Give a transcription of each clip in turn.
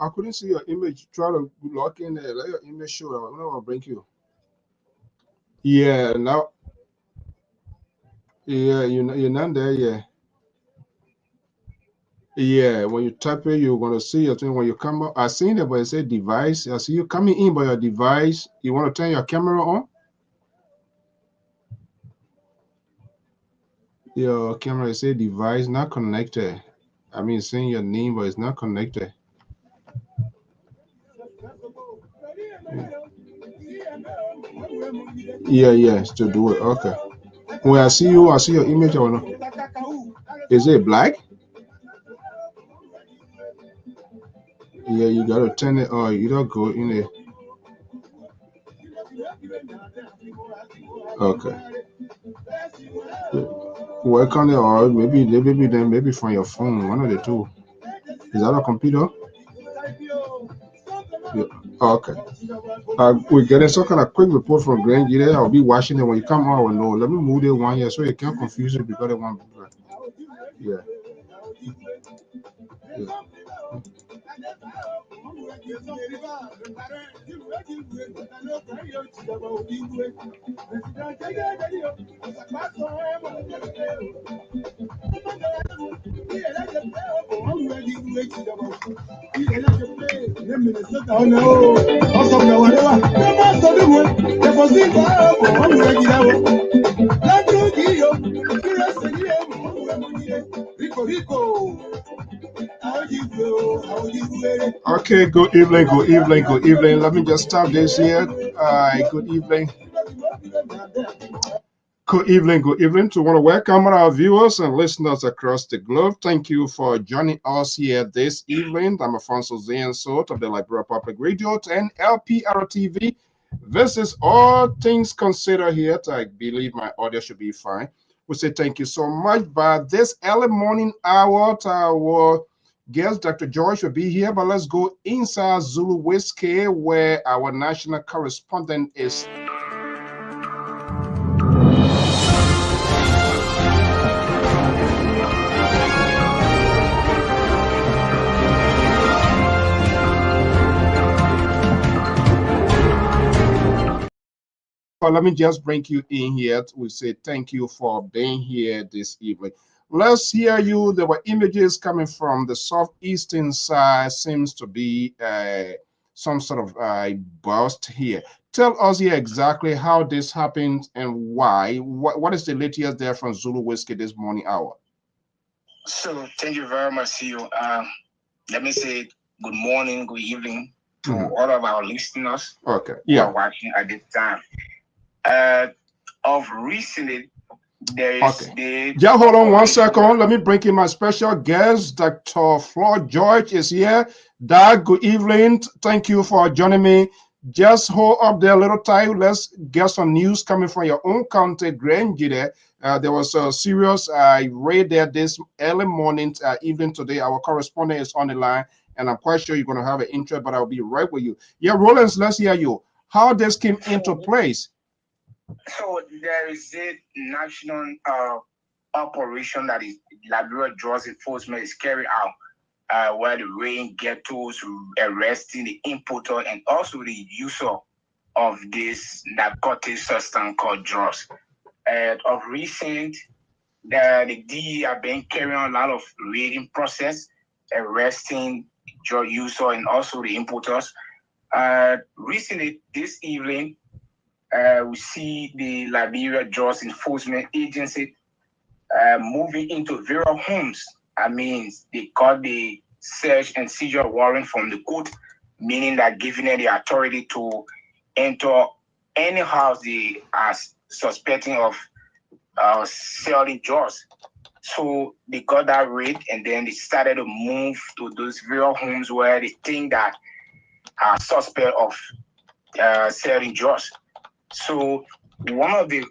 I couldn't see your image. Try to log in there. Let your image show. I don't know. I'll bring you. Yeah, now. Yeah, you're not there yet. Yeah, when you type it, you're gonna see your thing. When you come up, I seen it, but it said device. I see you coming in by your device. You want to turn your camera on? Your camera is a device not connected. I mean, saying your name, but it's not connected. Yes, to do it. Okay. When I see you, I see your image or not. Is it black? Yeah, you gotta turn it or you don't go in it. Okay. Work on it or maybe from your phone, one of the two. Is that a computer? Yeah. Okay. We're getting some kind of quick report from Grand Gita. I'll be watching it when you come on. I will know. Let me move it one here so you can't confuse it because they want. Yeah. Okay, good evening, good evening, good evening. Let me just stop this here. Good evening. Good evening, good evening. To want to welcome our viewers and listeners across the globe. Thank you for joining us here this evening. I'm Afonso Zienso of the Liberia Public Radio and Lpr-Tv. This is All Things Considered here. I believe my audio should be fine. We say thank you so much. By this early morning hour, our guest, Dr. George, will be here. But let's go inside Zulu Whiskey, where our national correspondent is. Let me just bring you in here. We say thank you for being here this evening. Let's hear you. There were images coming from the southeastern side. Seems to be some sort of burst here. Tell us here exactly how this happened and why. What is the latest there from Zulu Whiskey this morning hour? So thank you very much, CEO. Let me say good morning, good evening to all of our listeners. Okay. Who are watching at this time. Of recently, there is the. Yeah, hold on 1 second. Let me bring in my special guest, Dr. Floyd George is here. Doug, good evening. Thank you for joining me. Just hold up there a little tight. Let's get some news coming from your own county, Grangide. There was a serious raid there this early morning, evening today. Our correspondent is on the line, and I'm quite sure you're going to have an interest, but I'll be right with you. Yeah, Rollins, let's hear you. How this came into place. So there is a national operation that is Liberia Drugs Enforcement is carried out, where the rain ghettos arresting the importer and also the user of this narcotic substance called drugs. Of recent, the DE have been carrying on a lot of raiding process, arresting drug user and also the importers. Recently, this evening, we see the Liberia Drugs Enforcement Agency moving into various homes. I mean, they got the search and seizure warrant from the court, meaning that giving them the authority to enter any house they are suspecting of selling drugs. So they got that raid, and then they started to move to those various homes where they think that are suspect of selling drugs. So one of the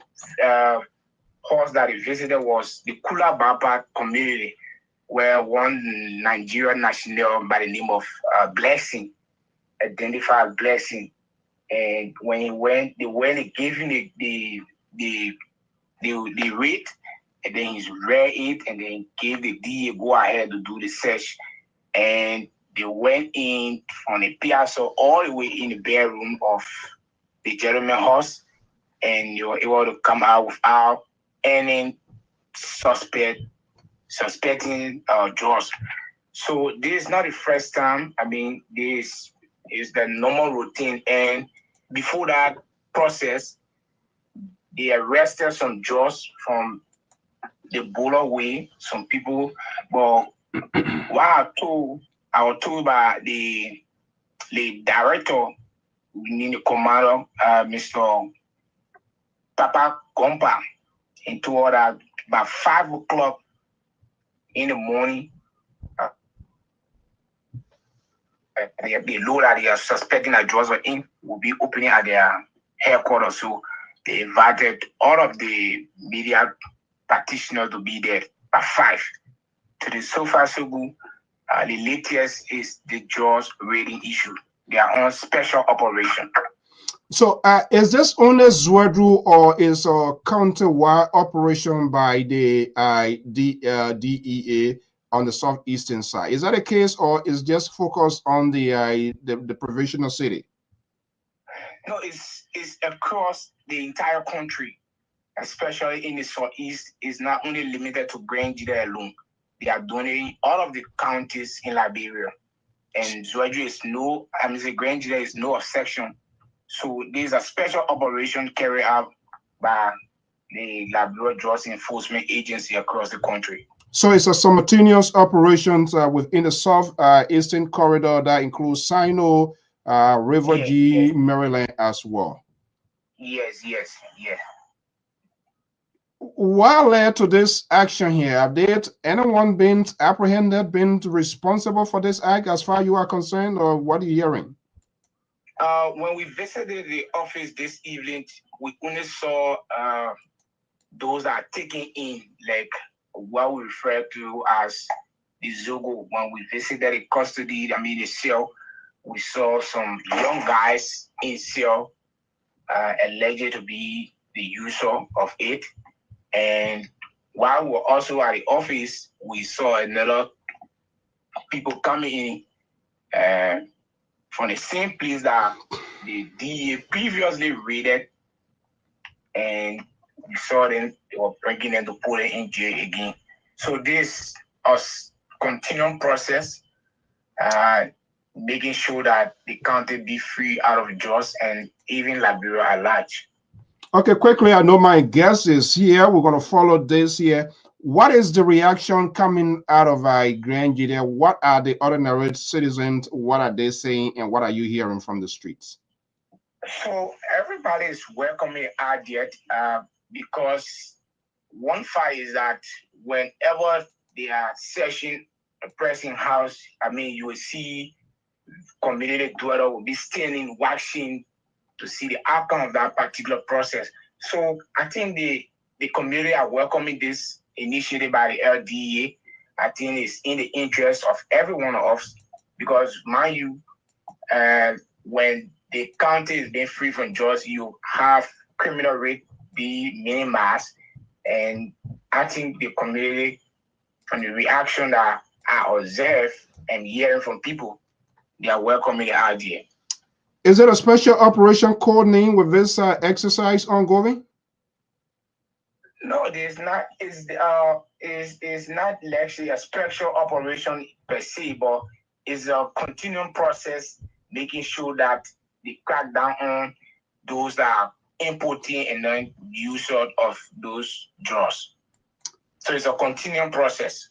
halls that he visited was the Kula Baba community, where one Nigerian national by the name of Blessing identified Blessing, and when he went, they gave him the rate, and then he's read it, and then gave the DA go ahead to do the search, and they went in from the piazza all the way in the bedroom of the gentleman house, and you were able to come out without any suspecting drugs. So this is not the first time. I mean, this is the normal routine. And before that process, they arrested some drugs from the Bula way, some people. But what I was told by the director, the commander, Mr. Papa Gompa, and told that by 5 o'clock in the morning, the load that they are suspecting that drugs were in will be opening at their headquarters. So they invited all of the media practitioners to be there by 5. To the so far so good, the latest is the drugs raiding issue. They are on special operation. So is this only Zwedru or is a county-wide operation by the DEA on the southeastern side? Is that a case, or is just focused on the provisional city? No, it's across the entire country, especially in the southeast. It's not only limited to Grangida alone. They are doing it in all of the counties in Liberia, and Zwedru is Grangida is no exception. So this is a special operation carried out by the Liberia Drugs Enforcement Agency across the country. So it's a simultaneous operations within the South Eastern Corridor that includes Sino, River Yes, G, yes, Maryland as well. yes, yes, yes. What led to this action here? Did anyone been apprehended, been responsible for this act as far as you are concerned, or what are you hearing? When we visited the office this evening, we only saw those that are taken in, like what we refer to as the Zogo. When we visited the custody, I mean the cell, we saw some young guys in cell, alleged to be the user of it. And while we were also at the office, we saw another people coming in from the same place that the DA previously raided, and we saw them, they were bringing them to put them in jail again. So this us continuing process, uh, making sure that the county be free out of jaws and even Liberia at large. Okay, quickly, I know my guest is here. We're going to follow this here. What is the reaction coming out of Grand Judea? What are the ordinary citizens? What are they saying? And what are you hearing from the streets? So everybody is welcoming our yet because one fact is that whenever they are searching a person house, I mean, you will see community dweller will be standing, watching to see the outcome of that particular process. So I think the community are welcoming this initiative by the LDA. I think it's in the interest of every one of us because, mind you, when the county is being free from drugs, you have criminal rate be minimized. And I think the community and the reaction that I observe and hearing from people, they are welcoming the idea. Is it a special operation coordinating with this exercise ongoing? No, there's not. Is not actually a special operation per se, but it's a continuing process, making sure that they crack down on those that are importing and then use of those drugs. So it's a continuing process.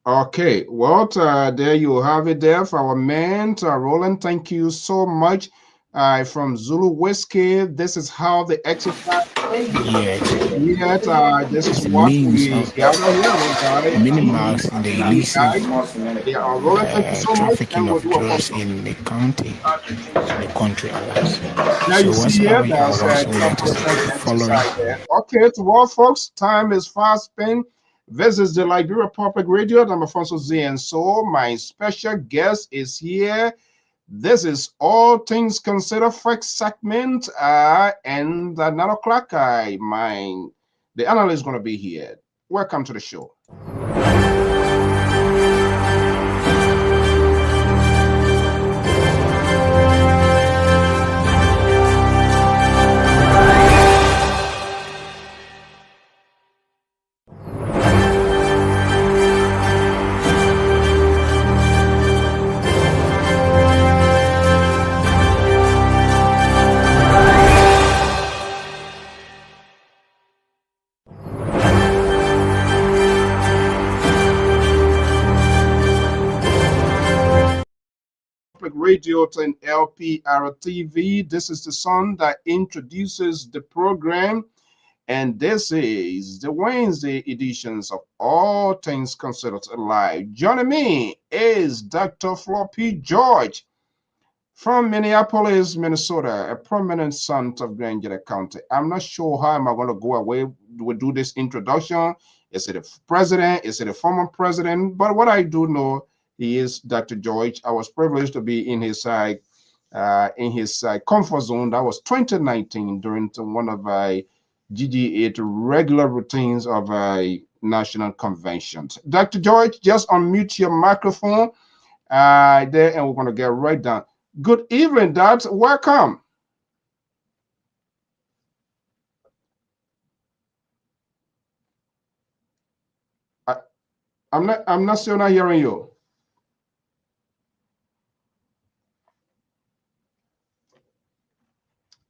Okay, well, there you have it there for our man, Roland. Thank you so much. From Zulu Whiskey, this is how the exercise is. Yes, Yet, this is as a what means we of gather here by minimizing the illicit yeah, Roland, thank you so much, trafficking and we'll of do a drugs follow-up. in the county and the country at large. Now you So see once here, again, I would that's also the like to say operation the following. exercise there. Okay, to all folks, time is fast spent. This is the Liberia Public Radio. I'm Alfonso Z, and so my special guest is here. This is All Things Considered first segment, and at 9 o'clock, the analyst is going to be here. Welcome to the show. Radio and Lpr-Tv. This is the son that introduces the program, and this is the Wednesday editions of All Things Considered Live. Joining me is Dr. Floppy George from Minneapolis, Minnesota, a prominent son of Grand Judea County. I'm not sure how am I going to go away with do this introduction. Is it a president? Is it a former president? But what I do know, he is Dr. George. I was privileged to be in his comfort zone. That was 2019 during one of GG8 regular routines of national conventions. Dr. George, just unmute your microphone there, and we're going to get right down. Good evening, Dad. Welcome. I, I'm not still not hearing you.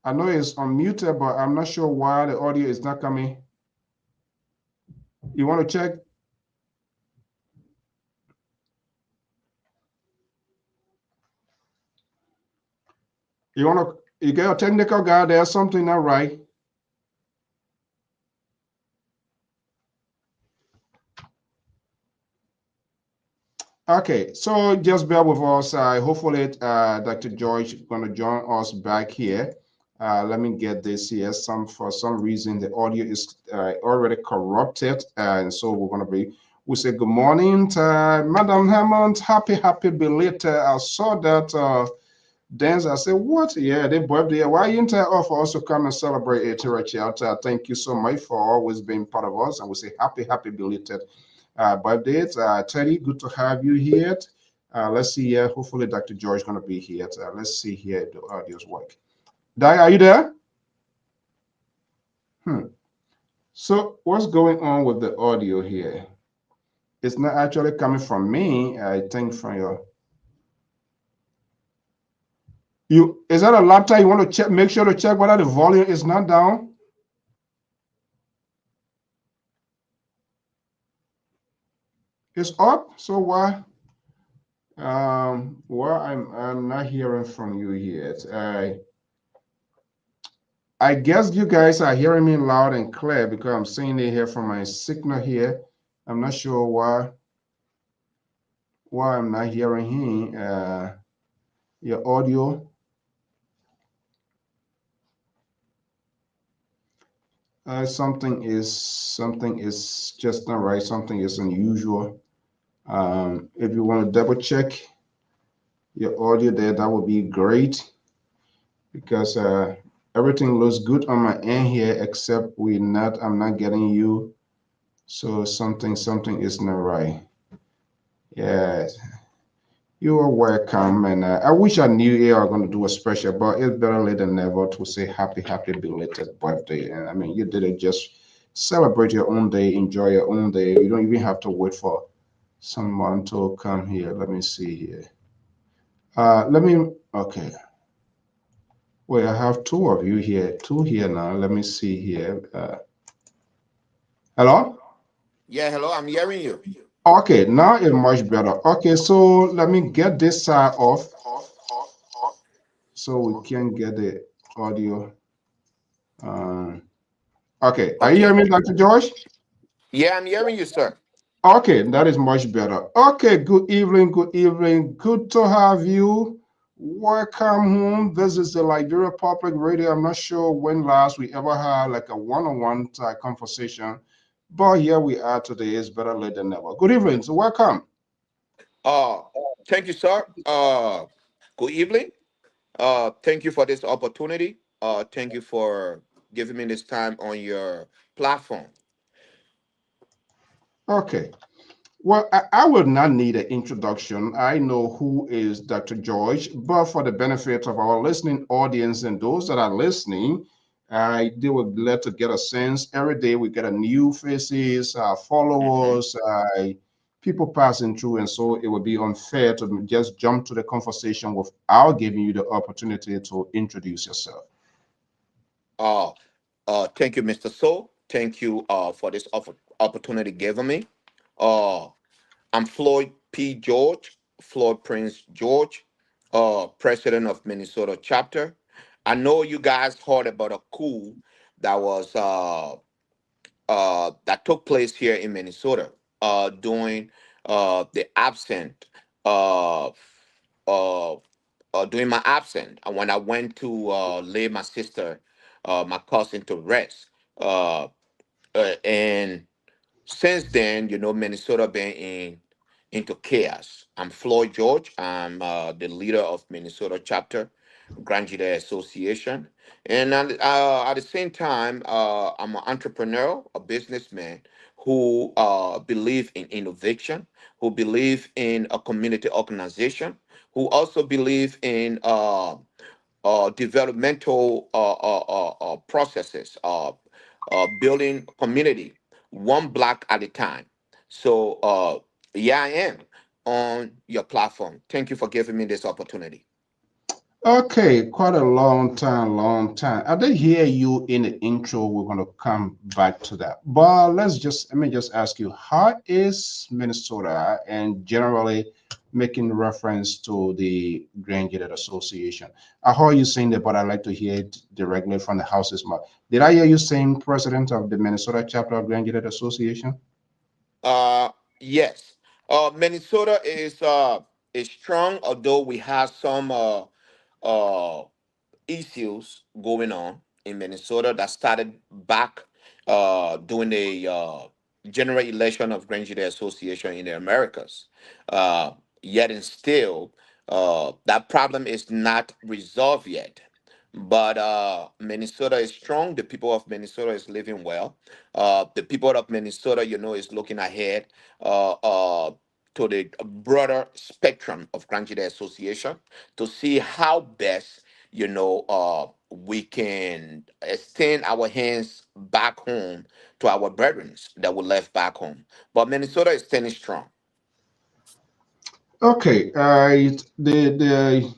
I know it's unmuted, but I'm not sure why the audio is not coming. You want to check? You want to, you get a technical guy there, something not right. Okay, so just bear with us. Hopefully, Dr. George is going to join us back here. Let me get this here. For some reason the audio is already corrupted, and so we're going to be. We say good morning, to Madam Hammond. Happy belated. I saw that dance. I said, what? Yeah, they birthday. Why you not offer us to come and celebrate it, Richard? Thank you so much for always being part of us, and we say happy belated birthdays. Teddy, good to have you here. Let's see here. Hopefully, Dr. George is going to be here. Let's see here if the audio's work. Di, are you there? Hmm. So, what's going on with the audio here? It's not actually coming from me. I think from your you. Is that a laptop? You want to check? Make sure to check whether the volume is not down. It's up. So why? Well, I'm not hearing from you yet. I guess you guys are hearing me loud and clear because I'm seeing it here from my signal here. I'm not sure why I'm not hearing him, your audio. Something is just not right. Something is unusual. If you want to double check your audio there, that would be great because everything looks good on my end here except I'm not getting you. So something is not right. Yeah, you are welcome, and I wish I knew you are going to do a special, but it's better late than never to say happy belated birthday. And I mean, you did it. Just celebrate your own day, enjoy your own day. You don't even have to wait for someone to come here. Let me see here. Let me. Okay. Wait, I have two of you here. Two here now. Let me see here. Hello. Yeah, hello, I'm hearing you. Okay, now it's much better. Okay, so let me get this side off so we can get the audio. Um, okay, are you Okay. hearing me, Dr. George? Yeah, I'm hearing you, sir. Okay, that is much better. Okay, good evening, good evening. Good to have you. Welcome home. This is the Liberia Public Radio. I'm not sure when last we ever had like a one-on-one conversation, but here we are today. It's better late than never. Good evening. So welcome. Uh, Thank you, sir. Good evening. Thank you for this opportunity. Thank you for giving me this time on your platform. Okay. Well, I will not need an introduction. I know who is Dr. George, but for the benefit of our listening audience and those that are listening, they would like to get a sense. Every day we get a new faces, Hmm. followers, people passing through, and so it would be unfair to just jump to the conversation without giving you the opportunity to introduce yourself. Uh, Thank you, Mr. So. Thank you for this opportunity given me. Uh, I'm Floyd P. George, Floyd Prince George, president of Minnesota chapter. I know you guys heard about a coup that was that took place here in Minnesota during the absent uh, uh, during my absent when I went to lay my sister, my cousin to rest. Uh, and since then, Minnesota been into chaos. I'm Floyd George. I'm the leader of Minnesota chapter, Grand Juda Association, and at the same time, I'm an entrepreneur, a businessman who believe in innovation, who believe in a community organization, who also believe in developmental processes, building community one block at a time. So, yeah, I am on your platform. Thank you for giving me this opportunity. Okay, quite a long time, long time. I did hear you in the intro. We're going to come back to that. But let me just ask you, how is Minnesota and generally making reference to the Grand Unit Association? I heard you saying that, but I'd like to hear it directly from the house's mouth. Did I hear you saying president of the Minnesota chapter of Grand Unit Association? Uh, yes. Minnesota is strong, although we have some uh issues going on in Minnesota that started back during the general election of Grand Jury Association in the Americas. Uh, Yet and still, that problem is not resolved yet. But Minnesota is strong. The people of Minnesota is living well. The people of Minnesota, is looking ahead to the broader spectrum of Grand Jury Association to see how best we can extend our hands back home to our brethren that were left back home. But Minnesota is standing strong. Okay, the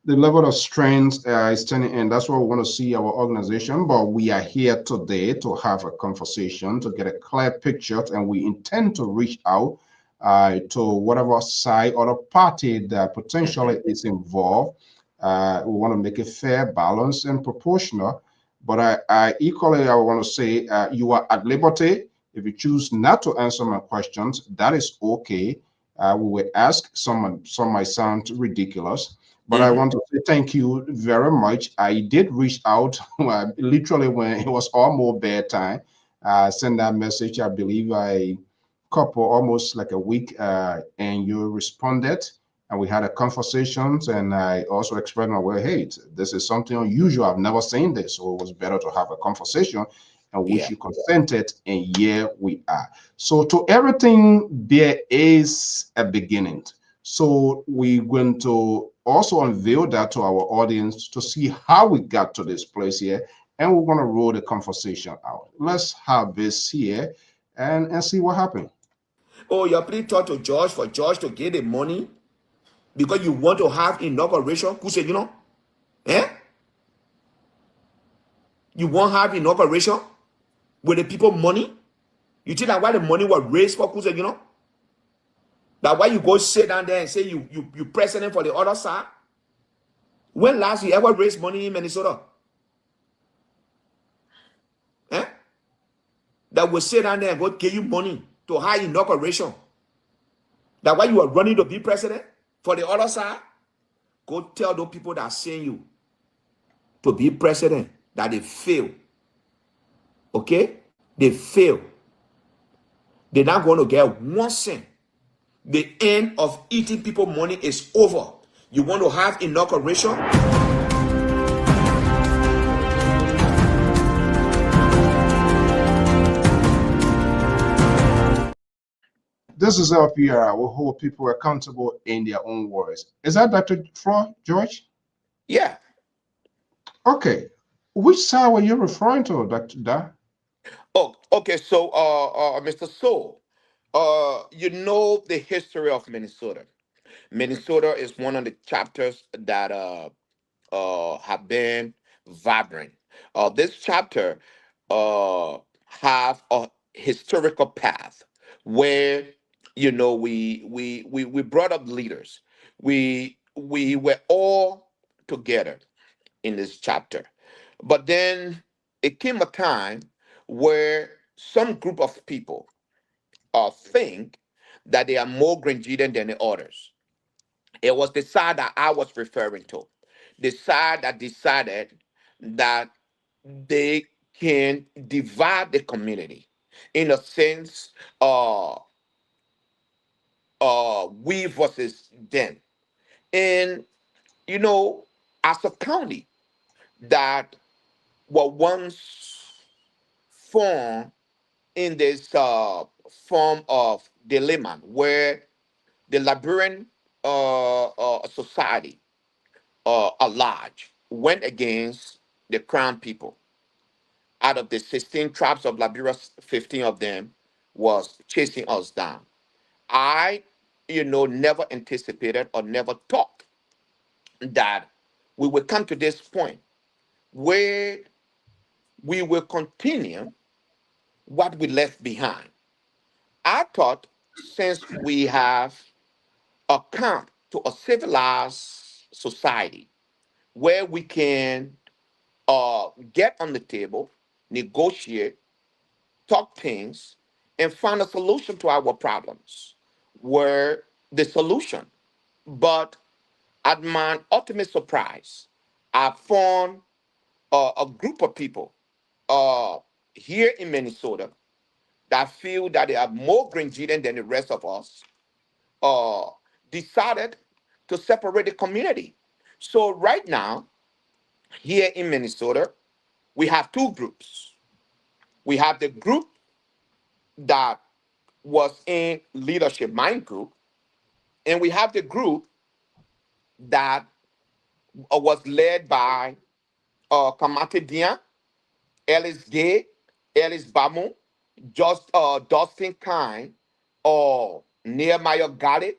level of strength is turning in. That's what we want to see our organization. But we are here today to have a conversation to get a clear picture, and we intend to reach out to whatever side or the party that potentially is involved. We want to make it fair, balanced, and proportional. But I equally I want to say you are at liberty. If you choose not to answer my questions, that is okay. We will ask some might sound ridiculous, but I Hmm. want to say thank you very much. I did reach out literally when it was almost bedtime. Send that message. I believe I couple almost like a week, and you responded, and we had a conversation. And I also expressed my way, hey, this is something unusual. I've never seen this, so it was better to have a conversation, and which Yeah. you consented, and here we are. So to everything, there is a beginning. So we're going to also unveil that to our audience to see how we got to this place here. And we're going to roll the conversation out. Let's have this here and see what happens. Oh, you're playing talk to George for George to get the money because you want to have inauguration. Who said, eh? You won't have inauguration with the people money? You think that why the money was raised for who said, that why you go sit down there and say you president for the other side? When last you ever raised money in Minnesota? Eh? That will sit down there and go give you money to high inauguration. That why you are running to be president for the other side? Go tell those people that send you to be president that they fail. Okay? They fail. They're not going to get 1 cent. The end of eating people money is over. You want to have inauguration? This is LPR. We hold people accountable in their own words. Is that Dr. Flaw, George? Yeah. Okay. Which side were you referring to, Dr. Da? Oh, okay. So, Mr. Soul, you know the history of Minnesota. Minnesota is one of the chapters that have been vibrant. This chapter have a historical path where we brought up leaders. We were all together in this chapter, but then it came a time where some group of people think that they are more Grandian than the others. It was the side that I was referring to. The side that decided that they can divide the community in a sense, we versus them. And, you know, as a county that were once formed in this form of dilemma where the Liberian society at large went against the crown people. Out of the 16 tribes of Liberia, 15 of them was chasing us down. I, never anticipated or never thought that we will come to this point where we will continue what we left behind. I thought since we have come to a civilized society where we can get on the table, negotiate, talk things, and find a solution to our problems, were the solution. But at my ultimate surprise, I found a group of people uh, here in Minnesota that feel that they are more Grenadian than the rest of us, uh, decided to separate the community. So right now, here in Minnesota, we have two groups. We have the group that was in leadership mind group, and we have the group that was led by Kamate Dian, Ellis Gay, Ellis Bamu, just Dustin Kine, or Nehemiah Galit,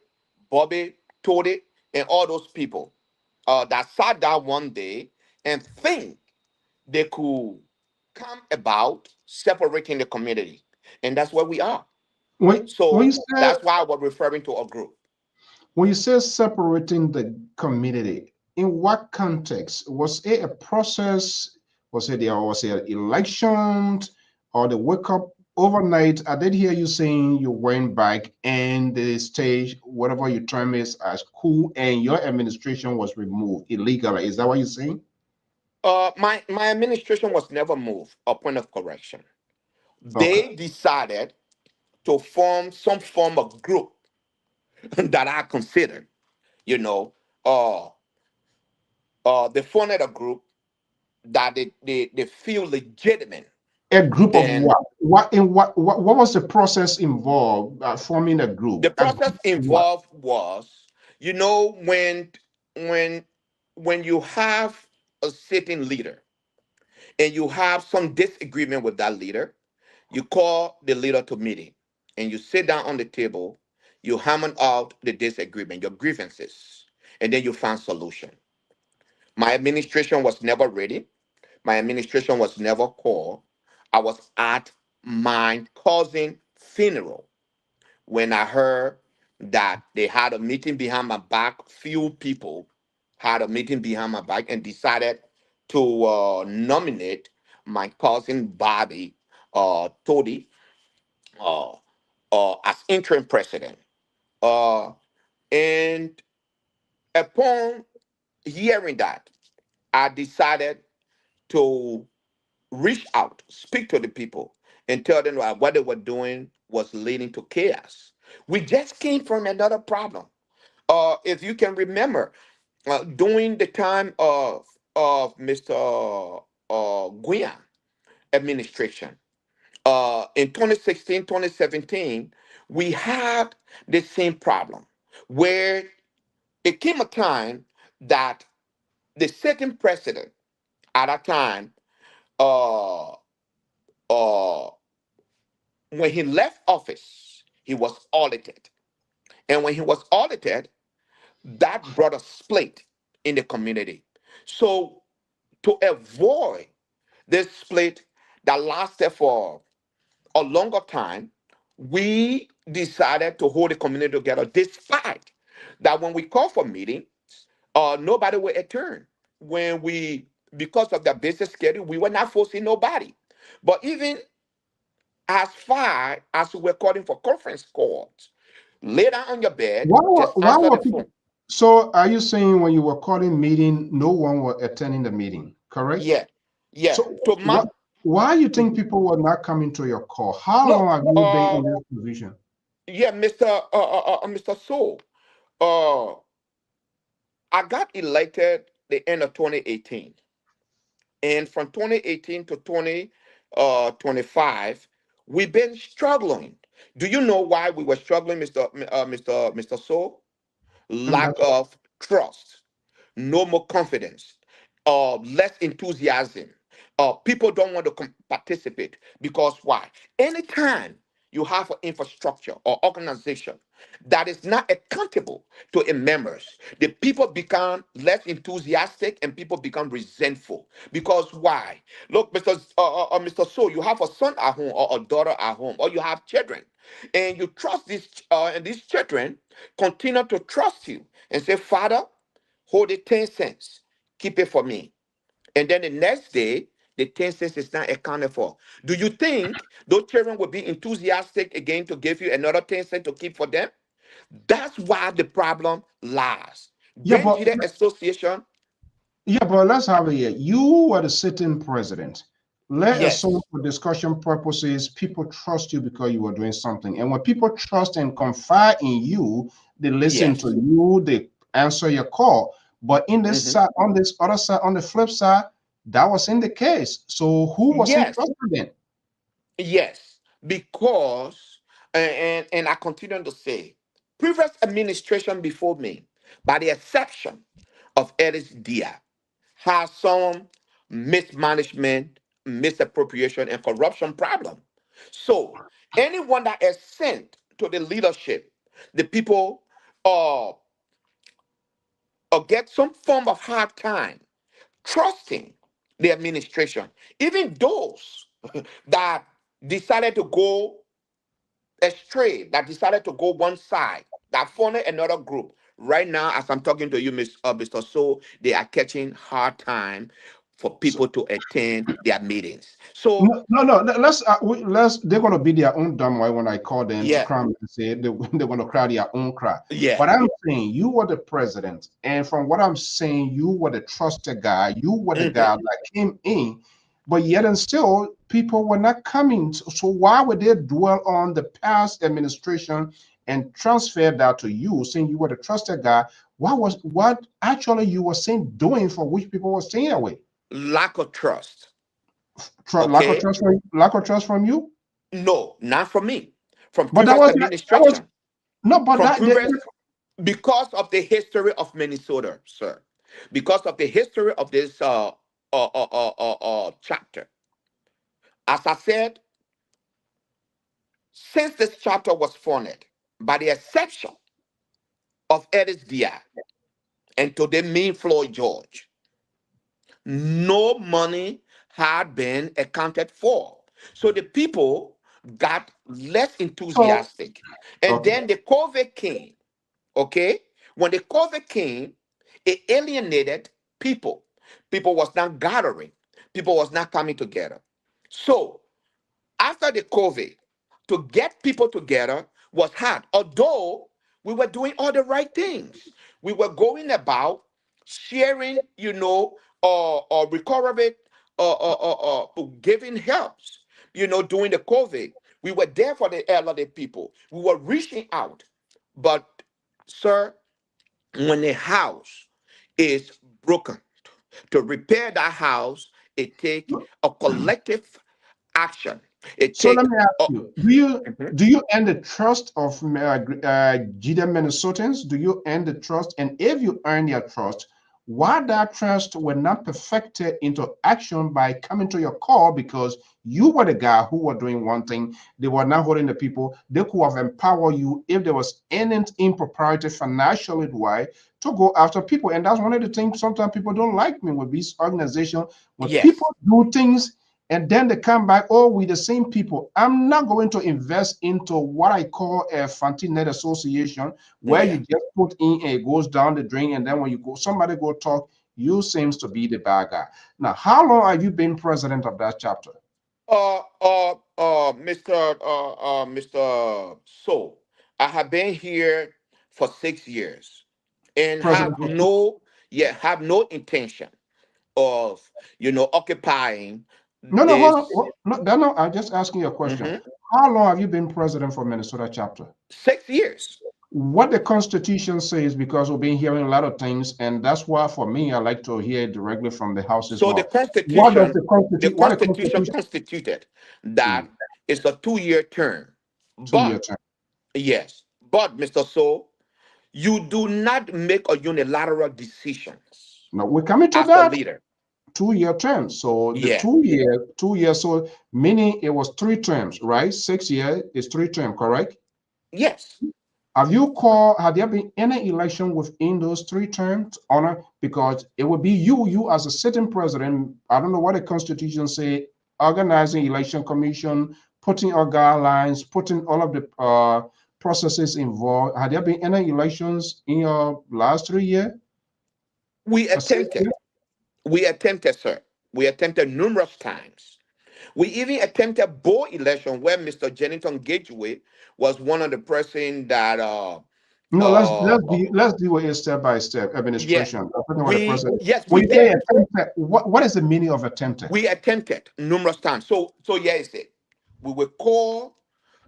Bobby Tody, and all those people that sat down one day and think they could come about separating the community. And that's where we are. When you So say that's why we're referring to a group. separating the community, in what context? Was it a process? Was it there was an election, or the wake up overnight? I did hear you saying you went back and the stage, whatever you term is as coup, and your administration was removed illegally. Is that what you're saying? My administration was never moved. A point of correction. Okay. They decided to form some form of group that I consider, you know, uh, they formed a group that they feel legitimate. A group of Then what? What was the process involved forming a group? the A group process of what? involved was, you know, when when you have a sitting leader and you have some disagreement with that leader, you call the leader to meeting and you sit down on the table, you hammer out the disagreement, your grievances, and then you find solution. My administration was never ready. My administration was never called. I was at my cousin funeral when I heard that they had a meeting behind my back. Few people had a meeting behind my back and decided to nominate my cousin Bobby Tody uh, as interim president. Uh, and upon hearing that, I decided to reach out, speak to the people, and tell them that what they were doing was leading to chaos. We just came from another problem. If you can remember, during the time of Mr. Guian administration, in 2016, 2017, we had the same problem where it came a time that the sitting president at that time, uh, uh, when he left office, he was audited. And when he was audited, that brought a split in the community. So to avoid this split that lasted for a longer time, we decided to hold the community together despite that when we call for meeting, nobody will attend. When we, because of the business schedule, we were not forcing nobody. But even as far as we're calling for conference calls, lay down on your bed, just Why answer were the people? phone. So are you saying when you were calling meeting, no one was attending the meeting, correct? Yeah, yeah. So To my why you think Mhm. people were not coming to your call? How No, long have you been in this position? yeah, Mr. Soul. Uh, I got elected the end of 2018, and from 2018 to 2025, we've been struggling. Do you know why we were struggling, Mr. Soul? Mm, Lack that's right. of trust, no more confidence, less enthusiasm. People don't want to participate because why? Anytime you have an infrastructure or organization that is not accountable to its members, the people become less enthusiastic and people become resentful. Because why? Look, Mr. So, you have a son at home or a daughter at home, or you have children, and you trust and these children continue to trust you and say, Father, hold it 10 cents, keep it for me. And then the next day, the 10 cents is not accounted for. Do you think those children will be enthusiastic again to give you another 10 cents to keep for them? That's why the problem lies. Yeah, but Benjide Association, yeah, but let's have it here. You were the sitting president. Let assume yes, for discussion purposes, people trust you because you were doing something. And when people trust and confide in you, they listen to yes, you, they answer your call. But in this mhm, side, on this other side, on the flip side, that wasn't the case. So who wasn't yes, trusted then? yes, because, and I continue to say, previous administration before me, by the exception of Eris Dia, has some mismanagement, misappropriation, and corruption problem. So anyone that is sent to the leadership, the people uh, get some form of hard time trusting the administration. Even those that decided to go astray, that decided to go one side, that funded another group. Right now, as I'm talking to you, Mr. So, they are catching hard time for So people to attend their meetings. So, no, no, no. Let's. They're gonna be their own dumb way when I call them to yeah, come and say they're gonna cry their own cry. yeah, But I'm saying you were the president, and from what I'm saying, you were the trusted guy. You were the mhm. guy that came in, but yet and still, people were not coming. So why would they dwell on the past administration and transfer that to you, saying you were the trusted guy? What actually you were saying doing for which people were staying away? Lack of trust. Lack of Okay, trust from lack of trust from you. no, not from me, from But that previous was that was administration, no, but from previous, because of the history of Minnesota, sir, because of the history of this chapter. As I said, since this chapter was funded, by the exception of Edis Dia and today me, Floyd George, no money had been accounted for. So the people got less so enthusiastic. And okay. then the COVID came, okay? When the COVID came, it alienated people. People was not gathering. People was not coming together. So after the COVID, to get people together was hard. Although we were doing all the right things, we were going about sharing, or recovery, giving helps, during the COVID. We were there for the elderly people. We were reaching out. But, sir, when a house is broken, to repair that house, it take a collective action. It So let take me ask you: Do you Mhm. do you earn the trust of GDM Minnesotans? Do you earn the trust? And if you earn their trust, why that trust were not perfected into action by coming to your call because you were the guy who were doing one thing, they were not holding the people. They could have empowered you if there was any impropriety financially why to go after people. And that's one of the things sometimes people don't like me with these organizations. When people Yes. do things and then they come back, oh, we the same people. I'm not going to invest into what I call a fancy net association where you Yeah. just put in and it goes down the drain, and then when you go, somebody go talk, you seems to be the bad guy. Now, how long have you been president of that chapter? Mr. So, I have been here for 6 years and President have of no intention of, occupying no, no, hold on. this. No, no, I'm just asking you a question. Mhm. How long have you been president for Minnesota chapter? 6 years. What the Constitution says, because we've been hearing a lot of things, and that's why for me, I like to hear it directly from the House as So the well. What does Constitution, the the Constitution? What the Constitution Constitution? constituted that Mm, it's a 2-year term. 2 year But term. yes, but Mr. So, you do not make a unilateral decisions No, we're coming to as a that. leader. 2 year term. So the Yeah. 2 year, so meaning it was 3 terms, right? 6 year is 3 term, correct? Yes. Have there been any election within those 3 terms, honor? Because it would be you as a sitting president. I don't know what the constitution say, organizing election commission, putting our guidelines, putting all of the processes involved. Have there been any elections in your last 3 year? We A 6 year? attempted. We attempted, sir. We attempted numerous times. We even attempted board election where Mr. Jennington Gateway was one of the person that No, let's uh, let's uh do let's do it step by step yeah. administration. I'm talking about the We president. yes, we When you say did. attempted, what is the meaning of attempted? We attempted numerous times. So yeah, is it. We were called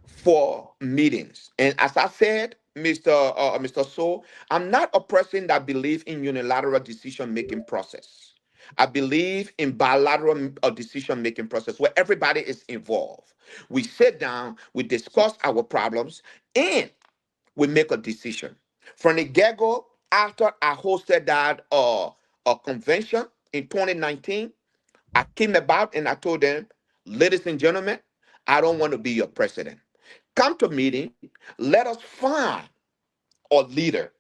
for meetings. And as I said, Mr. So, I'm not a person that believes in unilateral decision making process. I believe in bilateral decision making process where everybody is involved. We sit down, we discuss our problems, and we make a decision. From the get-go, after I hosted that a convention in 2019, I came about and I told them, ladies and gentlemen, I don't want to be your president. Come to meeting, let us find a leader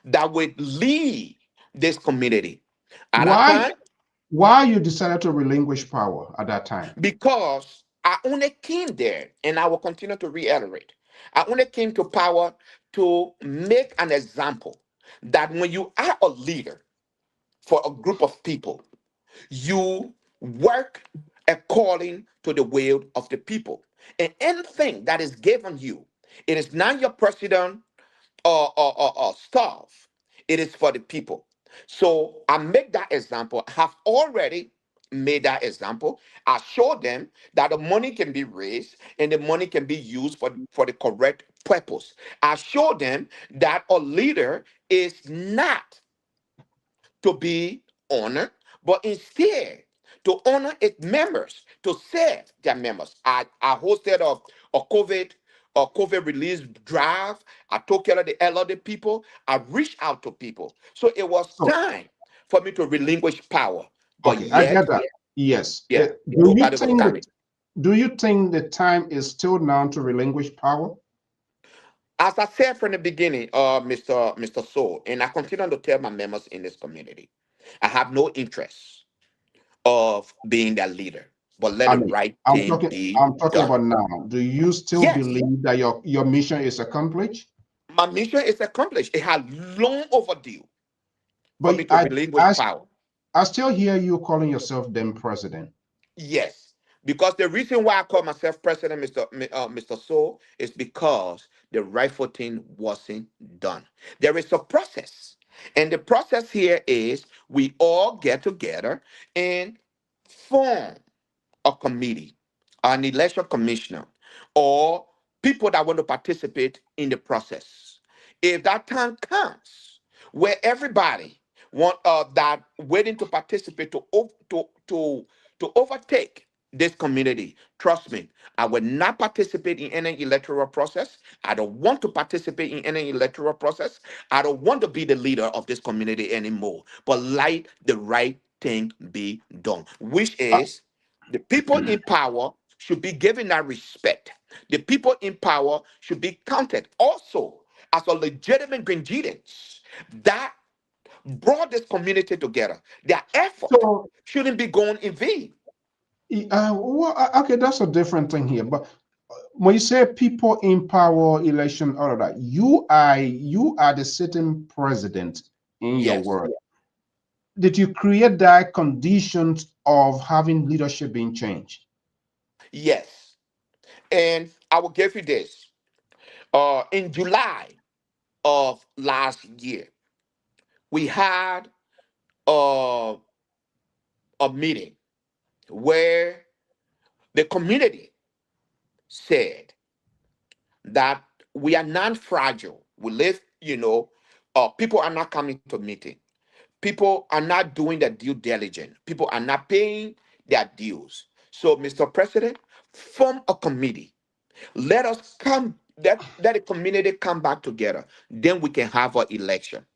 that would lead this community. At that Why time, why you decided to relinquish power at that time? because I only came there, and I will continue to reiterate, I only came to power to make an example that when you are a leader for a group of people, you work according to the will of the people. And anything that is given you, it is not your president or staff, it is for the people. So I make that example. I have already made that example. I show them that the money can be raised and the money can be used for the correct purpose. I show them that a leader is not to be honored, but instead to honor its members, to serve their members. I hosted a COVID release drive. I took care of the elderly people. I reached out to people. So it was So time for me to relinquish power. But okay, I get yet, that. Yes. yeah, Do you nobody was think that coming. do you think the time is still now to relinquish power? As I said from the beginning, Mr. Soul, and I continue to tell my members in this community, I have no interest of being that leader, but let I the mean, right I'm thing talking be I'm talking done. about now. Do you still Yes, believe that your mission is accomplished? my mission is accomplished. It had long overdue for me But to relinquish power. I still hear you calling yourself then president. Yes, because the reason why I call myself president, Mr. Soul, is because the rightful thing wasn't done. There is a process, and the process here is we all get together and form a committee, an election commissioner, or people that want to participate in the process. If that time comes where everybody want that waiting to participate to overtake this community, trust me, I will not participate in any electoral process. I don't want to participate in any electoral process. I don't want to be the leader of this community anymore. But let the right thing be done, which Uh, is the people in power should be given that respect. The people in power should be counted also as a legitimate ingredients that brought this community together. Their effort so shouldn't be going in vain. okay, that's a different thing here. But when you say people in power, election, all of that, you are the sitting president in your Yes, word. Did you create that conditions of having leadership being changed? yes. And I will give you this. In July of last year, we had uh, a meeting where the community said that we are non-fragile. We live, people are not coming to meeting. People are not doing their due diligence. People are not paying their dues. So, Mr. President, form a committee. Let us come, let the community come back together. Then we can have an election.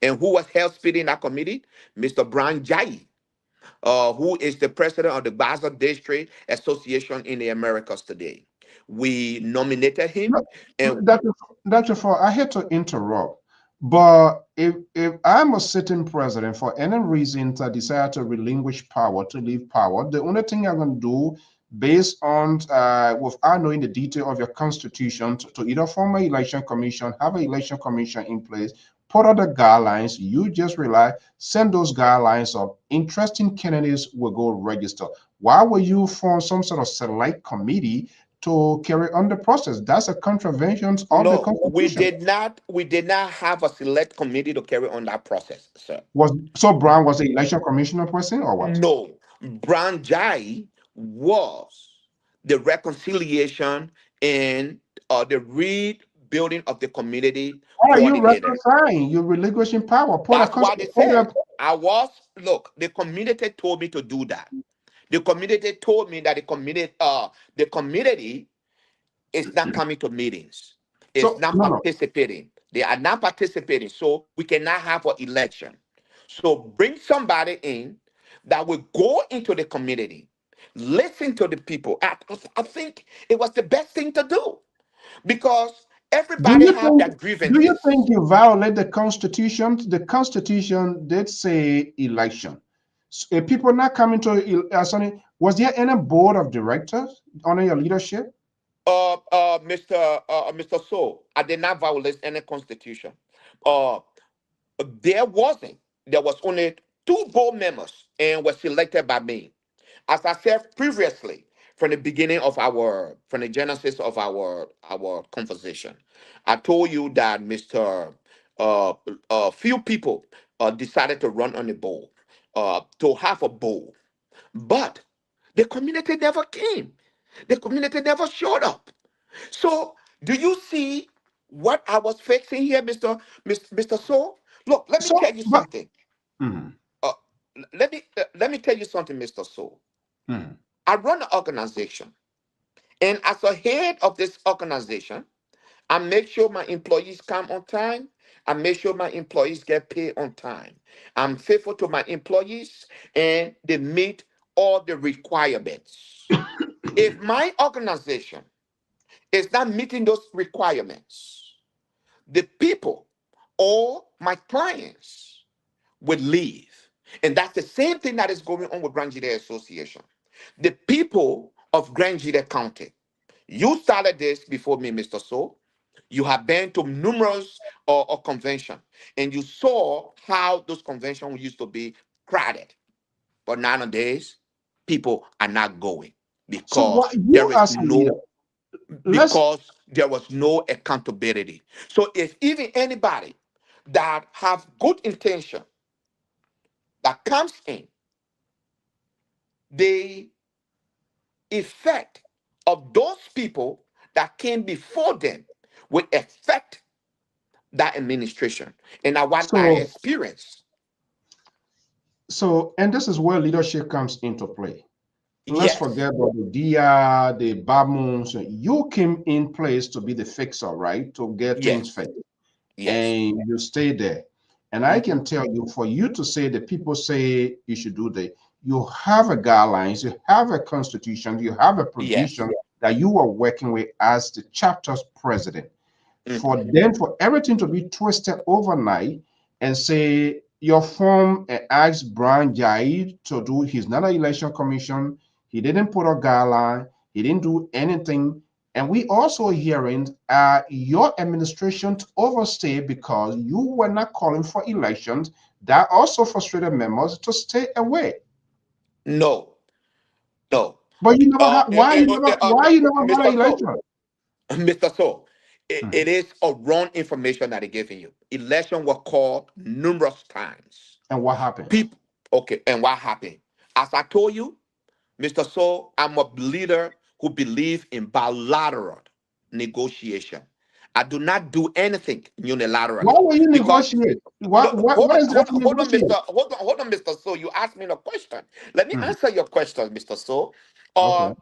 And who was held speaking in that committee? Mr. Brian Jai. who is the president of the Basel District Association in the Americas today. We nominated him, No, and Dr. For I hate to interrupt, but if I'm a sitting president for any reason to decide to relinquish power, to leave power, the only thing I'm going to do, based on without knowing the detail of your constitution, to either form an election commission, have an election commission in place, put out the guidelines. You just rely, send those guidelines up. Interesting candidates will go register. Why will you form some sort of select committee to carry on the process? That's a contravention of the no, Constitution. we did not have a select committee to carry on that process, sir. Was so Brown was the election commissioner person or what? No, Brown Jai was the reconciliation and the rebuilding of the community Why are you coordinator. reconciling? You relinquishing power. Put a That's what they put a, said. Look, the community told me to do that. The community told me that the community is not coming to meetings. It's so not no no. participating. They are not participating. So we cannot have an election. So bring somebody in that will go into the community, listen to the people. I think it was the best thing to do because Do everybody you have think their do you think grievances. you violate the Constitution? The Constitution did say election. If people not coming to Sonny, was there any board of directors under your leadership? Mr. So, I did not violate any constitution. Uh, there wasn't. There was only two board members and were selected by me. As I said previously, from the beginning of from the genesis of our conversation, I told you that few people decided to run on the board, to have a board, but the community never came. The community never showed up. So, do you see what I was fixing here, Mr. So? Look, let me So, tell you but something. mhm, Uh, let me tell you something, Mr. So. mhm. I run an organization, and as a head of this organization, I make sure my employees come on time. I make sure my employees get paid on time. I'm faithful to my employees, and they meet all the requirements. If my organization is not meeting those requirements, the people or my clients would leave. And that's the same thing that is going on with Grand Jide Association. The people of Grand Jide County, you started this before me, Mr. So. You have been to numerous convention, and you saw how those conventions used to be crowded. But nowadays, people are not going So because what you as a leader, let's there was no accountability. So if even anybody that have good intention that comes in, the effect of those people that came before them will affect that administration. And now what I so experienced. and this is where leadership comes into play. Let's Yes, forget about the DIA, the Baboons. You came in place to be the fixer, right? To get things yes, fixed. yes. And you stay there. And I Mhm. can tell you, for you to say that people say you should do that, you have a guidelines, you have a constitution, you have a Yes. provision that you are working with as the chapter's president. For Mhm. then for everything to be twisted overnight and say your form and ask Brian Jaid to do, he's not an election commission, he didn't put a guideline, he didn't do anything. And we also hearing your administration to overstay because you were not calling for elections. That also frustrated members to stay away. No, no. But you never had, why you never had Mr. an So, election? Mr. So, Mhm. it is a wrong information that they're giving you. Election were called numerous times. And what happened? People, okay, and what happened? As I told you, Mr. So, I'm a leader who believe in bilateral negotiation. I do not do anything Why unilaterally will you because negotiate? no, What is there to negotiate? hold on, Mr. So. You asked me a question. Let me Mhm. answer your question, Mr. So. Uh, Okay.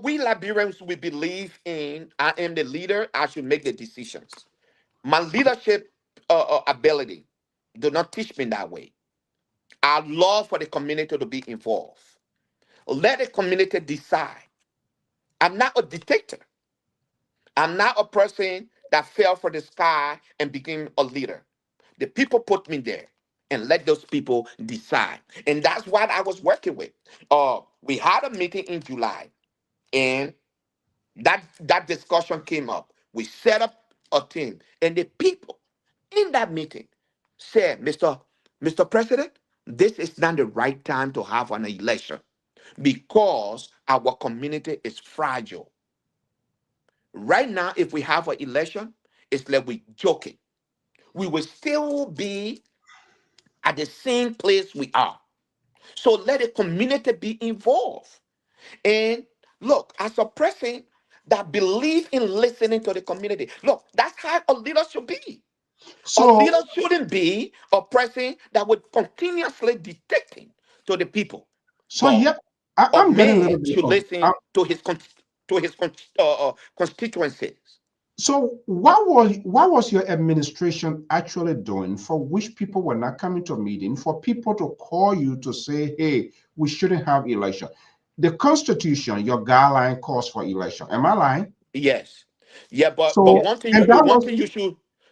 we Liberians, we believe in I am the leader, I should make the decisions. My leadership ability do not teach me that way. I love for the community to be involved. Let the community decide. I'm not a dictator. I'm not a person that fell from the sky and became a leader. The people put me there, and let those people decide. And that's what I was working with. We had a meeting in July, and that discussion came up. We set up a team, and the people in that meeting said, Mr. President, this is not the right time to have an election because our community is fragile. Right now, if we have an election, it's like we joking. We will still be at the same place we are. So let the community be involved. And look, as a person that believe in listening to the community, look, that's how a leader should be. A So, leader shouldn't be a person that would continuously dictating to the people, so but here a I'm getting a little man bit should of. listen to his constituencies. So, what was your administration actually doing for which people were not coming to a meeting for people to call you to say, "Hey, we shouldn't have election." The Constitution, your guideline calls for election. Am I lying? Yes, yeah, but So, and that was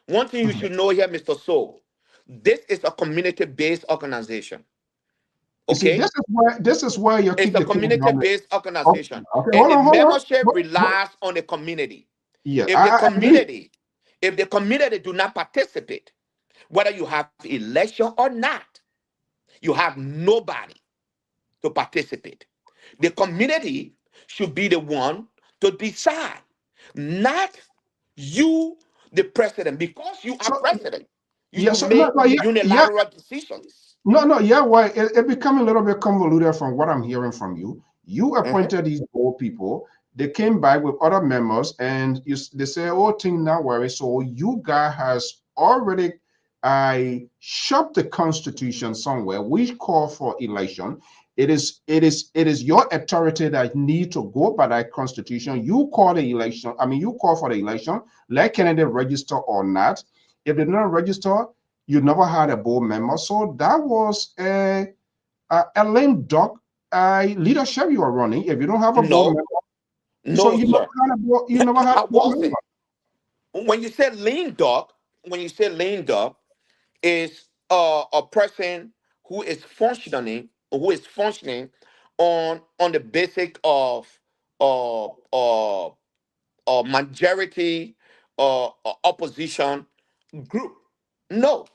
one thing you Mhm. should know here, Mr. Soul. This is a community-based organization. You see, Okay, this is where you it's kick a the can down the. community-based Okay, organization, okay, and hold the on, hold on. membership relies on the community. Yeah, If the I agree. community, if the community do not participate, whether you have election or not, you have nobody to participate. The community should be the one to decide, not you, the president, because you are So president. You yeah, should so no, make no, yeah, yeah, unilateral decisions. no, no, yeah. Why it become a little bit convoluted from what I'm hearing from you. You Mhm. appointed these board people. They came by with other members, and they say, "Oh, thing not worry." So you guy has already, I shopped the Constitution somewhere, which call for election. It is your authority that need to go by that Constitution. You call the election. I mean, you call for the election. Let candidate register or not. If they don't register, you never had a board member. So that was a lame duck leadership you are running. If you don't have a board No, member, so no, you sir. never had a board, you never had I a board member. wasn't. When you say lean dog, when you say lean dog, is a person who is functioning on the basic of uh, uh, majority opposition group. No,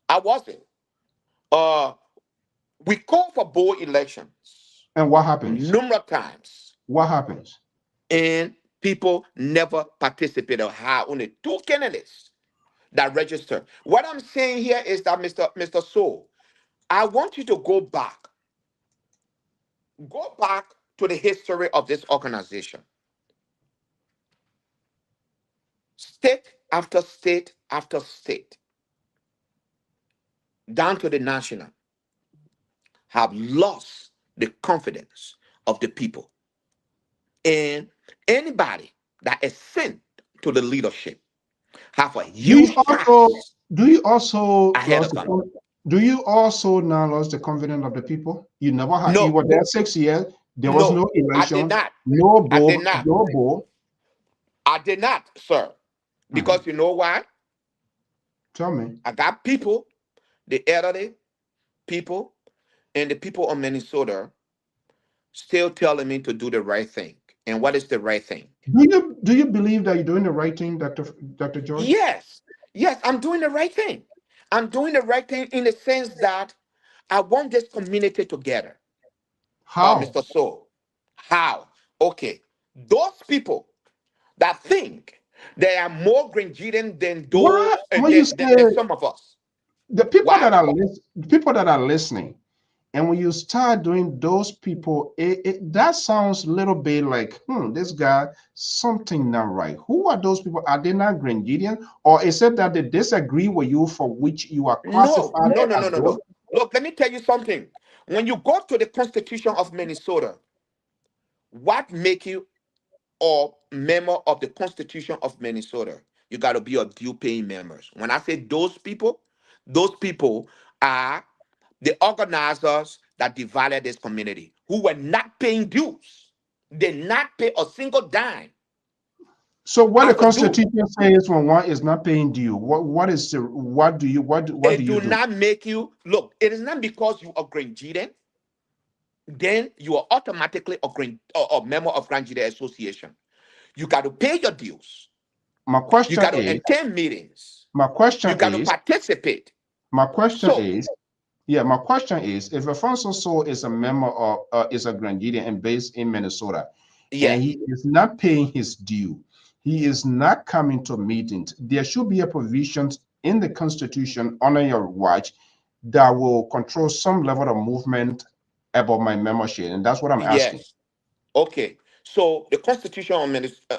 I wasn't. Uh, we called for board elections And what happens? numerous times, What happens? and people never participated. Had only two candidates that registered. What I'm saying here is that Mr. Soul, I want you to go back to the history of this organization. State after state after state, down to the national, have lost the confidence of the people. And anybody that is sent to the leadership have a Do you huge also chance do you also ahead lost of the them. do you also now lost the confidence of the people? You never had you No, were there 6 years, there was no, no I did election, not. no I did board, not. no board. I did not, sir. Mhm. Because you know why? Tell me. I got people, the elderly people, and the people of Minnesota still telling me to do the right thing. And what is the right thing? Do you believe that you're doing the right thing, Dr. George? Yes, yes, I'm doing the right thing. I'm doing the right thing in the sense that I want this community together. How? Mr. So, how? Okay, those people that think they are more Grenadian than Why those, when you than say some of us. the people Why? that are people that are listening, and when you start doing those people, that sounds a little bit like, this guy, something not right. Who are those people? Are they not Grenadian? Or is it that they disagree with you for which you are No, classified no, no, as no, no, those? no. Look, let me tell you something. When you go to the Constitution of Minnesota, what make you a member of the Constitution of Minnesota? You got to be a due paying members. When I say those people are the organizers that divided this community, who were not paying dues. They not pay a single dime So what the as a due. Constitution says when one is not paying due, what do It you do do? not make you look. It is not because you are Grenadian, then you are automatically a member of Grenadian Association. You got to pay your dues. My You question got to is, attend meetings. my You question got to is, participate. my question So is, yeah, my question is, if Alfonso So is a member of, is a Grenadian and based in Minnesota, and yeah, he is not paying his due, he is not coming to meetings, there should be a provision in the Constitution under your watch that will control some level of movement about my membership, and that's what I'm asking. yes. Okay, so the Constitution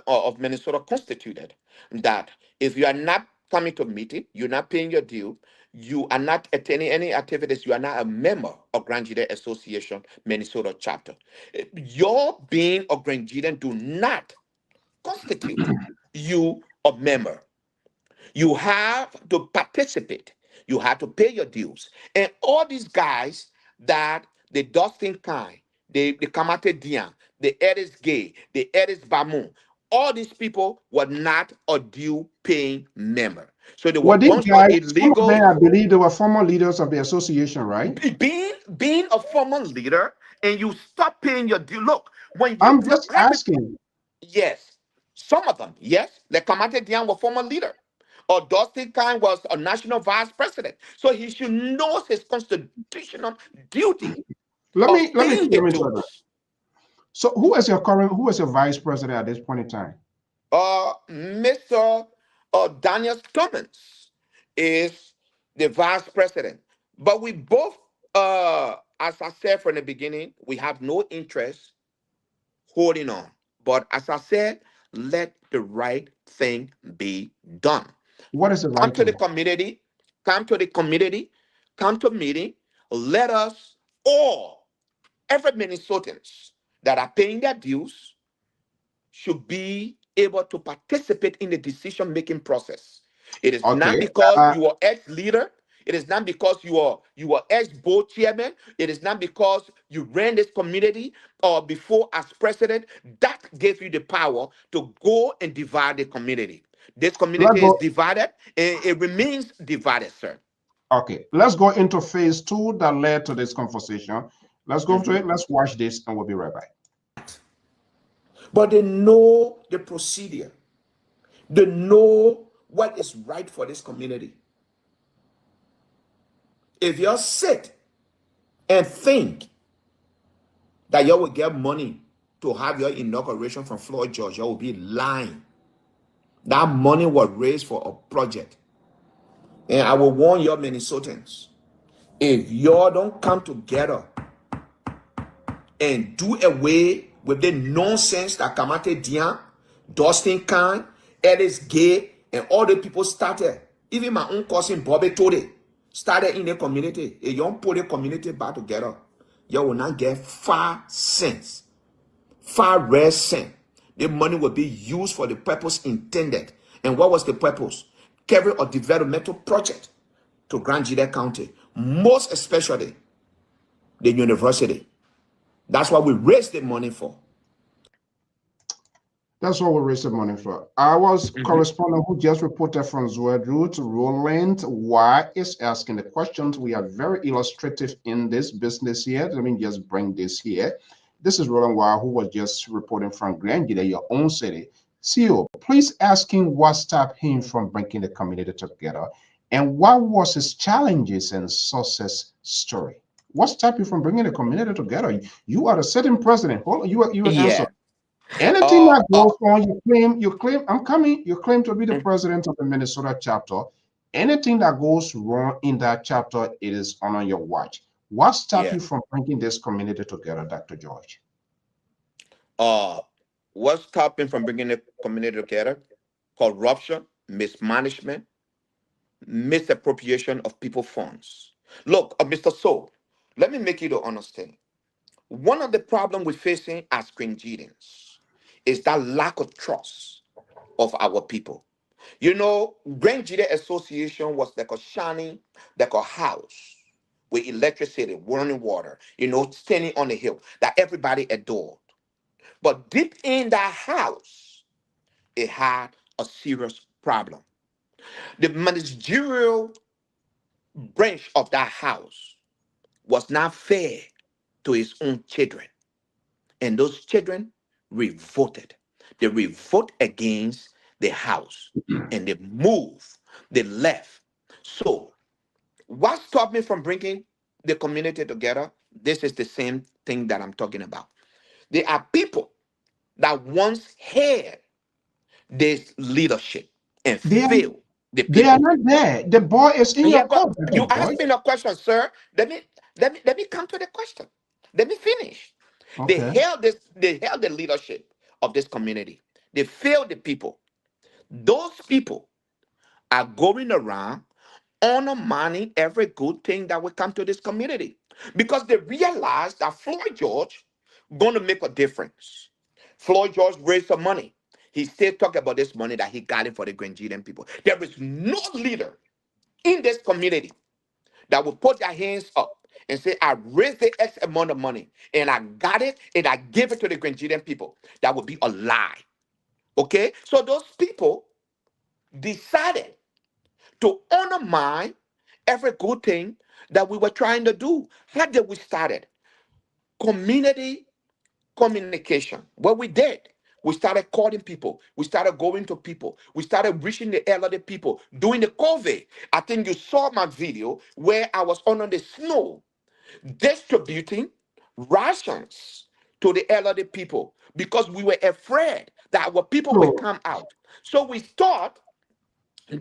of Minnesota constituted that if you are not coming to meeting, you're not paying your due, you are not attending any activities, you are not a member of Grand Jude Association Minnesota chapter. Your being a Grand Judean do not constitute you a member. You have to participate. You have to pay your dues. And all these guys that the Dustin Kind, the Kamate Dian, the Eris Gay, the Eris Bamun, all these people were not a due paying member. So they were Well, a these bunch of guys, some of them, illegals. I believe, they were former leaders of the association, right? Being a former leader and you stop paying your due. Look, when you I'm look, just let me asking. yes, some of them, yes. Like Kamate Dian was former leader. Or Dustin Kine was a national vice president. So he should know his constitutional duty Let of me let me paying let his me try that. dues. So, who is your vice president at this point in time? Mr. Daniel Cummins is the vice president. But we both, as I said from the beginning, we have no interest holding on. But as I said, let the right thing be done. What is the Come right to the thing? community, come to the community, come to meeting. Let us all, every Minnesotans that are paying their dues, should be able to participate in the decision-making process. It is not Okay. because Uh, you are ex-leader. It is not because you are ex-board chairman. It is not because you ran this community or before as president that gave you the power to go and divide the community. This let's community is go. divided and it remains divided, sir. Okay, let's go into phase two that led to this conversation. Let's go to Mhm. it. Let's watch this, and we'll be right back. But they know the procedure. They know what is right for this community. If you sit and think that you will get money to have your inauguration from Floyd George, you will be lying. That money was raised for a project. And I will warn your Minnesotans, if y'all don't come together and do away with the nonsense that Kamate Dian, Dustin Khan, Ellis Gay, and all the people started. Even my own cousin Bobby Tode started in the community. A young put the community back together. You will not get 5 cents, 5 red cents. The money will be used for the purpose intended. And what was the purpose? Carry a developmental project to Grand Gila County, most especially the university. That's what we raised the money for. That's what we raised the money for. Our Mhm. correspondent who just reported from Zwedru to Roland Y is asking the questions. We are very illustrative in this business here. Let me just bring this here. This is Roland Y, who was just reporting from Grenada, your own city. CEO, please ask him what stopped him from bringing the community together and what was his challenges and success story. What stopped you from bringing the community together? You are the sitting president. Hold on, you answer. Yeah. Anything Uh, that uh, goes on, I'm coming, you claim to be the mm, president of the Minnesota chapter. Anything that goes wrong in that chapter, it is on your watch. What stopped yeah. you from bringing this community together, Dr. George? Uh, what's stopping from bringing the community together? Corruption, mismanagement, misappropriation of people funds. Look, Mr. So, let me make you to understand. One of the problems we're facing as Grenadians is that lack of trust of our people. You know, Grand Association was like a shining, like a house with electricity, running water, standing on the hill that everybody adored. But deep in that house, it had a serious problem. The managerial branch of that house was not fair to his own children. And those children revolted. They revolt against the house and they moved, they left. So, what stopped me from bringing the community together? This is the same thing that I'm talking about. There are people that once had this leadership and They are, failed the they are people. not there. The boy is in Yeah, your but court, the you boy. asked me a question, sir. Let me come to the question. Let me finish. Okay. They held the leadership of this community. They failed the people. Those people are going around undermining every good thing that will come to this community because they realize that Floyd George going to make a difference. Floyd George raised some money. He still talk about this money that he got it for the Grandian people. There is no leader in this community that will put their hands up and say, I raised the X amount of money and I got it and I give it to the Grandian people. That would be a lie. Okay? So those people decided to undermine every good thing that we were trying to do. How did we start it? Community communication. What we did, we started calling people. We started going to people. We started reaching the elderly people. During the COVID, I think you saw my video where I was under the snow distributing rations to the elderly people because we were afraid that our people will So come out. So we start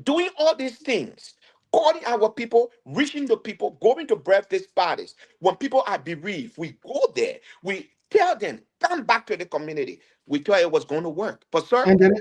doing all these things, calling our people, reaching the people, going to birthday parties. When people are bereaved, we go there, we tell them, come back to the community. We thought it was going to work. But, sir, and then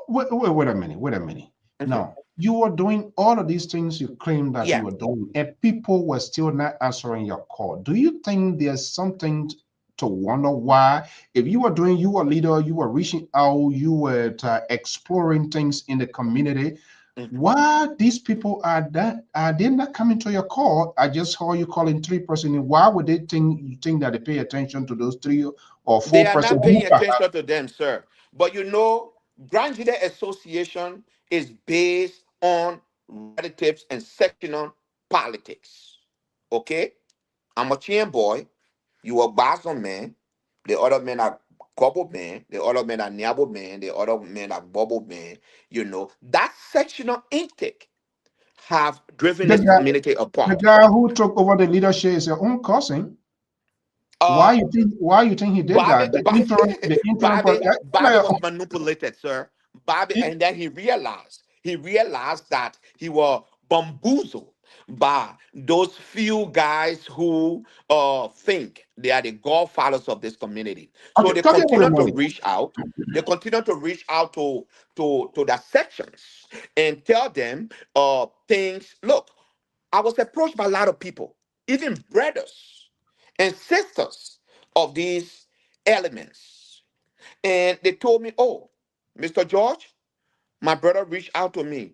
wait a minute, wait a minute. mhm, Now you were doing all of these things you claim that you yeah, were doing, and people were still not answering your call. Do you think there's something to wonder why? If you were doing, you were a leader, you were reaching out, you were exploring things in the community. mhm. Why these people are they not coming to your call? I just saw you calling 3 person. Why would they think you think that they pay attention to those three or They four are person not who paying attention to them, sir. But Grand Leader Association is based on relatives and sectional politics. Okay? I'm a chain boy. You are Boston man. The other men are Gobble man. The other men are Niabo man. The other men are Bubble man. That sectional intake have driven the this guy community the apart. guy who took over the leadership is your own cousin. Uh, Why you think he did Bobby, that? Bobby, The interim Bobby was manipulated, sir. Bobby, and then he realized that he was bamboozled by those few guys who think they are the godfathers of this community. So okay, they talking about the continue to money. reach out. They continue to reach out to the sections and tell them things. Look, I was approached by a lot of people, even brothers and sisters of these elements. And they told me, oh, Mr. George, my brother reached out to me.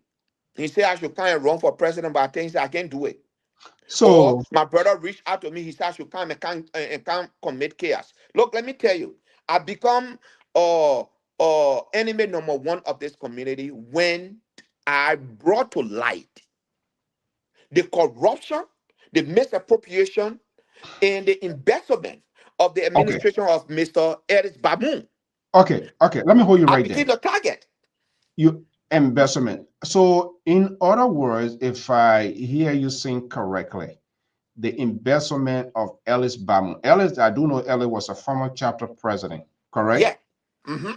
He said I should come and run for president, but I think he said I can't do it. Or So my brother reached out to me. He said I should come and can't commit chaos. Look, let me tell you, I become enemy number one of this community when I brought to light the corruption, the misappropriation, and the embezzlement of the okay, administration of Mr. Eris Bamoun. okay. Let me hold you I right there. became the target. You investment. So in other words, if I hear you saying correctly, the embezzlement of Ellis Bam. Ellis, I do know Ellis was a former chapter president, correct? Yeah. Hmm.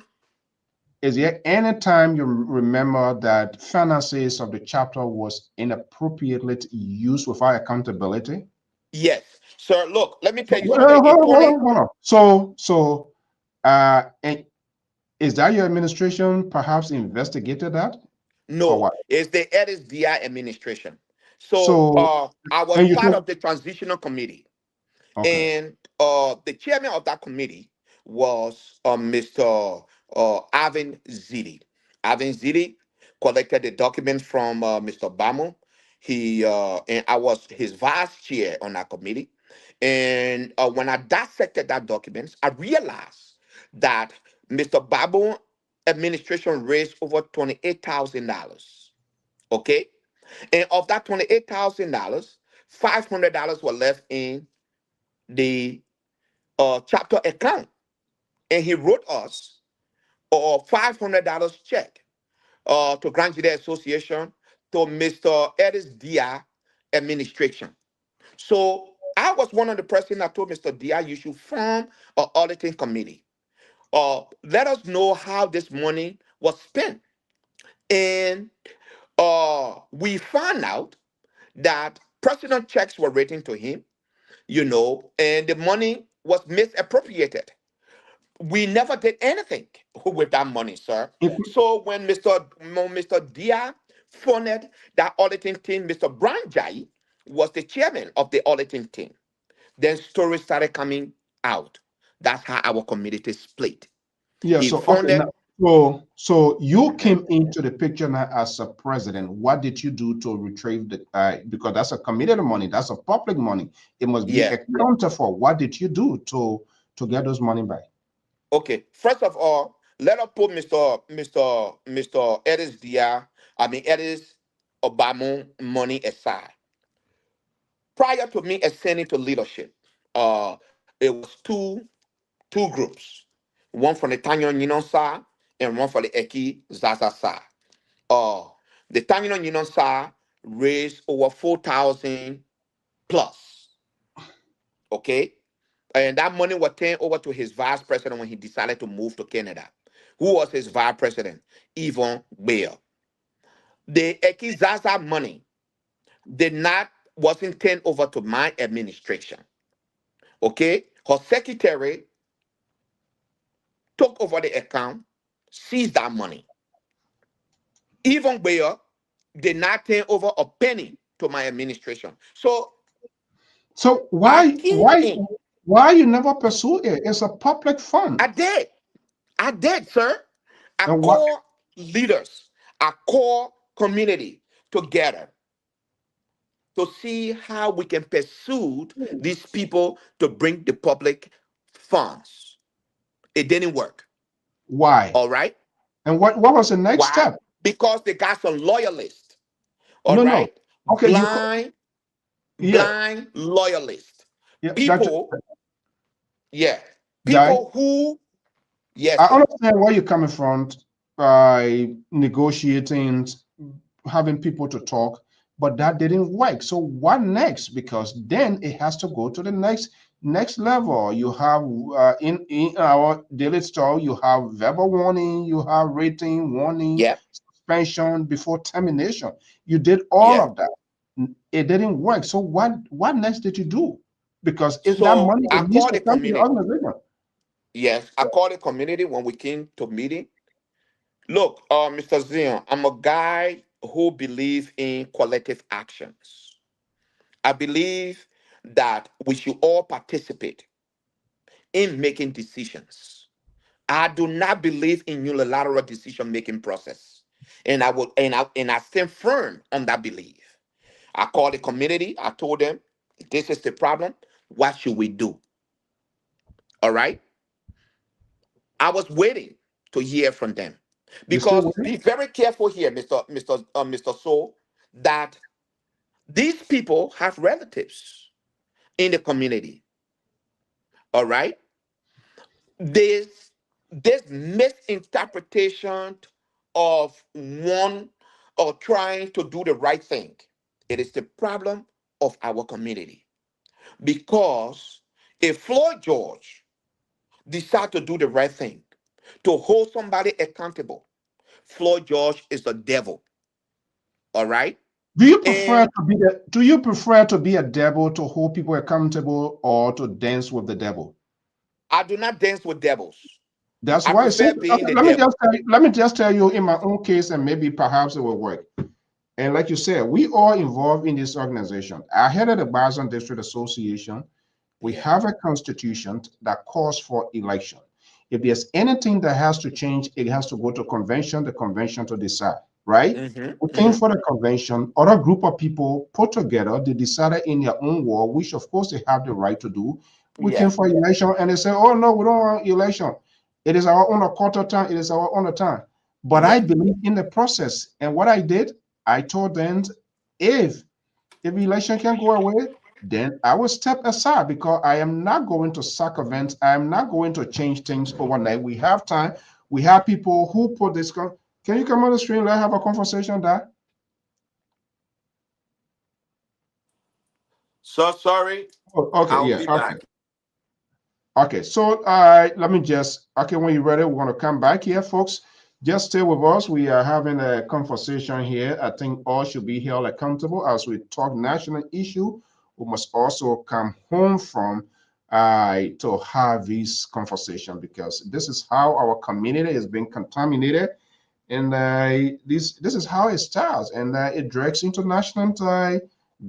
Is there any time you remember that finances of the chapter was inappropriately used without accountability? Yes. Sir, look, let me So, tell you something. In 20, hold on. And is that your administration perhaps investigated that or no, what? it's the Eris DI administration. So So, I was and you part took, of the transitional committee. okay. And the chairman of that committee was Mr. Avin Zidi. Avin Zidi collected the documents from Mr. Bamu. And I was his vice chair on that committee. And when I dissected that documents, I realized that Mr. Babu administration raised over $28,000. Okay, and of that $28,000, $500 were left in the chapter account, and he wrote us a $500 check to Grand Judea Association to Mr. Edis Dia administration. So I was one of the person that told Mr. Dia you should form an auditing committee. Let us know how this money was spent. And we found out that personal checks were written to him, and the money was misappropriated. We never did anything with that money, sir. So when Mr. Dia funded that auditing team, Mr. Branjai was the chairman of the auditing team. Then stories started coming out. That's how our community split. Yeah, He so okay, funded, now, so you came into the picture now as a president. What did you do to retrieve the because that's a committed money, that's a public money. It must be yeah. accounted for. What did you do to get those money back? Okay. First of all, let us put Mr. Edis Dia, Edis Obama money aside. Prior to me ascending to leadership, it was two groups, one from the Tanyon Union side and one from the Eki Zaza side. Uh, the Tanyon Union side raised over 4,000 plus. Okay, and that money was turned over to his vice president when he decided to move to Canada. Who was his vice president? Yvonne Bear. The Eki Zaza money did not wasn't turned over to my administration. Okay, her secretary took over the account, seized that money. Even Bayer did not turn over a penny to my administration. So So I why came why in. why you never pursue it? It's a public fund. I did. I did, sir. I And what call leaders, I call community together to see how we can pursue these people to bring the public funds. It didn't work. why? All right. And what was the next Why? step? Because they got some loyalists. All No, no. right. Okay, Blind, yeah, blind loyalists. yeah, People, yeah. Jai, People who, yes, I sir. understand where you're coming from by negotiating, having people to talk, but that didn't work. So what next? Because then it has to go to the next level. You have in our daily store, you have verbal warning, you have rating, warning, Yeah, suspension before termination. You did all yeah. of that. It didn't work. So what next did you do? Because if that So money, I it needs called to the come to the community. organization. Yes, I called the community when we came to meeting. Look, Mr. Zion, I'm a guy who believes in collective actions. I believe that we should all participate in making decisions. I do not believe in unilateral decision making process, and I stand firm on that belief. I called the community. I told them this is the problem. What should we do? All right. I was waiting to hear from them You still because waiting? be very careful here, Mr. Soul, that these people have relatives in the community. All right. This misinterpretation of one or trying to do the right thing. It is the problem of our community because if Floyd George decide to do the right thing, to hold somebody accountable, Floyd George is the devil. All right. And Do you prefer to be a devil to hold people accountable or to dance with the devil? I do not dance with devils. That's I why I say, prefer being the devil. let me just tell you in my own case, and maybe perhaps it will work. And like you said, we are involved in this organization. I headed the Bison District Association. We Yeah. have a constitution that calls for election. If there's anything that has to change, it has to go to convention, the convention to decide. right? Mm-hmm. We came Mm-hmm. for the convention. Other group of people put together. They decided in their own war, which of course they have the right to do. We came Yeah. for election, and they said, "Oh no, we don't want election. It is our own quarter time. It is our own time." But I Yeah. believe in the process, and what I did, I told them, if if election can go away, then I will step aside because I am not going to circumvent. I am not going to change things overnight. We have time. We have people who put this. Can you come on the screen? Let's have a conversation there. So sorry. Oh, okay, I'll yeah, be okay. back. Okay, so let me just, okay, when you're ready, we're going to come back here, folks. Just stay with us. We are having a conversation here. I think all should be held accountable as we talk national issue. We must also come home from to have this conversation because this is how our community is being contaminated, and this is how it starts, and it drags into national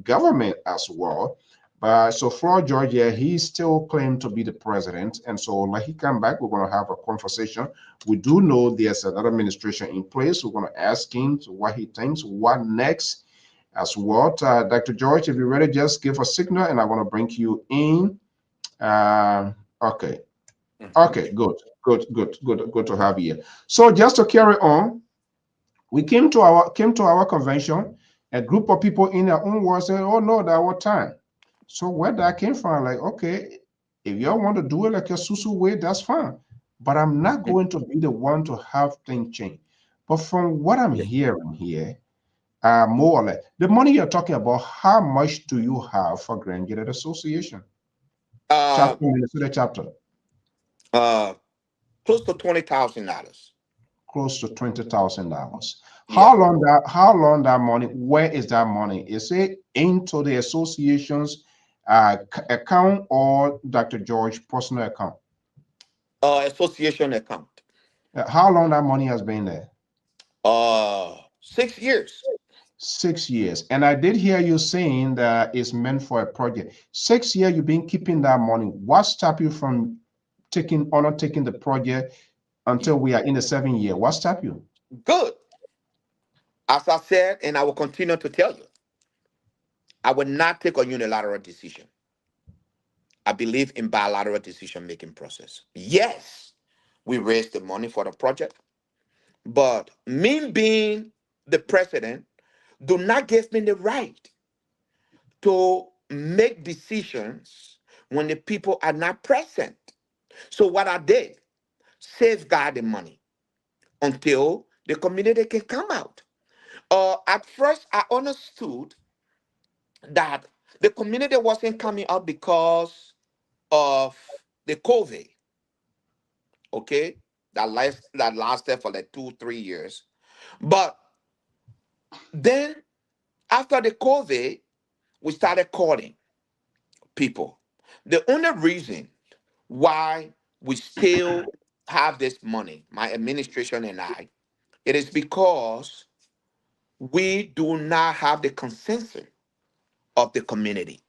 government as well. But so for Georgia, he still claimed to be the president, and so like he come back, we're going to have a conversation. We do know there's another administration in place. We're going to ask him what he thinks, what next as well. Dr. George, if you're ready, just give a signal, and I want to bring you in. Okay, Mhm. okay, good to have you here. So just to carry on, we came to our convention. A group of people in their own words said, "Oh no, that was time." So where that came from, like, okay, if y'all want to do it like a Susu way, that's fine. But I'm not Mhm. going to be the one to have things change. But from what I'm Yeah. hearing here, more or less, the money you're talking about, how much do you have for Grand Unit Association? Uh, Chapter, Minnesota chapter, uh, close to $20,000. close to $20,000. Yeah. How long that money, where is that money? Is it into the association's account or Dr. George personal account? Association account. How long that money has been there? 6 years. 6 years. And I did hear you saying that it's meant for a project. 6 years you've been keeping that money. What stopped you from taking or not taking the project until we are in the 7 year? What stopped you? Good. As I said, and I will continue to tell you, I will not take a unilateral decision. I believe in bilateral decision making process. Yes, we raised the money for the project, but me being the president do not give me the right to make decisions when the people are not present. So what I did, safeguard the money until the community can come out. At first, I understood that the community wasn't coming out because of the COVID, okay? That lasted for like 2, 3 years. But then after the COVID, we started calling people. The only reason why we still have this money, my administration and I, it is because we do not have the consensus of the community.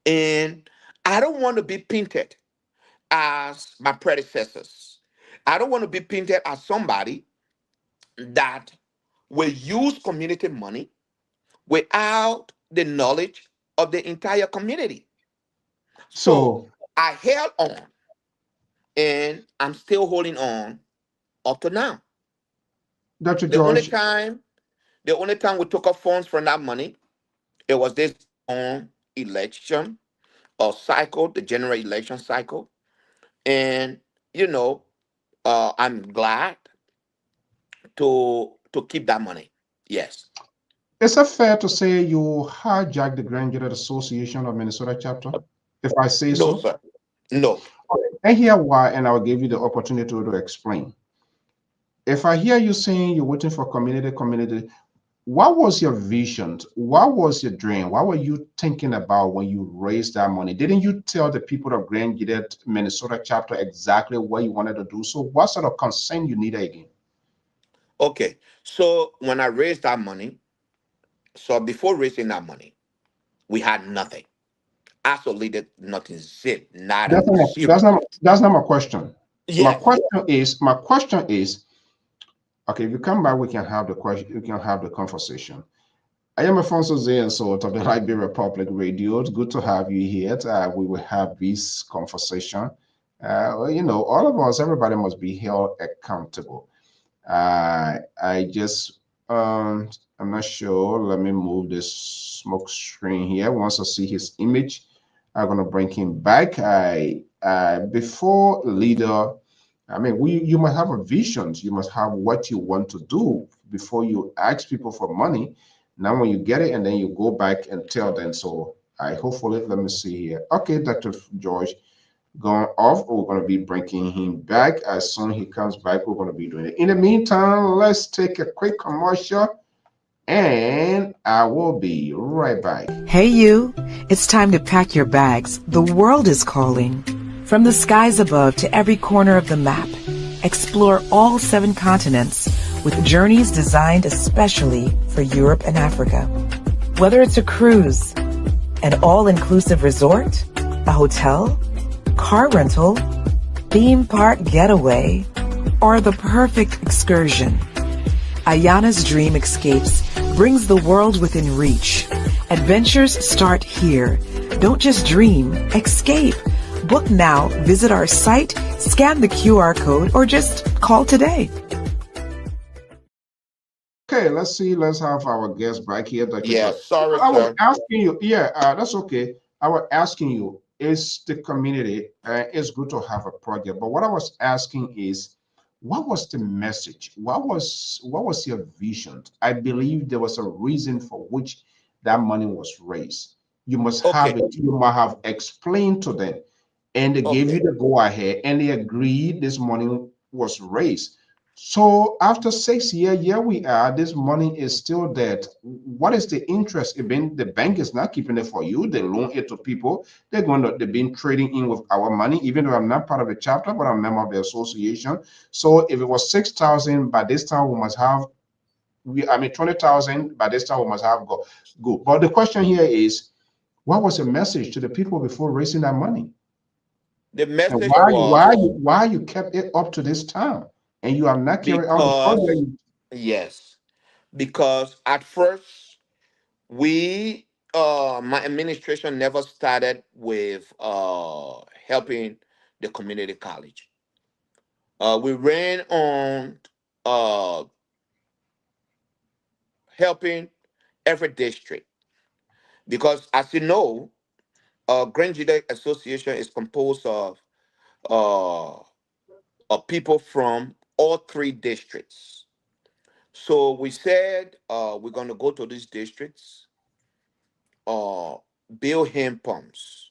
And I don't want to be painted as my predecessors. I don't want to be painted as somebody that will use community money without the knowledge of the entire community. So So, I held on and I'm still holding on up to now. Dr. The only George, time, the only time we took up funds from that money, it was this on election or cycle, the general election cycle. And you know, I'm glad to keep that money. Yes. is it fair to say you hijacked the Grand Unit Association of Minnesota chapter? If I say No, so? sir. No. And here why, and I'll give you the opportunity to explain. If I hear you saying you're waiting for community, what was your vision? What was your dream? What were you thinking about when you raised that money? Didn't you tell the people of Grand Gate, Minnesota chapter exactly what you wanted to do? So what sort of consent you needed again? Okay. So when I raised that money, so before raising that money, we had nothing. Isolated, nothing, zip, nada, zero. That's not my question. Yes. My question is Okay, if you come back, we can have the question. We can have the conversation. I am Afonso Zay and so of the Liberia Public Radio. It's good to have you here. We will have this conversation. Well, all of us, everybody must be held accountable. I just, I'm not sure. Let me move this smoke screen here. Once I see his image, I'm gonna bring him back. Before leader, I mean, you must have a vision. You must have what you want to do before you ask people for money. Now, when you get it, and then you go back and tell them. So, I hopefully, let me see here. Okay, Dr. George gone off. We're going to be bringing him back. As soon as he comes back, we're going to be doing it. In the meantime, let's take a quick commercial and I will be right back. Hey, you. It's time to pack your bags. The world is calling. From the skies above to every corner of the map, explore all 7 continents with journeys designed especially for Europe and Africa. Whether it's a cruise, an all-inclusive resort, a hotel, car rental, theme park getaway, or the perfect excursion, Ayana's Dream Escapes brings the world within reach. Adventures start here. Don't just dream, escape. Book now, visit our site, scan the QR code, or just call today. Okay, let's see. Let's have our guest back here, Dr. Joy. Yes, sorry, I was sir. asking you, yeah, that's okay. I was asking you, is the community, it's good to have a project, but what I was asking is, what was the message? What was your vision? I believe there was a reason for which that money was raised. You must have Okay, it. You must have explained to them, and they gave you okay. the go ahead, and they agreed this money was raised. So after 6 years, here we are. This money is still there. What is the interest? Even the bank is not keeping it for you. They loan it to people. They've been trading in with our money, even though I'm not part of the chapter, but I'm a member of the association. So if it was 6,000, by this time we must have, 20,000, by this time we must have go. But the question here is, what was the message to the people before raising that money? The And message why you kept it up to this time? And you have not carried out the because, project. yes, because at first we, my administration never started with helping the community college. We ran on uh, helping every district because, as you know, Grand Judaic Association is composed uh, of people from all 3 districts. So we said we're going to go to these districts, uh, build hand pumps.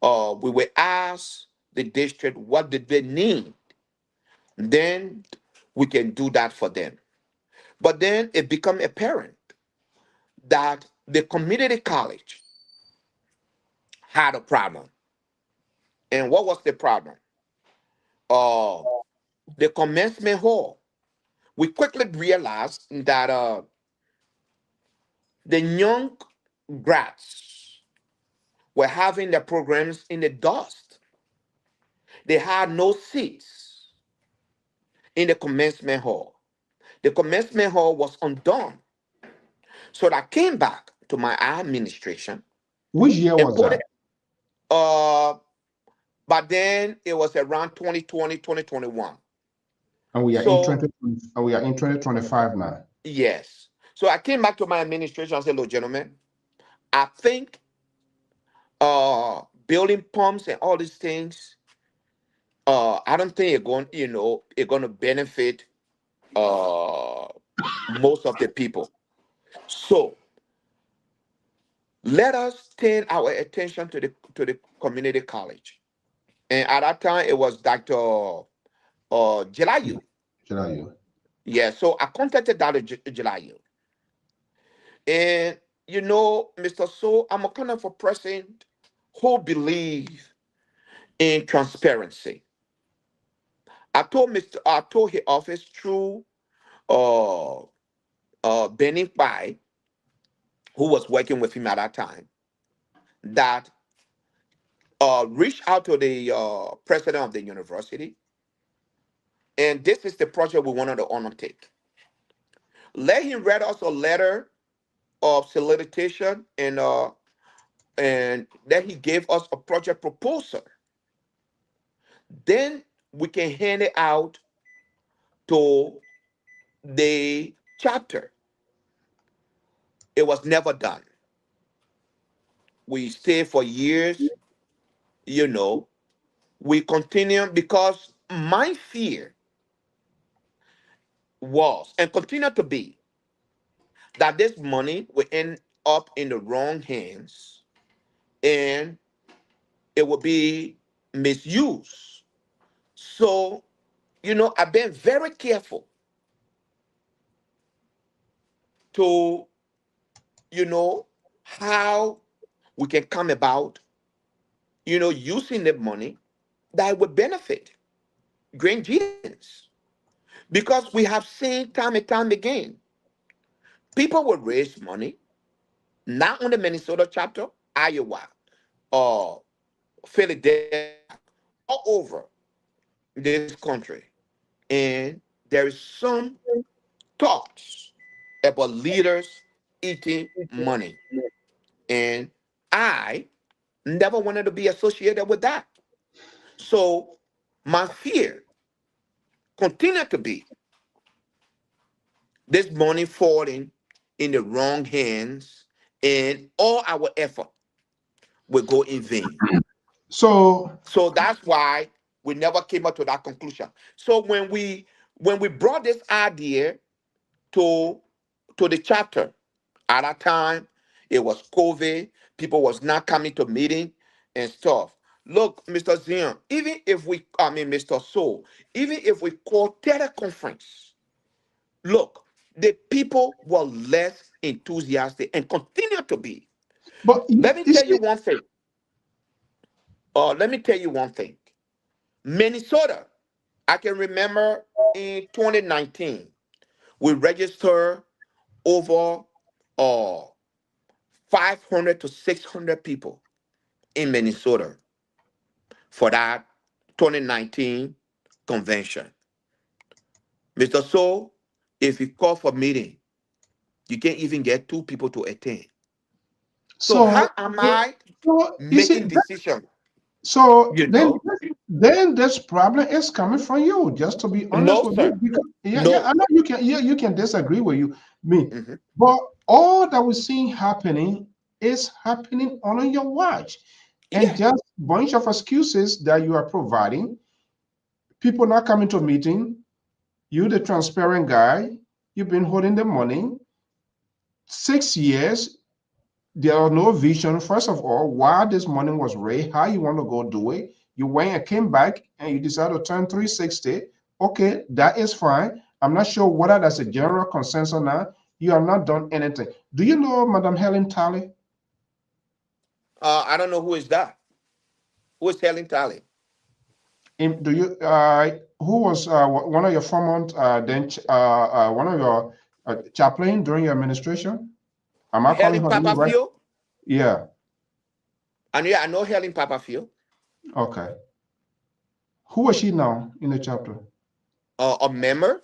We will ask the district what did they need. Then we can do that for them. But then it become apparent that the community college had a problem. And what was the problem? Uh, the commencement hall. We quickly realized that the young grads were having their programs in the dust. They had no seats in the commencement hall. The commencement hall was undone. So I came back to my administration Which year and was put that? it, uh, but then it was around 2020, 2021. And we are in So 2020, and we are in 2025 now. yes. So I came back to my administration and said, look, gentlemen, I think building pumps and all these things, I don't think it's going to benefit uh most of the people. So let us turn our attention to the community college. And at that time it was Dr. Jelayu. Tell you. Yeah, so I contacted Dr. Jelayu. And Mr. So, I'm a kind of a person who believe in transparency. I told his office through uh Benny Bai, who was working with him at that time, that reach out to the president of the university, and this is the project we wanted to undertake. Let him write us a letter of solicitation, and then he gave us a project proposal. Then we can hand it out to the chapter. It was never done. We stayed for years, you know. We continue because my fear was and continue to be that this money will end up in the wrong hands and it will be misused. So, I've been very careful to, you know, how we can come about, using the money that would benefit Grangians. Because we have seen time and time again, people will raise money, not on the Minnesota chapter, Iowa, or Philadelphia, all over this country. And there is some thoughts about leaders eating money. And I never wanted to be associated with that. So my fear continued to be this money falling in the wrong hands and all our effort will go in vain. So, So that's why we never came up to that conclusion. So when we brought this idea to to the chapter, at that time it was COVID, people was not coming to meeting and stuff. Look, Mr. Zion, even if we, I mean, Mr. Soul, even if we call teleconference, look, the people were less enthusiastic and continue to be. but Let me you tell see, you one thing. Let me tell you one thing. Minnesota, I can remember in 2019, we registered over uh 500 to 600 people in Minnesota for that 2019 convention. Mr. So, if you call for meeting, you can't even get two people to attend. So so, how am I so you see, making decision? so You know? then this problem is coming from you. Just to be honest No, with you, sir. because yeah, I No. know you can disagree with me, Mhm. but all that we're seeing happening is happening on your watch, and Yeah. just bunch of excuses that you are providing. People not coming to meeting. You, the transparent guy, you've been holding the money 6 years. There are no vision. First of all, why this money was raised, how you want to go do it. You went and came back and you decided to turn 360. Okay, that is fine. I'm not sure whether that's a general consensus now. You have not done anything. Do you know Madam Helen Talley? I don't know who is that. Who is Helen Talley? Do you who was one of your former one of your chaplain during your administration? Am I calling Helen her name right? Papafield? Yeah. And yeah, I know Helen Papafield. Okay. Who was she now in the chapter? A member?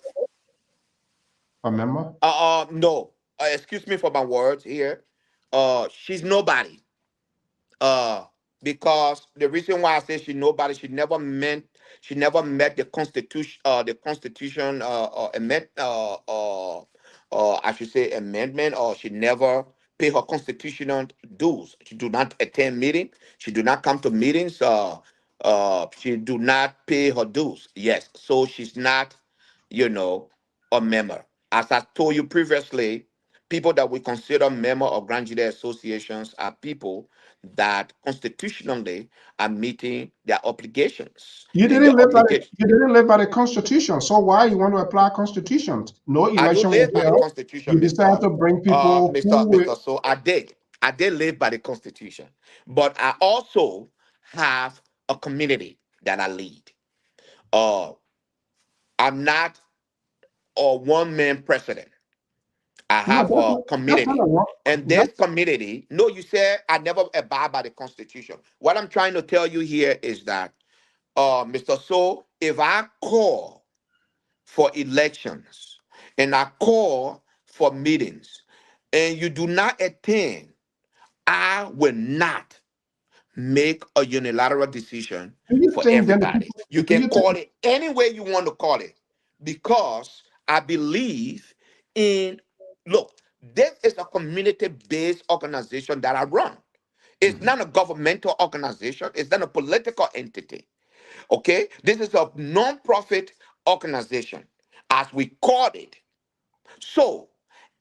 A member? No. Excuse me for my words here. She's nobody. uh because the reason why I say she nobody, she never met the constitution I should say amendment, or she never pay her constitutional dues. She do not attend meeting, she do not come to meetings, she do not pay her dues. Yes, so she's not, you know a member. As I told you previously, people that we consider member of Grand Jury associations are people that constitutionally are meeting their obligations. And the obligation, You didn't live by the Constitution. So why you want to apply Constitution? No I do election was live by the held. You constitution, decided to bring people who were. Mr. So I did live by the constitution, but I also have a community that I lead. Uh, I'm not a one man president. I No, have a that's not a community. wrong. And this That's community, no, you said I never abide by the Constitution. What I'm trying to tell you here is that, Mr. So, if I call for elections and I call for meetings and you do not attend, I will not make a unilateral decision Do you for think then the everybody. people? You Do can you think? call it any way you want to call it because I believe in, look, this is a community based organization that I run. It's Mhm. not a governmental organization, it's not a political entity. Okay? This is a non-profit organization, as we called it. So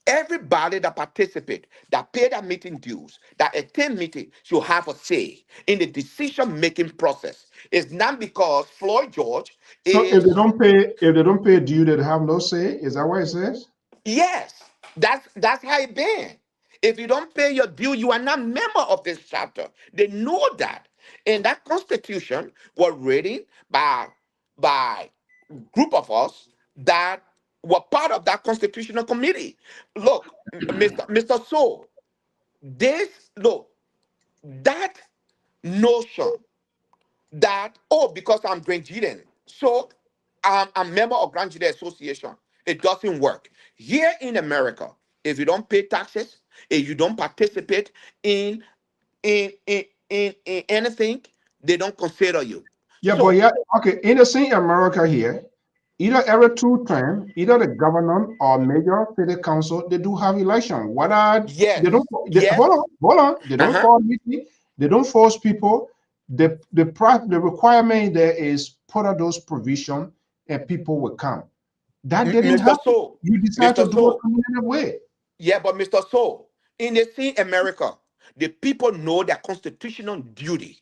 everybody that participate, that pay their meeting dues, that attend meeting should have a say in the decision-making process. It's not because Floyd George So if they is, don't pay, if they don't pay due, they have no say. Is that what it says? yes, that's how it been. If you don't pay your due, you are not member of this chapter. They know that. And that constitution was written by group of us that were part of that constitutional committee. Look, Mr. So, look, that notion that, oh, because I'm Grandian, so I'm a member of Grandian Association, it doesn't work. Here in America, if you don't pay taxes, if you don't participate in in anything, they don't consider you. Yeah, but So yeah, okay. In the same America here, either every 2 term, either the governor or major city council, they do have election. Whether they don't, yes, hold on, yes, hold on. They don't uh-huh. call meeting. They don't force people. The requirement there is put out those provision and people will come. That didn't Mr. happen. So, You decide to Mr. do it So, another way. yeah, but Mr. So, in the same America, the people know their constitutional duty.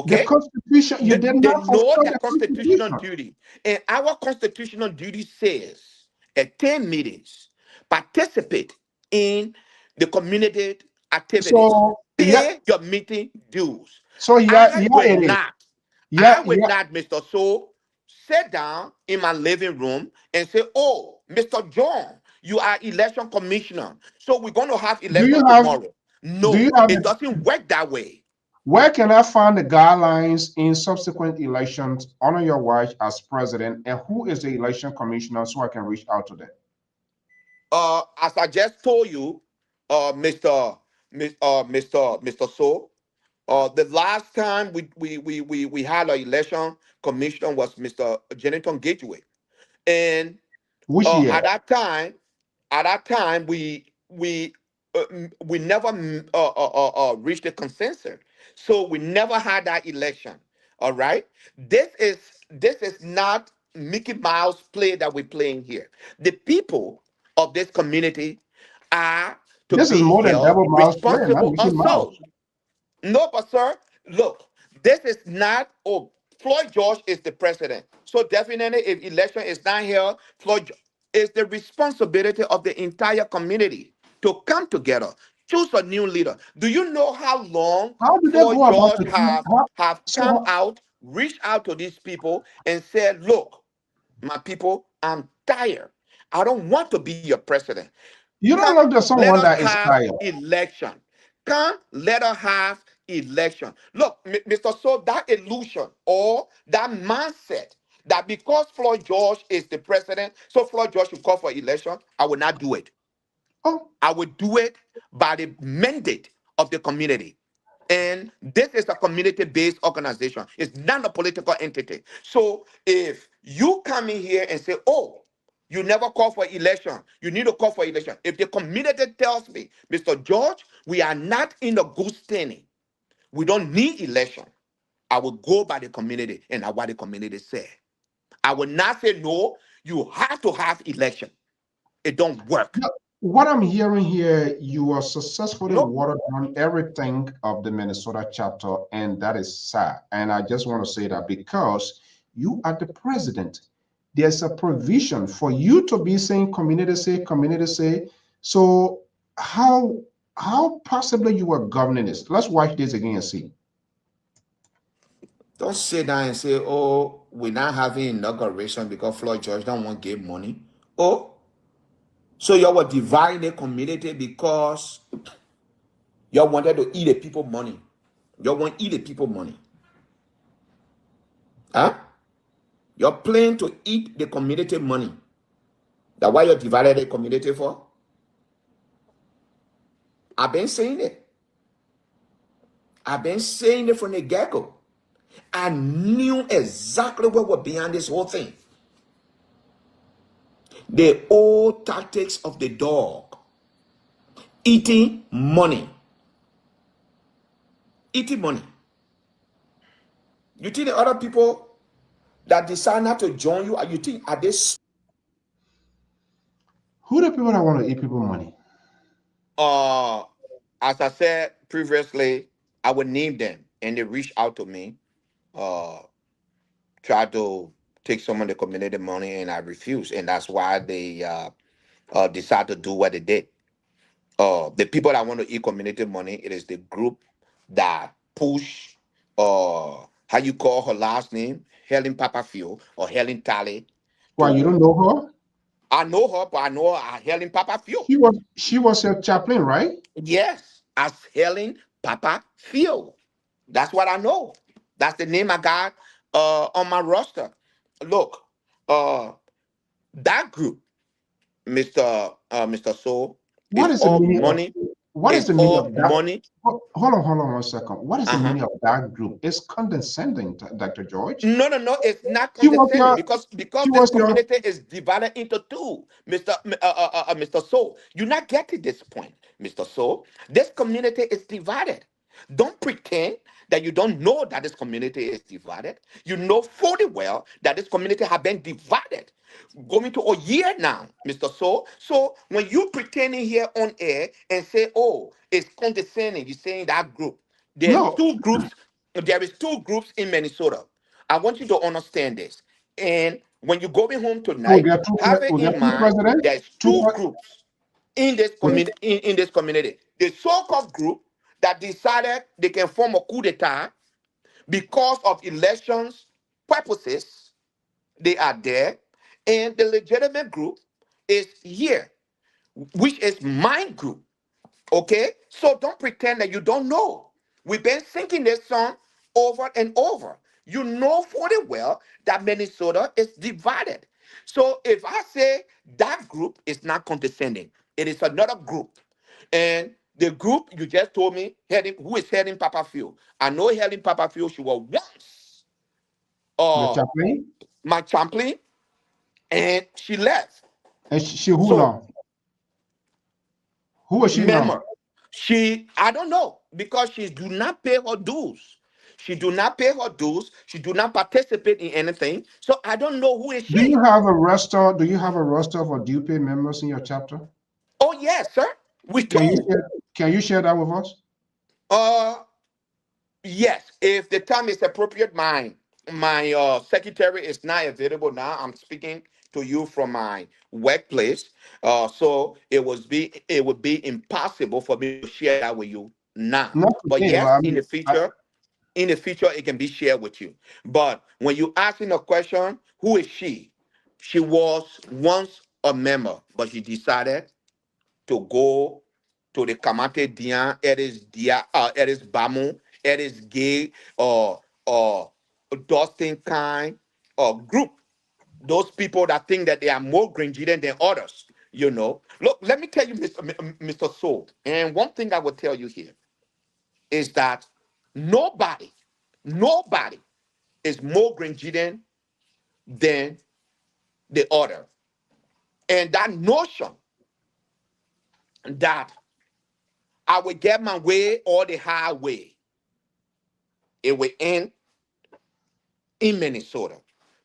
The Okay? Constitution, you did They not know fulfill their the constitutional Constitution. duty. And our constitutional duty says attend meetings, participate in the community activities, So yeah, pay your meeting dues. yeah, I yeah, will it is. not, Yeah, yeah. Mr. So, sit down in my living room and say, oh, Mr. John, you are election commissioner. So we're going to have Do you election have? tomorrow. Do you No, have? it doesn't work that way. Where can I find the guidelines in subsequent elections under your watch as president, and who is the election commissioner so I can reach out to them? As I just told you, Mr. So, the last time we had an election commission was Mr. Jennington Gateway, and Which year? at that time, we never reached a consensus, so we never had that election. All right, this is not Mickey Mouse play that we're playing here. The people of this community are to This is be more than held double mouse play, not responsible Mickey also. Mouse. No, but sir, look, this is not, oh, Floyd George is the president. So definitely if election is not here, is the responsibility of the entire community to come together, choose a new leader. Do you know how long How do they Floyd go about George the two? have come So out, reached out to these people and said, look, my people, I'm tired. I don't want to be your president. you don't Come, look to let someone us that is have tired. election. Come, let us have election. Look, Mr. So, that illusion or that mindset that because Floyd George is the president, so Floyd George should call for election, I will not do it. Oh, I will do it by the mandate of the community. And this is a community based organization, it's not a political entity. So if you come in here and say, oh, you never call for election, you need to call for election. If the community tells me, Mr. George, we are not in a good standing, we don't need election, I will go by the community and what the community say. I will not say, no, you have to have election. It don't work. yeah. What I'm hearing here, you are successfully No. watered down everything of the Minnesota chapter, and that is sad. And I just want to say that because you are the president, there's a provision for you to be saying community say, community say. So how possibly you are governing this? Let's watch this again and see. Don't sit down and say, oh, we're not having inauguration because Floyd George don't want to give money. Oh, so you were dividing the community because you wanted to eat the people money. You want to eat the people money. Huh? You're planning to eat the community money. That's why you divided the community for? I've been saying it. I've been saying it from the get-go. I knew exactly what was behind this whole thing. The old tactics of the dog. Eating money. Eating money. You think the other people that decide not to join you, you think are they? Who the people that want to eat people money? As I said previously, I would name them, and they reach out to me, uh, try to take some of the community money, and I refuse, and that's why they decide to do what they did. The people that want to eat community money, it is the group that push, how you call her last name, Helen Papafield or Helen Talley, Why, you don't to, know her? I know her, but I know her Helen Papafield. She was your chaplain, right? Yes, as Helen Papafield. That's what I know. That's the name I got on my roster. Look, uh, that group, Mr. Soul, What is is the all meaning of money. what is It's the meaning all of that? money. Hold on 1 second. What is the Uh-huh. meaning of that group? It's condescending, Dr. George. No, no, no. It's not She was condescending your because she this was your community is divided into two, Mr. Soul. You're not getting this point, Mr. Soul. This community is divided. Don't pretend that you don't know that this community is divided. You know fully well that this community has been divided, going to a year now, Mr. Soul. So when you pretending here on air and say, "Oh, it's condescending," you're saying that group. There's no. two groups. There is two groups in Minnesota. I want you to understand this. And when you're going home Will tonight, there two have it will there in two mind presidents? there's two groups in this Will community. In this community, the so-called group that decided they can form a coup d'état because of elections purposes, they are there, and the legitimate group is here, which is my group. Okay? So don't pretend that you don't know. We've been singing this song over and over. You know fully well that Minnesota is divided. So if I say that group is not condescending, it is another group. And the group you just told me, who is Helen Papafield? I know Helen Papafield. She was once your uh, chaplain? my champion, and she left. And she who So now? Who is she now? remember, I don't know, because she do not pay her dues. She do not pay her dues. She do not participate in anything. So I don't know who is Do you she. have a roster? Do you have a roster for due pay members in your chapter? Oh yes, sir. We Can you do. share that with us? Uh yes. If the time is appropriate, my secretary is not available now. I'm speaking to you from my workplace. So it would be impossible for me to share that with you now. Not But today, but yes, I mean, in the future it can be shared with you. But when you asking a question, who is she? She was once a member, but she decided to go to the Kamate Dian, it is Bamu, it is gay or Dustin kind or group. Those people that think that they are more Grenadian than others, you know. Look, let me tell you, Mr. Soul, and one thing I will tell you here is that nobody, nobody is more Grenadian than the other. And that notion that I will get my way or the highway, it will end in Minnesota.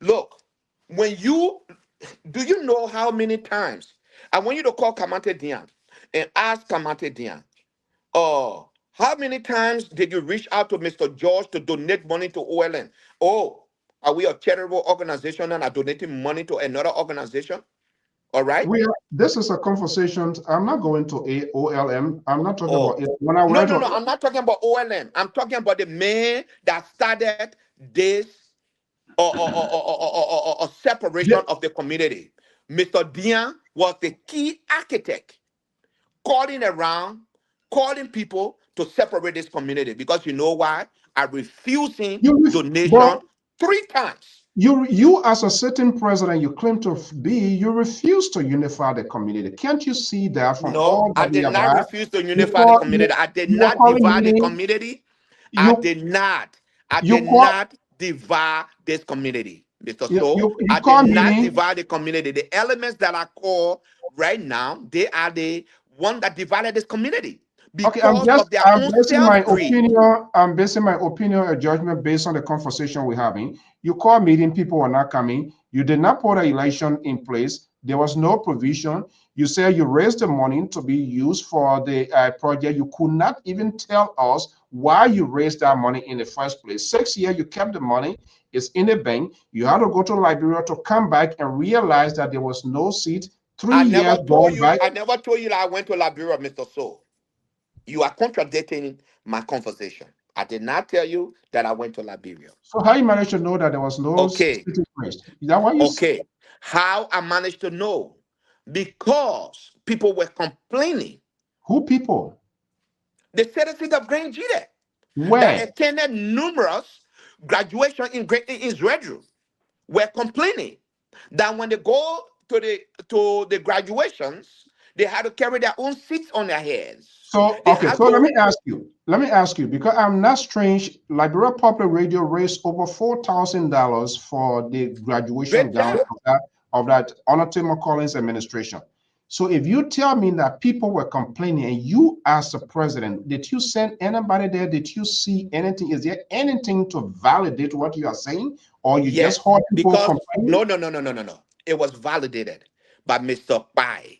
Look, when you do you know how many times I want you to call Kamate Dian and ask Kamate Dian, how many times did you reach out to Mr. George to donate money to OLN? Oh, are we a charitable organization and are donating money to another organization? All right. this is a conversation. I'm not going to AOLM. I'm not talking about Oh, it. When I no, went no, to no. I'm not talking about OLM. I'm talking about the man that started this separation the- of the community. Mr. Dian was the key architect, calling around, calling people to separate this community, because you know why? I refusing you, but donation 3 times. you as a sitting president, you claim to be, you refuse to unify the community. Can't you see that from No, all I that we did have not had? refuse to You unify the call community. I did you are not calling divide the meeting. community. I You did not. I you did call not divide this community, Mr. you So. you I did call not meeting. divide the community. The elements that I call right now, they are the one that divided this community Okay, because of their I'm own basing my self-greed. opinion. I'm basing my opinion or judgment based on the conversation we're having. You call meeting, people were not coming. You did not put an election in place. There was no provision. You said you raised the money to be used for the project. You could not even tell us why you raised that money in the first place. 6 years, you kept the money. It's in the bank. You had to go to Liberia to come back and realize that there was no seat. Three I years never told gone you, by. I never told you that I went to Liberia, Mr. So. You are contradicting my conversation. I did not tell you that I went to Liberia. So how you managed to know that there was no Okay, seating place? Is that what you said? okay. How I managed to know? Because people were complaining. Who people? The citizens of Grand Jide that Where? attended numerous graduation in in Israel were complaining that when they go to the graduations, they had to carry their own seats on their heads. So They okay, had so let to me ask you. Let me ask you because I'm not strange. Liberia Public Radio raised over $4,000 for the graduation great gown job. of that Honorable Collins administration. So if you tell me that people were complaining and you as the president, did you send anybody there? Did you see anything? Is there anything to validate what you are saying? Or you just Yes, heard people because complaining? no. It was validated by Mr. Pai,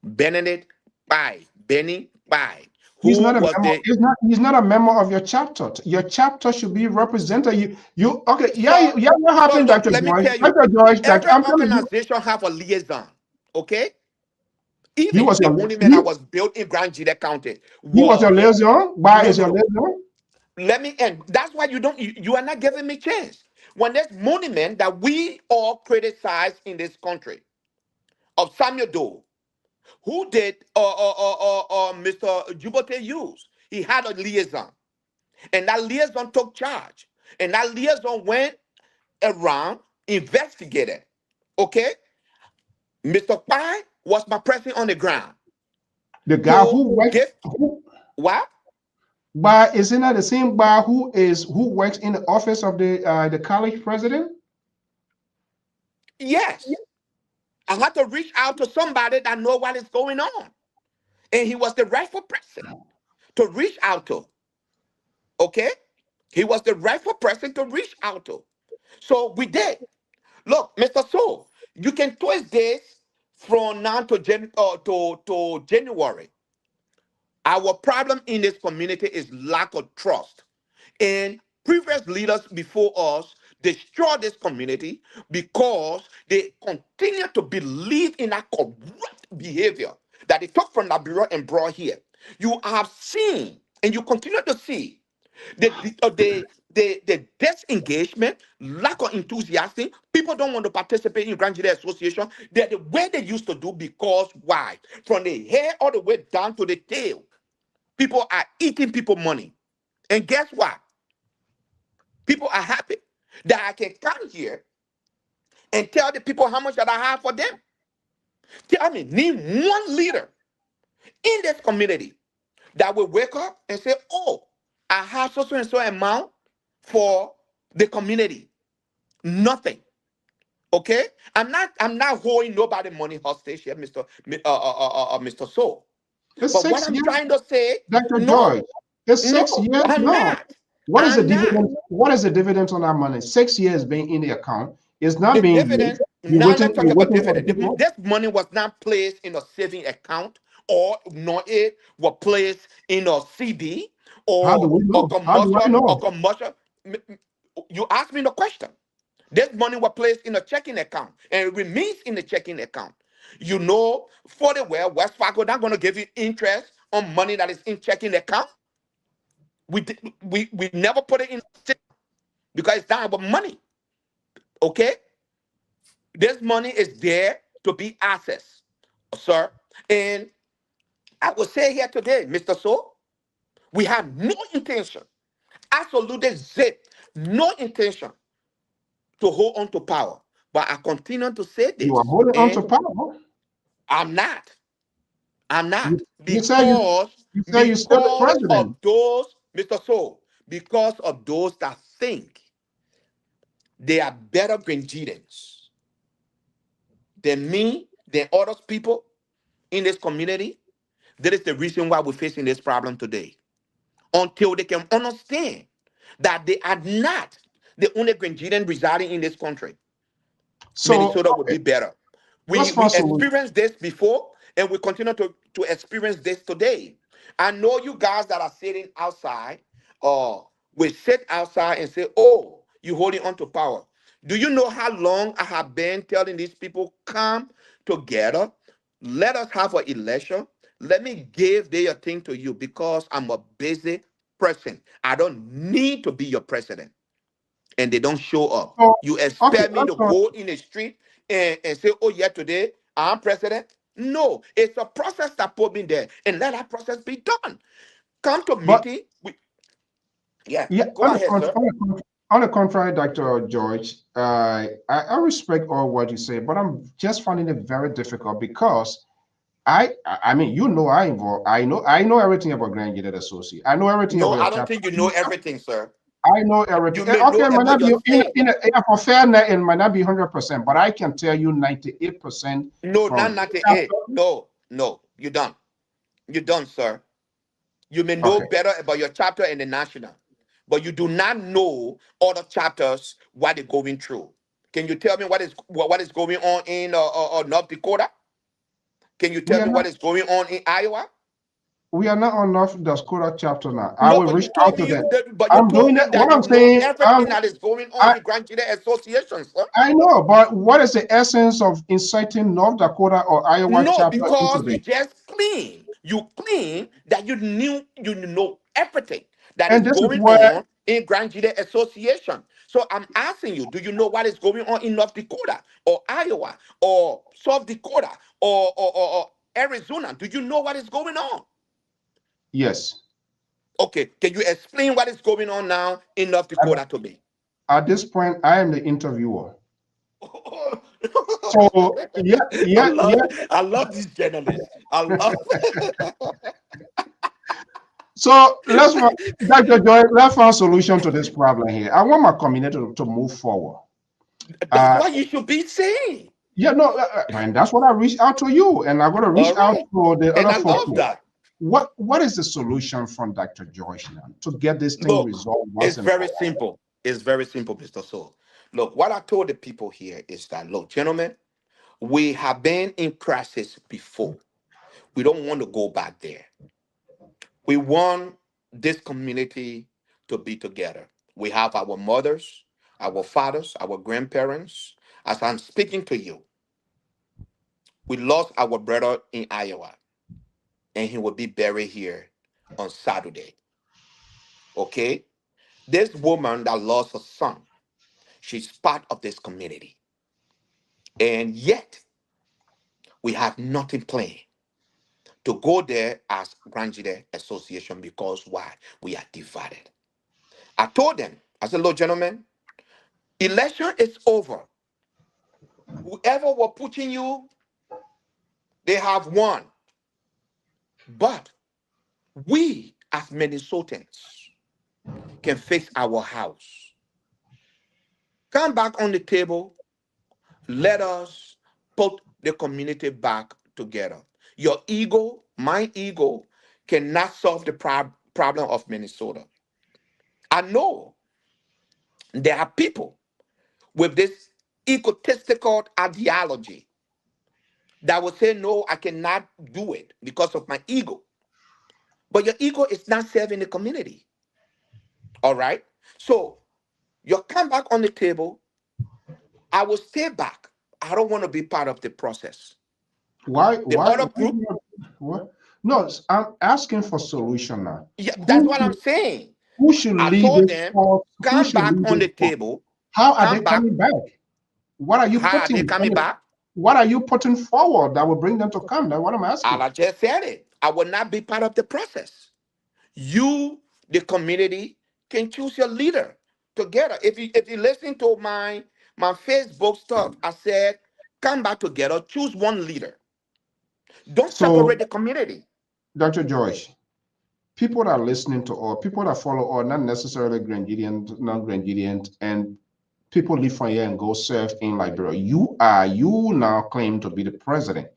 Benedict Pai, Benny Pai, He's who not a was member. the He's not a member of your chapter. Your chapter should be represented. You okay? Yeah, so yeah. What so happened, look, Dr. let me George? tell you, Dr. George, every I'm telling you, organization have a liaison. Okay? he Even was the your monument he, that was built in Grand Jide County he was your was liaison. Why no, is no, your no. liaison? Let me end. That's why you are not giving me chance. When there's monument that we all criticize in this country of Samuel Doe, who did Mr. Jubote use? He had a liaison, and that liaison took charge, and that liaison went around, investigated. Okay, Mr. Pai was my person on the ground The guy to who works. give what? Why isn't that the same guy who works in the office of the college president? Yes, I had to reach out to somebody that know what is going on, and he was the rightful person to reach out to. Okay, he was the rightful person to reach out to. So we did. Look, Mr. So, you can twist this from now to to January. Our problem in this community is lack of trust. And previous leaders before us destroyed this community because they continue to believe in that corrupt behavior that they took from Liberia and brought here. You have seen and you continue to see the disengagement, lack of enthusiasm. People don't want to participate in Grand Jury Association. They're the way they used to do because why? From the hair all the way down to the tail, people are eating people money. And guess what? People are happy that I can come here and tell the people how much that I have for them. Tell me, name one leader in this community that will wake up and say, oh, I have so and so amount for the community. Nothing. Okay? I'm not holding nobody money hostage here, Mr. So. It's But what 6 I'm years, trying to say, Dr. no, George. It's six no, years I'm now. not. What is the I'm not. dividend? What is the dividend on that money? 6 years being in the account. It's not The being used. dividend, now let's talk You're about waiting for the dividend. people. This money was not placed in a saving account or not it was placed in a CD How do or we a know? How do I commercial or know? commercial. You asked me the question. This money was placed in a checking account and it remains in the checking account. You know, for the well, West Fargo not going to give you interest on money that is in checking account. We never put it in because it's not about money. Okay, this money is there to be accessed, sir. And I will say here today, Mr. So, we have no intention, absolutely zip, no intention to hold on to power. But I continue to say You are this, holding on to and power. I'm not. I'm not You say you say you're still the because of president. those, Mr. Soul, because of those that think they are better Grenadians than me, than other people in this community. That is the reason why we're facing this problem today. Until they can understand that they are not the only Grenadian residing in this country, So Minnesota would okay, be better. let's We find solution. experienced this before, and we continue to experience this today. I know you guys that are sitting outside, or we sit outside and say, "Oh, you holding on to power." Do you know how long I have been telling these people, come together, let us have an election, let me give their thing to you because I'm a busy person. I don't need to be your president, and they don't show up. So You okay, expect me let's to go. go in the street and say, "Oh, yeah, today I'm president"? No, it's a process that put me there, and let that process be done. Come to But meeting. Yeah, yeah, go ahead, sir. on the contrary, Dr. George, I respect all what you say, but I'm just finding it very difficult because I mean, you know, I know everything about Grand Unit Associate. I know everything No, about your I don't chapter. think you know everything, sir. I know everything. You may Okay, know it might about not your be state. for fairness, it might not be 100%, but I can tell you 98% No, not from 98. chapter. No, no, you don't. You don't, sir. You may know Okay. better about your chapter and the national, but you do not know other chapters what they're going through. Can you tell me what is going on in North Dakota? Can you We tell are me not what is going on in Iowa? we are not on North Dakota chapter now. I No, will but reach you told out to me them. but you I'm told doing me it. What that I'm you know saying, everything that is going on I in Grand Chile Association, sir. I know, but what is the essence of inciting North Dakota or Iowa No, chapter into because you this? just claim. You claim that you know everything that And is this is going where on in Grand Chile Association. So I'm asking you, do you know what is going on in North Dakota or Iowa or South Dakota or Arizona? Do you know what is going on? yes. Okay, can you explain what is going on now in North At, Dakota to me? at this point, I am the interviewer. So yeah, I yeah, love yeah. I love these journalists. I love So Dr. Joy, let's find a solution to this problem here. I want my community to move forward. that's Uh, what you should be saying. yeah, no, and that's what I reached out to you, and I'm going to All reach out right. to the And other I folks love here. that. What is the solution from Dr. Joyce now to get this thing Look, resolved once it's and for very all? simple. It's very simple, Mr. Soul. Look, what I told the people here is that, look, gentlemen, we have been in crisis before. We don't want to go back there. We want this community to be together. We have our mothers, our fathers, our grandparents. As I'm speaking to you, we lost our brother in Iowa, and he will be buried here on Saturday. Okay? This woman that lost her son, she's part of this community. And yet, we have nothing planned to go there as Grandjide Association because why? We are divided. I told them, I said, look, gentlemen, election is over. Whoever were putting you, they have won. But we, as Minnesotans, can fix our house. Come back on the table. Let us put the community back together. Your ego, my ego, cannot solve the problem of Minnesota. I know there are people with this egotistical ideology that will say, no, I cannot do it because of my ego. But your ego is not serving the community. All right? So you come back on the table. I will stay back. I don't want to be part of the process. Why, The why, other why group, what? No, I'm asking for solution now. yeah, that's Who what I'm should, saying. who should I lead told this them, force? Who come should back lead on this the force? table. How are they Come back. coming back? What are you How are they putting? coming back? What are you putting forward that will bring them to come? That's what I'm asking. I just said it. I will not be part of the process. You, the community, can choose your leader together. If you listen to my Facebook stuff. I said, come back together, choose one leader. Don't So, separate the community. Dr. George, people that are listening to, or people that follow, or not necessarily Grandidian, non-Grandidian, and people live from here and go serve in Liberia. You now claim to be the president.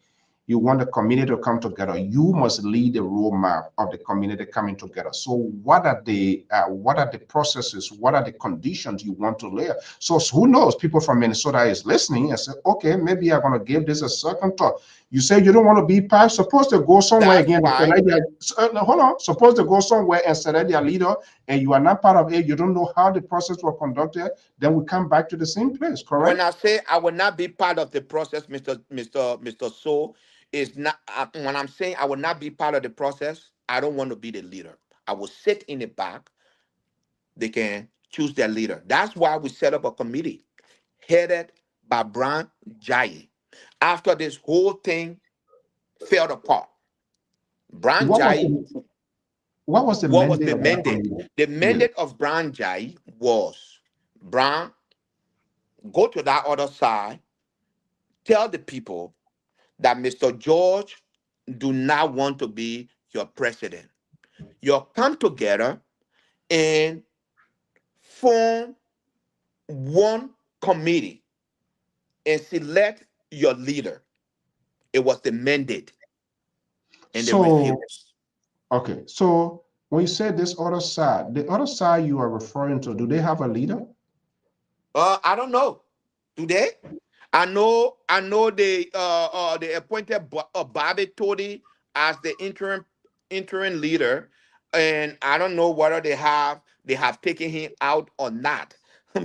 You want the community to come together. You must lead the roadmap of the community coming together. So what are the processes? What are the conditions you want to lay? So who knows? People from Minnesota is listening and say, okay, maybe I'm going to give this a second thought. You say you don't want to be part. Suppose to go somewhere That's again. why Hold on. Suppose to go somewhere and select their leader, and you are not part of it. You don't know how the process was conducted. Then we come back to the same place. when Correct? I say I will not be part of the process, Mr. So is not when I'm saying I will not be part of the process, I don't want to be the leader. I will sit in the back. They can choose their leader. That's why we set up a committee headed by Brian Jai. After this whole thing fell apart, Brian What was Jai, the what was the what was mandate the of that mandate? committee? The Yeah. mandate of Brian Jai was Brian, go to that other side, tell the people that Mr. George do not want to be your president. You come together and form one committee and select your leader. It was the mandate, and they So, refused. okay. So when you say this other side, the other side you are referring to, do they have a leader? I don't know. Do they? I know they appointed Bobby Toady as the interim leader, and I don't know whether they have taken him out or not.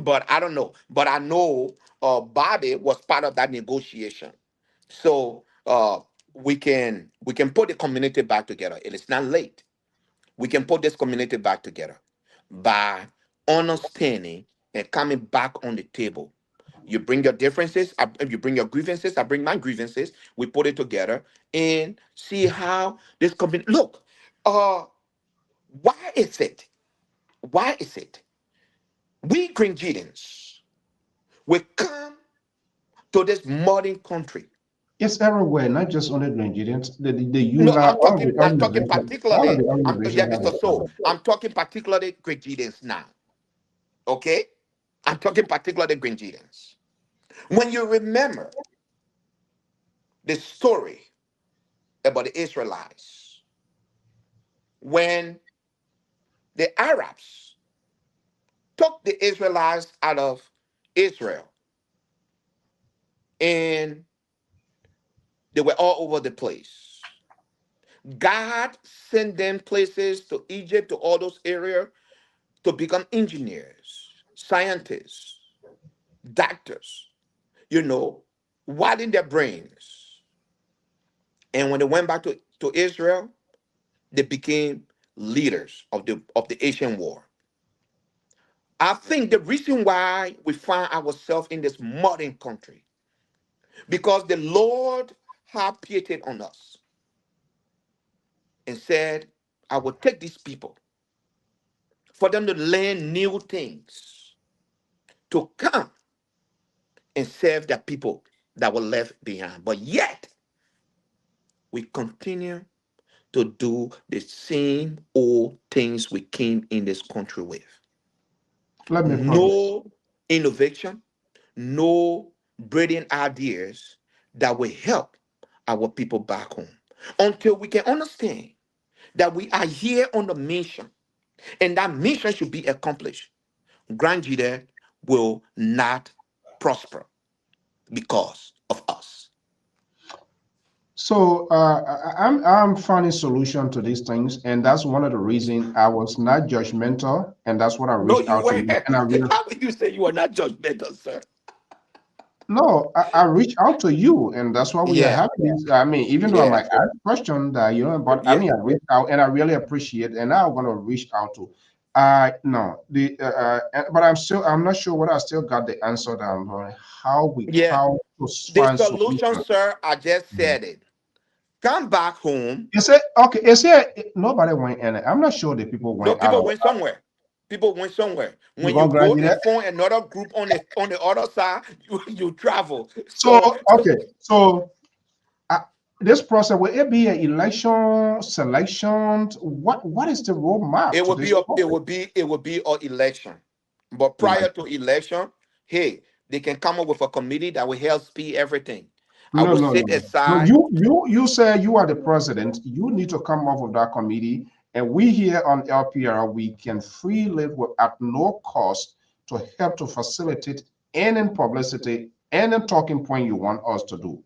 But I don't know. But I know Bobby was part of that negotiation. So we can put the community back together. It is not late. We can put this community back together by understanding and coming back on the table. You bring your differences, you bring your grievances, I bring my grievances. We put it together and see how this community look. Uh, why is it? Why is it we Grenadians we come to this modern country? It's everywhere, not just only Nigerians. The No, user, I'm all of talking. the I'm talking organizations, all of particularly. the Yeah, organizations have Mr. a So, problem. I'm talking particularly Grenadians now. Okay, I'm talking particularly Grenadians. When you remember the story about the Israelites, when the Arabs took the Israelites out of Israel and they were all over the place, God sent them places to Egypt, to all those areas to become engineers, scientists, doctors, widen their brains. And when they went back to Israel, they became leaders of the Asian war. I think the reason why we find ourselves in this modern country, because the Lord had pity on us and said, I will take these people for them to learn new things, to come and serve the people that were left behind. But yet, we continue to do the same old things we came in this country with. Let me put this. No innovation, no brilliant ideas that will help our people back home. Until we can understand that we are here on a mission and that mission should be accomplished, Grand Judah will not prosper because of us. So I'm finding solution to these things, and that's one of the reasons I was not judgmental, and that's what I No, reached you out to were. you. And I really How will you say you are not judgmental, sir? no, I reached out to you, and that's why we are Yeah, having this. I mean, even though I yeah, might ask question that but I yeah, mean, I reached out, and I really appreciate. And now I'm gonna reach out to. No, but I'm not sure whether I still got the answer that I'm going. yeah. How to The find solution, solution. sir, I just said it. Come back home. You say okay. You say nobody went in. I'm not sure the people No, went out people of. went somewhere. People went somewhere. You When you gonna go and graduate? form another group on the other side, you travel. So So okay, so uh, this process will it be an election selection? What is the roadmap it to will be this a process? it will be an election. But prior to election, hey, they can come up with a committee that will help speed everything. I No, will no, no, sit no. No, aside. you say you are the president. You need to come up with that committee, and we here on LPR we can freely with at no cost to help to facilitate any publicity, any talking point you want us to do.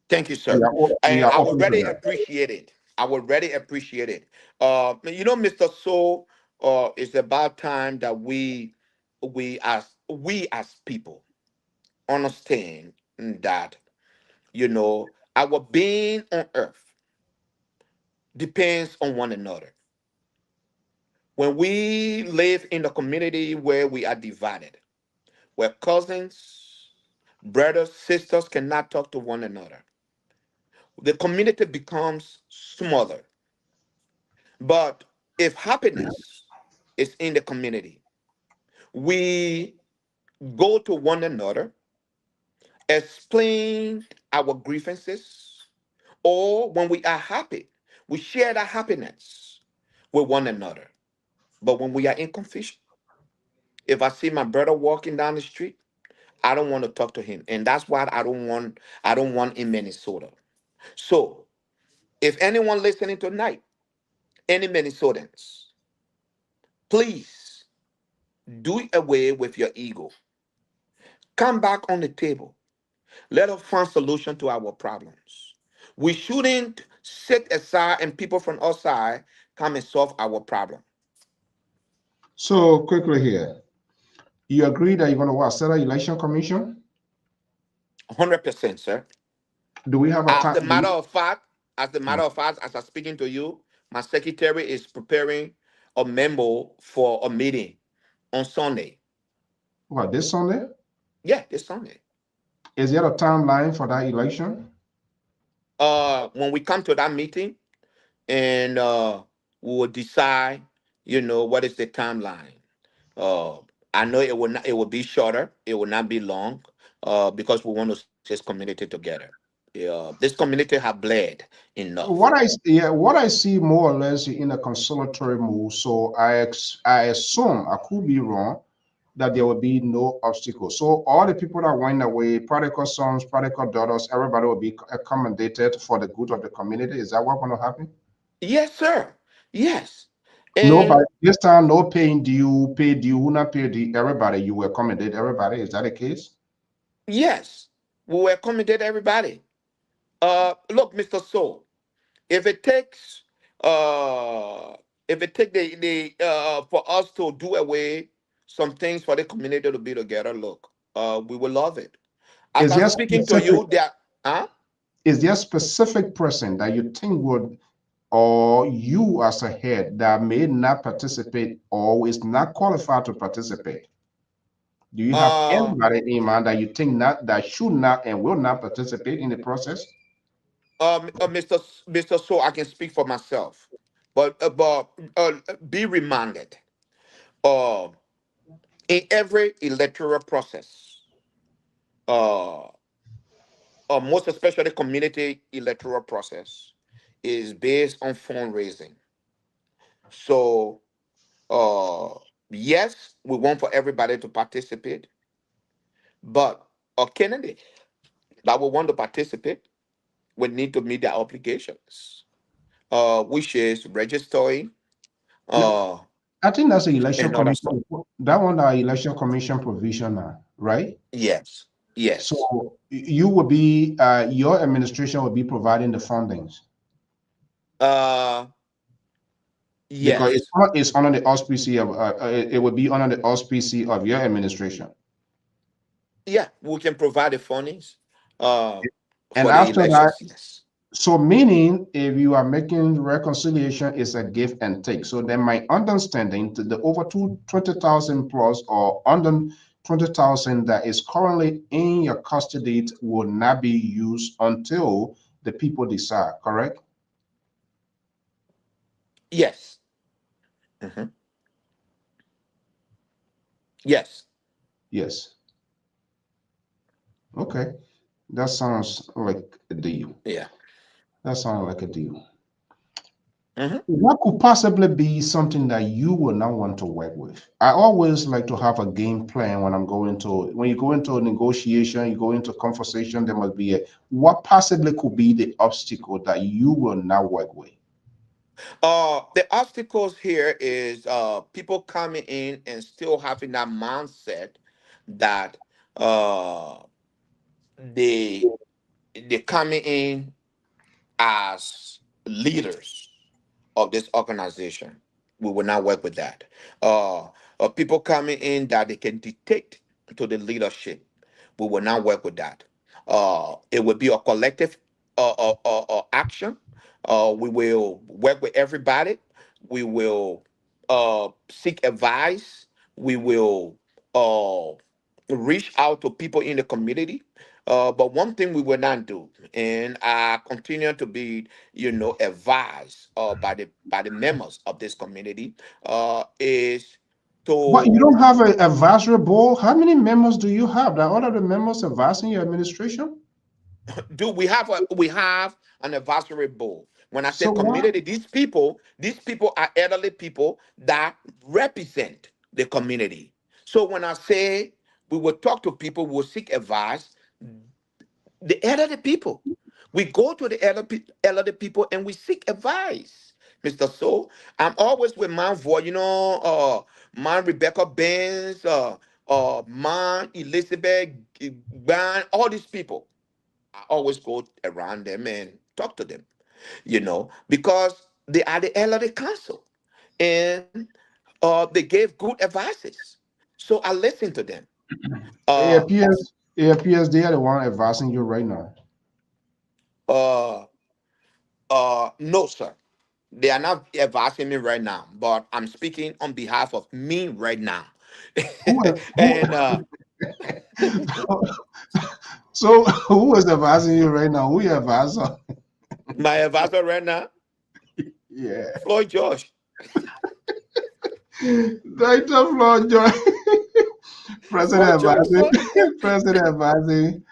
Thank you, We sir. are we And are I would open to really that. appreciate it. I would really appreciate it. Mr. Soul, it's about time that we as people understand that, our being on earth depends on one another. When we live in a community where we are divided, where cousins, brothers, sisters cannot talk to one another, the community becomes smaller. But if happiness is in the community, we go to one another, explain our grievances, or when we are happy, we share that happiness with one another. But when we are in confusion, if I see my brother walking down the street, I don't want to talk to him. And that's why I don't want in Minnesota. So if anyone listening tonight, any Minnesotans, please do away with your ego. Come back on the table. Let us find solution to our problems. We shouldn't sit aside and people from outside come and solve our problem. So quickly here, you agree that you're going to what, set an election commission? 100%, sir. Do we have a As time? the matter of fact, as I'm speaking to you, my secretary is preparing a memo for a meeting on Sunday. What, this Sunday? Yeah, this Sunday. Is there a timeline for that election? When we come to that meeting, and we will decide, what is the timeline. Uh, I know it will be shorter. It will not be long, because we want to see this community together. This community have bled enough. What I see more or less in a conciliatory move. So I assume I could be wrong that there will be no obstacle. So all the people that went away, prodigal sons, prodigal daughters, everybody will be accommodated for the good of the community. Is that what's going to happen? Yes, sir. Yes, No, by and this time, no paying due, pay due, who not pay due, everybody, you will accommodate everybody. Is that the case? yes, we will accommodate everybody. Look, Mr. Soul, if it takes uh if it take the for us to do away some things for the community to be together, look, we will love it. As Is I'm there speaking to specific you, that huh? is there a specific person that you think would, or you as a head that may not participate or is not qualified to participate? Do you have Uh, anybody in mind that you think not that should not and will not participate in the process? Mr. So I can speak for myself, but be reminded, uh, in every electoral process, uh, most especially community electoral process, is based on fundraising. So, uh, yes, we want for everybody to participate, but a candidate that will want to participate will need to meet their obligations, which is registering, No, uh, I think that's the election and other stuff. commission. That one, the election commission provisional, right? Yes, yes, So you will be, your administration will be providing the fundings uh, because yes, it's under the auspices of, it will be under the auspices of your administration. yeah. We can provide the fundings, uh, And for the after that, elections. Yes, so meaning if you are making reconciliation, it's a give and take. So then my understanding to the over 20,000 plus or under 20,000 that is currently in your custody will not be used until the people decide, correct? yes. Mhm. Yes. Yes. Okay. That sounds like a deal. Yeah. That sounds like a deal. Hmm. What could possibly be something that you will not want to work with? I always like to have a game plan when I'm going to, when you go into a negotiation, you go into conversation, there must be a, what possibly could be the obstacle that you will not work with? The obstacles here is people coming in and still having that mindset that uh, they they coming in as leaders of this organization. We will not work with that. People coming in that they can dictate to the leadership. We will not work with that. It will be a collective action. We will work with everybody. We will seek advice. We will uh, reach out to people in the community. But one thing we will not do, and I continue to be, advised by the members of this community, is But you to don't have a advisory board. How many members do you have? That all of the members advising your administration? do we have an advisory board. When I say So why? community, these people are elderly people that represent the community. So when I say we will talk to people, we will seek advice, the elderly people. We go to the elderly people and we seek advice, Mr. So. I'm always with my voice, my Rebecca Benz, my Elizabeth Ban, all these people. I always go around them and talk to them, because they are the elderly council and they gave good advices. So I listen to them. It Uh, appears, it appears they are the one advising you right now. uh, no, sir. They are not advising me right now, but I'm speaking on behalf of me right now. Who And so who is advising you right now? Who you advisor? my advisor right now, Yeah. Floyd George. Dr. Floyd Joy. President Floyd George, advising. sir. President advising.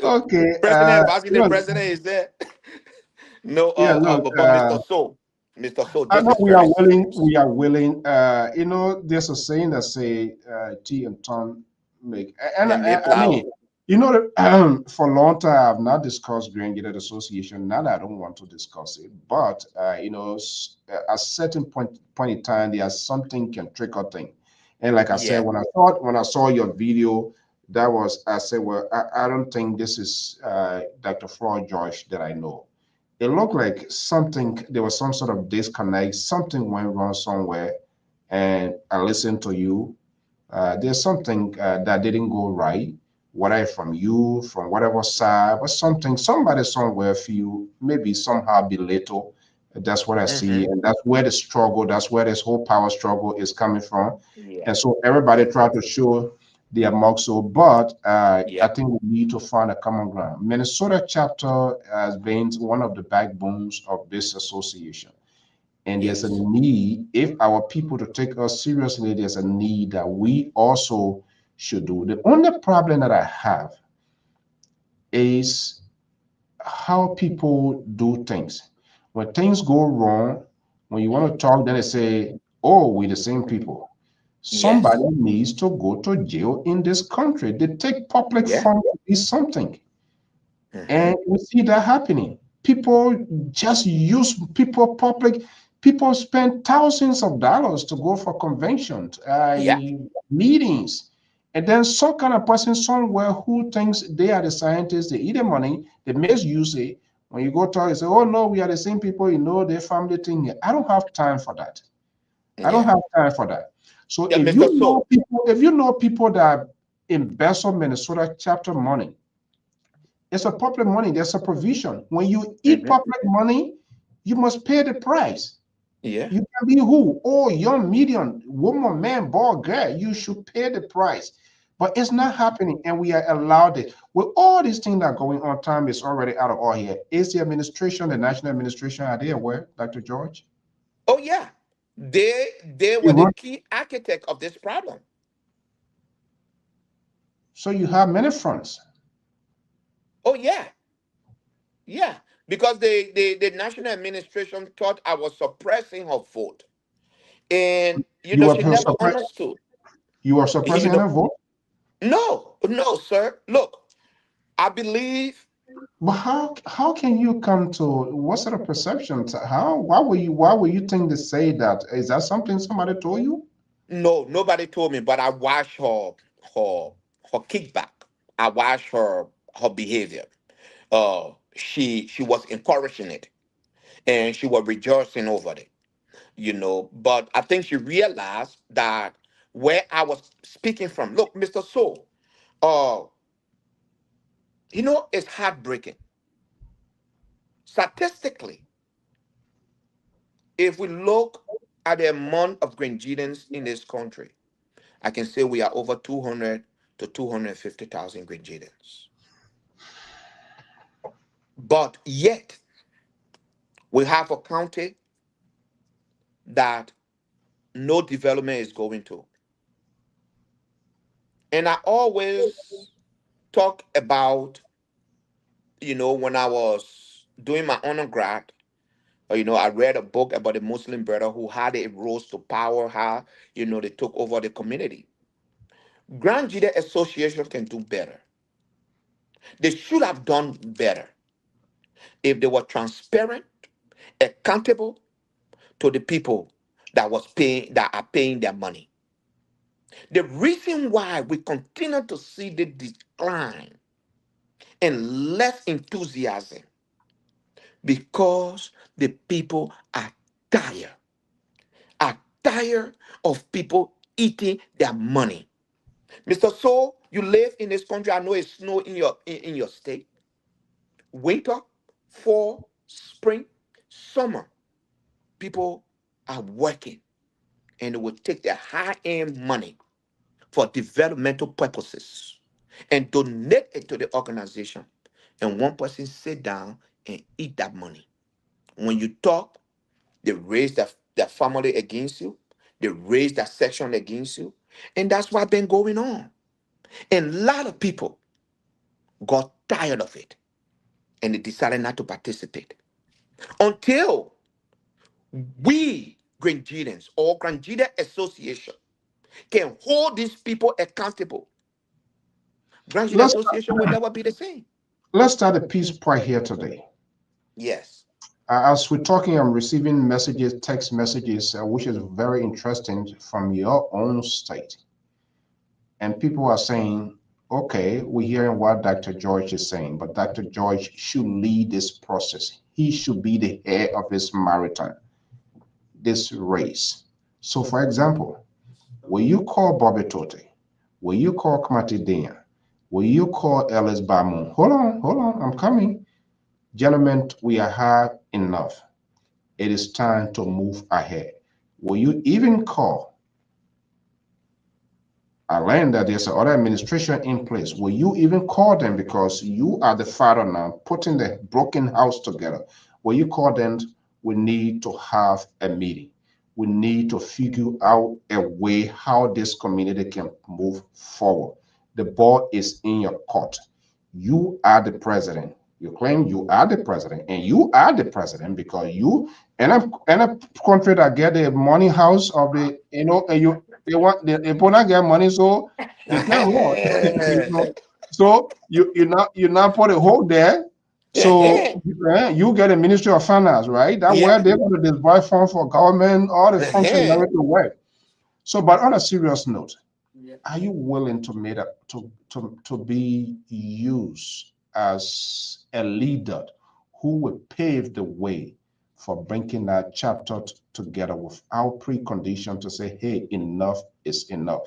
Okay. President advising the Look, president is there. No, yeah, look, but Mr. So, I this know is very serious. we are willing. There's a saying that say, tea and tongue make, and They may I mean, plow. for a long time, I've not discussed Green Gated Association. Not that I don't want to discuss it, but, at a certain point in time, there's something can trickle thing. And like I said, Yeah. when I saw your video, that was, I said, well, I don't think this is Dr. Floyd George that I know. It looked like something, there was some sort of disconnect, something went wrong somewhere. And I listened to you. There's something that didn't go right, whether from you, from whatever side, but something, somebody somewhere feel maybe somehow belittle. That's what I see. Mm-hmm. And that's where the struggle, that's where this whole power struggle is coming from. Yeah. And so everybody try to show their muscle, but I Yep. think we need to find a common ground. Minnesota chapter has been one of the backbones of this association. And there's a Yes. need, if our people to take us seriously, there's a need that we also should do. The only problem that I have is how people do things. When things go wrong, when you want to talk, then they say, oh, we're the same people. Somebody Yes. needs to go to jail in this country. They take public Yeah. funds to do something. Mm-hmm. And we see that happening. People just use people public. People spend thousands of dollars to go for conventions, Yep. meetings, and then some kind of person somewhere who thinks they are the scientists, they eat the money, they misuse it. When you go talk, you say, "Oh no, we are the same people." You know their family thing. I don't have time for that. I don't Yeah. have time for that. So Yeah, Mr. So. if you know people that invest on Minnesota chapter money, it's a public money. There's a provision. When you eat Mm-hmm. public money, you must pay the price. Yeah. You can be who? Oh, young, medium, woman, man, boy, girl. You should pay the price. But it's not happening, and we are allowed it. With all these things that are going on, time is already out of all here. Is the administration, the national administration, are they aware, Dr. George? Oh yeah. They You were the want- key architect of this problem. So you have many fronts. Oh yeah, yeah. Because the national administration thought I was suppressing her vote, and You she were never suppressing. understood. You were You suppressing know, any vote. no, no, sir. Look, I believe But how can you come to what sort of perceptions? How why were you think to say that? Is that something somebody told you? no, nobody told me, but I watched her her kickback. I watched her behavior. She was encouraging it, and she was rejoicing over it. But I think she realized that where I was speaking from. Look, Mr. Soul, uh, it's heartbreaking. Statistically, if we look at the amount of Grenadians in this country, I can say we are over 200 to 250,000 Grenadians. But yet, we have a county that no development is going to. And I always talk about, when I was doing my undergrad, I read a book about a Muslim brother who had a rose to power, how, they took over the community. Grand Jide Association can do better. They should have done better if they were transparent, accountable to the people that are paying their money. The reason why we continue to see the decline and less enthusiasm because the people are tired of people eating their money. Mr. So, you live in this country. I know it's snow in your state. Winter, fall, spring, summer. People are working and they will take their high-end money for developmental purposes and donate it to the organization. And one person sit down and eat that money. When you talk, they raise their family against you. They raise their section against you. And that's what's been going on. And a lot of people got tired of it and they decided not to participate. Until we, Grenadians or Grenadian Association, can hold these people accountable, Grenadian Let's Association will never be the same. let's start a peace right here today. Yes. As we're talking, I'm receiving messages, text messages, which is very interesting from your own state. And people are saying, okay, we're hearing what Dr. George is saying, but Dr. George should lead this process. He should be the head of this marathon, this race. So, for example, will you call Bobby Tote? Will you call Kamati Dena? Will you call Ellis Bamun? Hold on, I'm coming. Gentlemen, we have enough. It is time to move ahead. Will you even call? I learned that there's another administration in place. Will you even call them because you are the father now, putting the broken house together? Will you call them? We need to have a meeting. We need to figure out a way how this community can move forward. The ball is in your court. You are the president. You claim you are the president, and you are the president because you in a country that get the money house of the and they want they put not get money, so they can't run. So you not put a hold there. So you get a Ministry of Finance, right? That Yeah. where they're going to disburse funds for government, all the functionary to work. So, but on a serious note, are you willing to make up to be used as a leader who will pave the way for bringing that chapter together without precondition to say, hey, enough is enough?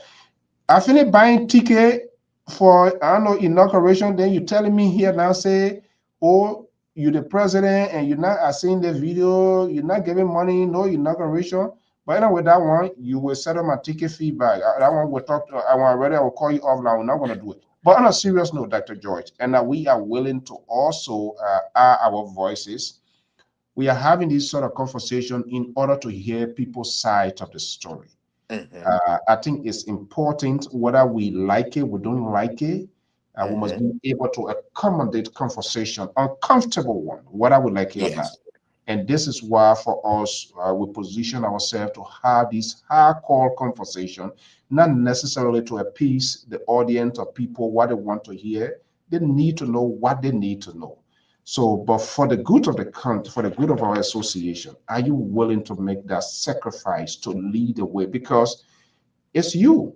I finished buying ticket for I don't know inauguration. Then you telling me here now say, oh, you the president and you're not. I seen the video. You're not giving money. No inauguration. But anyway, that one you will settle my ticket feedback. That one we'll talk. To, I want ready. I will call you offline. We're not going to do it. But on a serious note, Dr. George, and we are willing to also add our voices. We are having this sort of conversation in order to hear people's side of the story. Mm-hmm. I think it's important whether we like it, we don't like it. We must Mm-hmm. be able to accommodate conversation, uncomfortable one, whether we like it or not. Yes. And this is why, for us, we position ourselves to have this hardcore conversation, not necessarily to appease the audience or people what they want to hear. They need to know what they need to know. So, but for the good of the country, for the good of our association, are you willing to make that sacrifice to lead the way? Because it's you.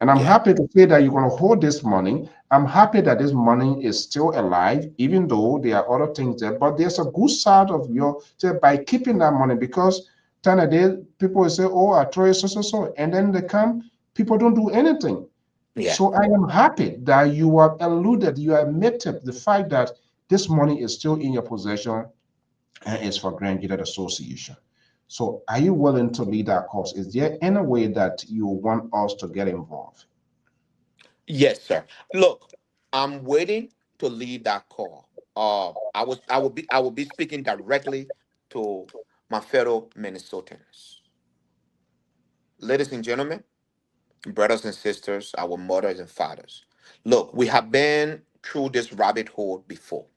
And I'm Yeah. happy to say that you're going to hold this money. I'm happy that this money is still alive, even though there are other things there. But there's a good side of your say by keeping that money, because time a day people will say, "Oh, I throw it so," and then they come, people don't do anything. Yeah. So I am happy that you have alluded, you admitted the fact that this money is still in your possession and is for Grand Unit Association. So are you willing to lead that cause? Is there any way that you want us to get involved? Yes, sir. Look, I'm waiting to lead that call. I will be speaking directly to my fellow Minnesotans. Ladies and gentlemen, brothers and sisters, our mothers and fathers. Look, we have been through this rabbit hole before.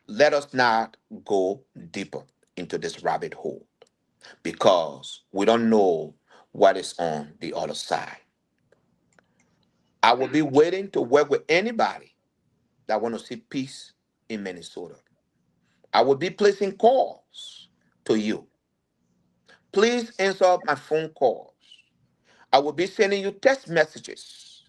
Let us not go deeper into this rabbit hole because we don't know what is on the other side. I will be waiting to work with anybody that want to see peace in Minnesota. I will be placing calls to you. Please answer my phone calls. I will be sending you text messages.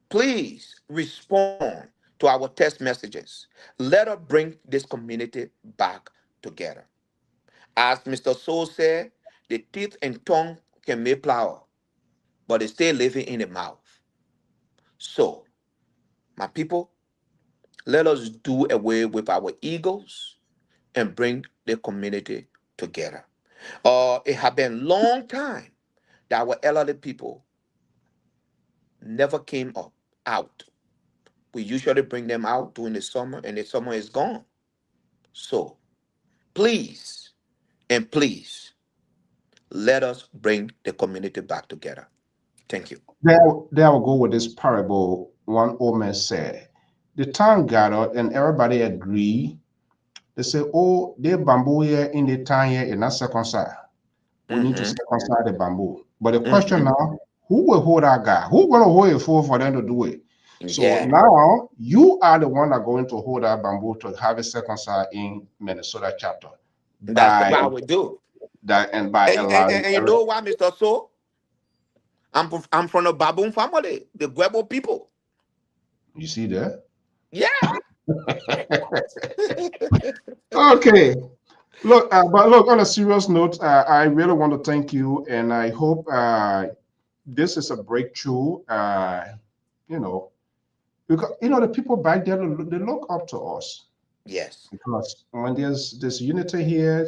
Please respond to our text messages. Let us bring this community back together. As Mr. Soul said, the teeth and tongue can make flour, but they stay living in the mouth. So, my people, let us do away with our egos and bring the community together. It has been a long time that our elderly people never came up out. We usually bring them out during the summer, and the summer is gone. So please and please let us bring the community back together. Thank you. There I will go with this parable. One old man said, the town gathered and everybody agreed. They say, "Oh, the bamboo here in the town here is not circumcised. We need to Mm-hmm. circumcise the bamboo." But the question Mm-hmm. now, who will hold that guy? Who gonna hold it for them to do it? So Yeah, now you are the one that going to hold that bamboo to have it circumcised in Minnesota chapter that's by what I would do. that and by allowing And you know what, Mr. So? I'm from the Baboon family, the Guebo people. you see there. Yeah. Okay. Look, but look, on a serious note, I really want to thank you, and I hope this is a breakthrough. You know, because the people back there they look up to us Yes. because when there's this unity here,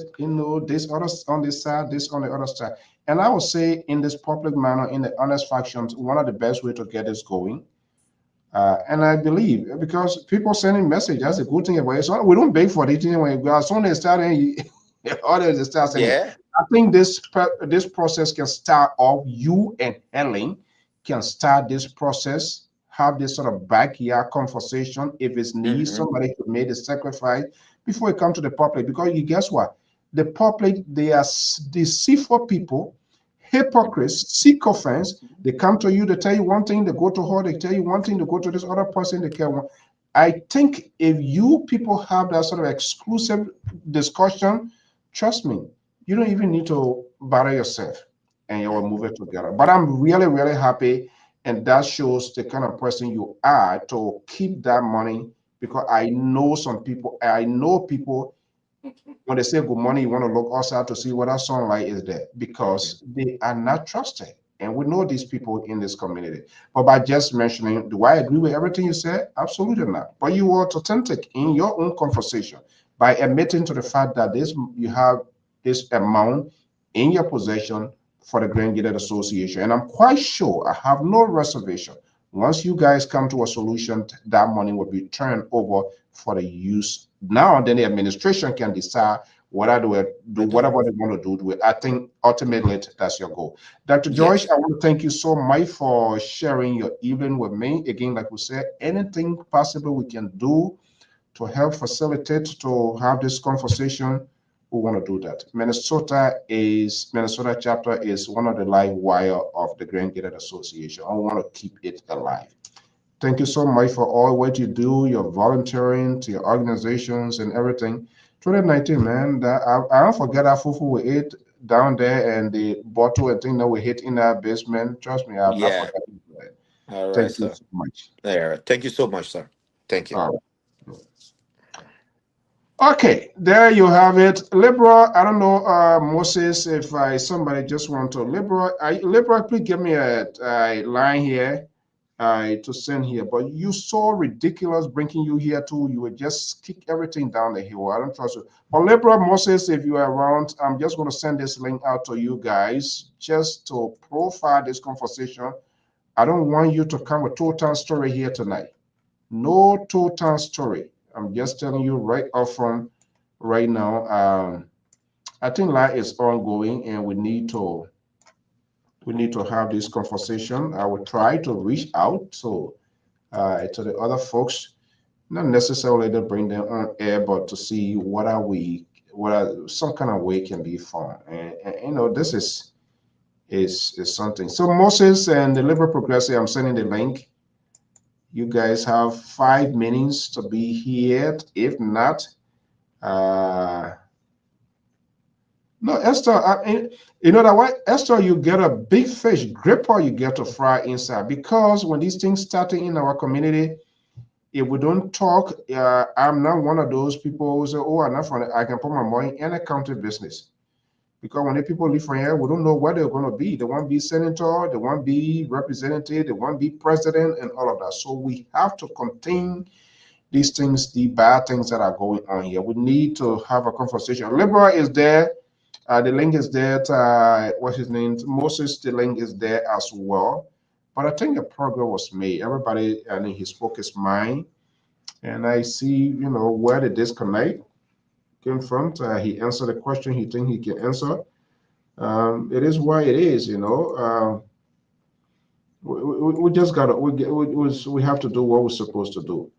this other on this side, this on the other side, and I would say in this public manner, in the honest factions, one of the best way to get this going. And I believe because people sending message, that's a good thing about it. So we don't beg for it anyway. As soon as they start, others start sending. Yeah. I think this process can start off. You and Helen can start this process. Have this sort of backyard conversation. If it's need, Mm-hmm. somebody should make a sacrifice before it come to the public. Because you guess what, the public they are deceitful people, hypocrites, sycophants. They come to you, they tell you one thing, they go to her, they tell you one thing, they go to this other person, they care one. I think if you people have that sort of exclusive discussion, trust me, you don't even need to bother yourself and you will move it together. But I'm really, really happy. And that shows the kind of person you are to keep that money because I know people when they say good morning, you want to look outside to see whether sunlight is there Mm-hmm. because they are not trusted. And we know these people in this community. But by just mentioning, do I agree with everything you said? Absolutely not. But you were authentic in your own conversation by admitting to the fact that this you have this amount in your possession for the Grand Gated Association. And I'm quite sure, I have no reservation. Once you guys come to a solution, that money will be turned over for the use. Now, then the administration can decide whatever whatever they want to do with. I think ultimately that's your goal. Dr. Joyce, Yes. I want to thank you so much for sharing your evening with me. Again, like we said, anything possible we can do to help facilitate to have this conversation, we want to do that. Minnesota chapter is one of the live wire of the Grand Gated Association. I want to keep it alive. Thank you so much for all what you do, your volunteering to your organizations and everything. 2019, man, I don't forget that fufu we ate down there and the bottle and thing that we hit in our basement. Trust me, I've not Yeah. forgotten that. All right, Thank you sir. so much. There. Thank you so much, sir. Thank you. All right. Okay, there you have it. Liberal, I don't know, Moses, if somebody just want to Liberal, please give me a line here to send here. But you so ridiculous bringing you here too. You would just kick everything down the hill. I don't trust you. But Liberal Moses, if you are around, I'm just going to send this link out to you guys just to profile this conversation. I don't want you to come with total story here tonight. No total story. I'm just telling you right off from right now. I think life is ongoing, and we need to have this conversation. I will try to reach out to the other folks, not necessarily to bring them on air, but to see what are some kind of way can be found. And this is something. So Moses and the Liberal Progressive, I'm sending the link. You guys have 5 minutes to be here. If not, uh, no, Esther, you know that why, Esther, you get a big fish gripper you get to fry inside because when these things starting in our community, if we don't talk, I'm not one of those people who say, oh, I'm not from I can put my money in a county business. Because when the people leave from here, we don't know where they're going to be. They want to be senator, they want to be representative, they want to be president, and all of that. So we have to contain these things, the bad things that are going on here. We need to have a conversation. Liberal is there. The link is there. What's his name? Moses, the link is there as well. But I think the progress was made. Everybody, I mean, he spoke his mind. And I see, where the disconnect came from. He answered the question he think he can answer. It is why it is. We just gotta we have to do what we're supposed to do.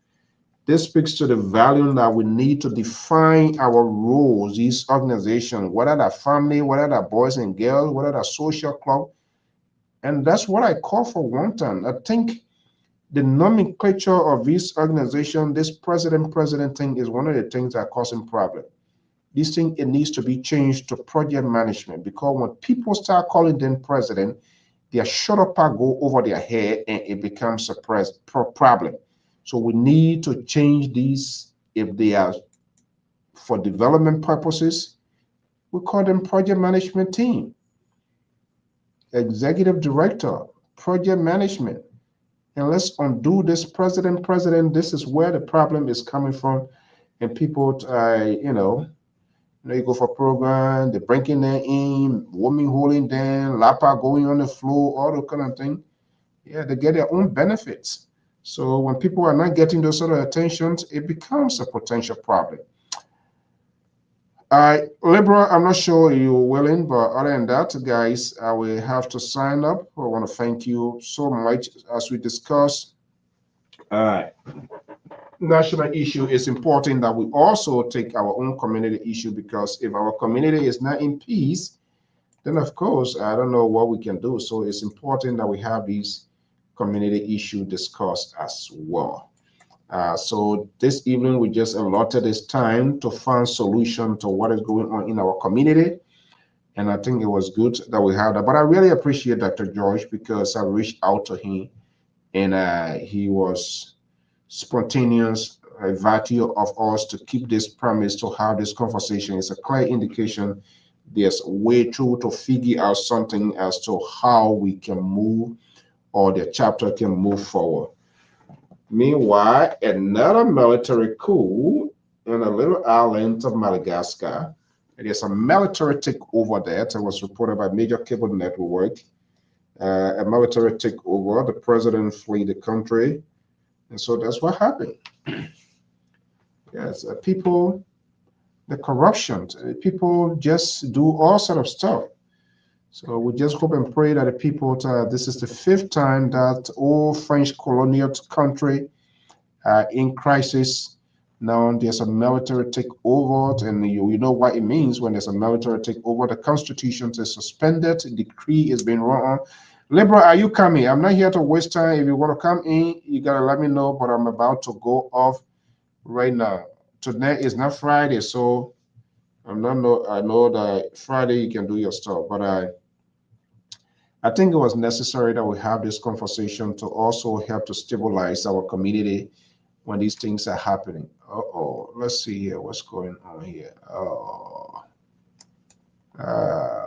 This speaks to the value that we need to define our roles, these organizations, whether they're family, whether they're boys and girls, whether they're social club. And that's what I call for one time. I think the nomenclature of this organization, this president thing is one of the things that are causing problem. This thing, it needs to be changed to project management because when people start calling them president, their shut up go over their head and it becomes a problem. So we need to change these if they are for development purposes. We call them project management team, executive director, project management. And let's undo this president. This is where the problem is coming from. And people, you go for program, they're breaking them in, women holding them, lapa going on the floor, all the kind of thing. Yeah, they get their own benefits. So when people are not getting those sort of attentions, it becomes a potential problem. Liberal, I'm not sure you're willing, but other than that, guys, I will have to sign up. I want to thank you so much as we discuss national issue. It's important that we also take our own community issue because if our community is not in peace, then of course I don't know what we can do. So it's important that we have these community issue discussed as well. So this evening we just allotted this time to find solution to what is going on in our community. And I think it was good that we had that. But I really appreciate Dr. George because I reached out to him and he was spontaneous, value of us to keep this promise to have this conversation. It's a clear indication there's a way through to figure out something as to how we can move or the chapter can move forward. Meanwhile, another military coup in a little island of Madagascar. There's a military takeover there that was reported by major cable network. A military takeover. The president fled the country. And so that's what happened. Yes, people the corruption. People just do all sort of stuff. So we just hope and pray that the people, this is the fifth time that old French colonial country in crisis. Now there's a military takeover, and you know what it means when there's a military takeover. The constitution is suspended, decree is being run on. Liberal, are you coming? I'm not here to waste time. If you want to come in, you gotta let me know. But I'm about to go off right now. Today is not Friday, so I'm not know. I know that Friday you can do your stuff, but I think it was necessary that we have this conversation to also help to stabilize our community when these things are happening. Oh, let's see here. What's going on here? Oh, uh,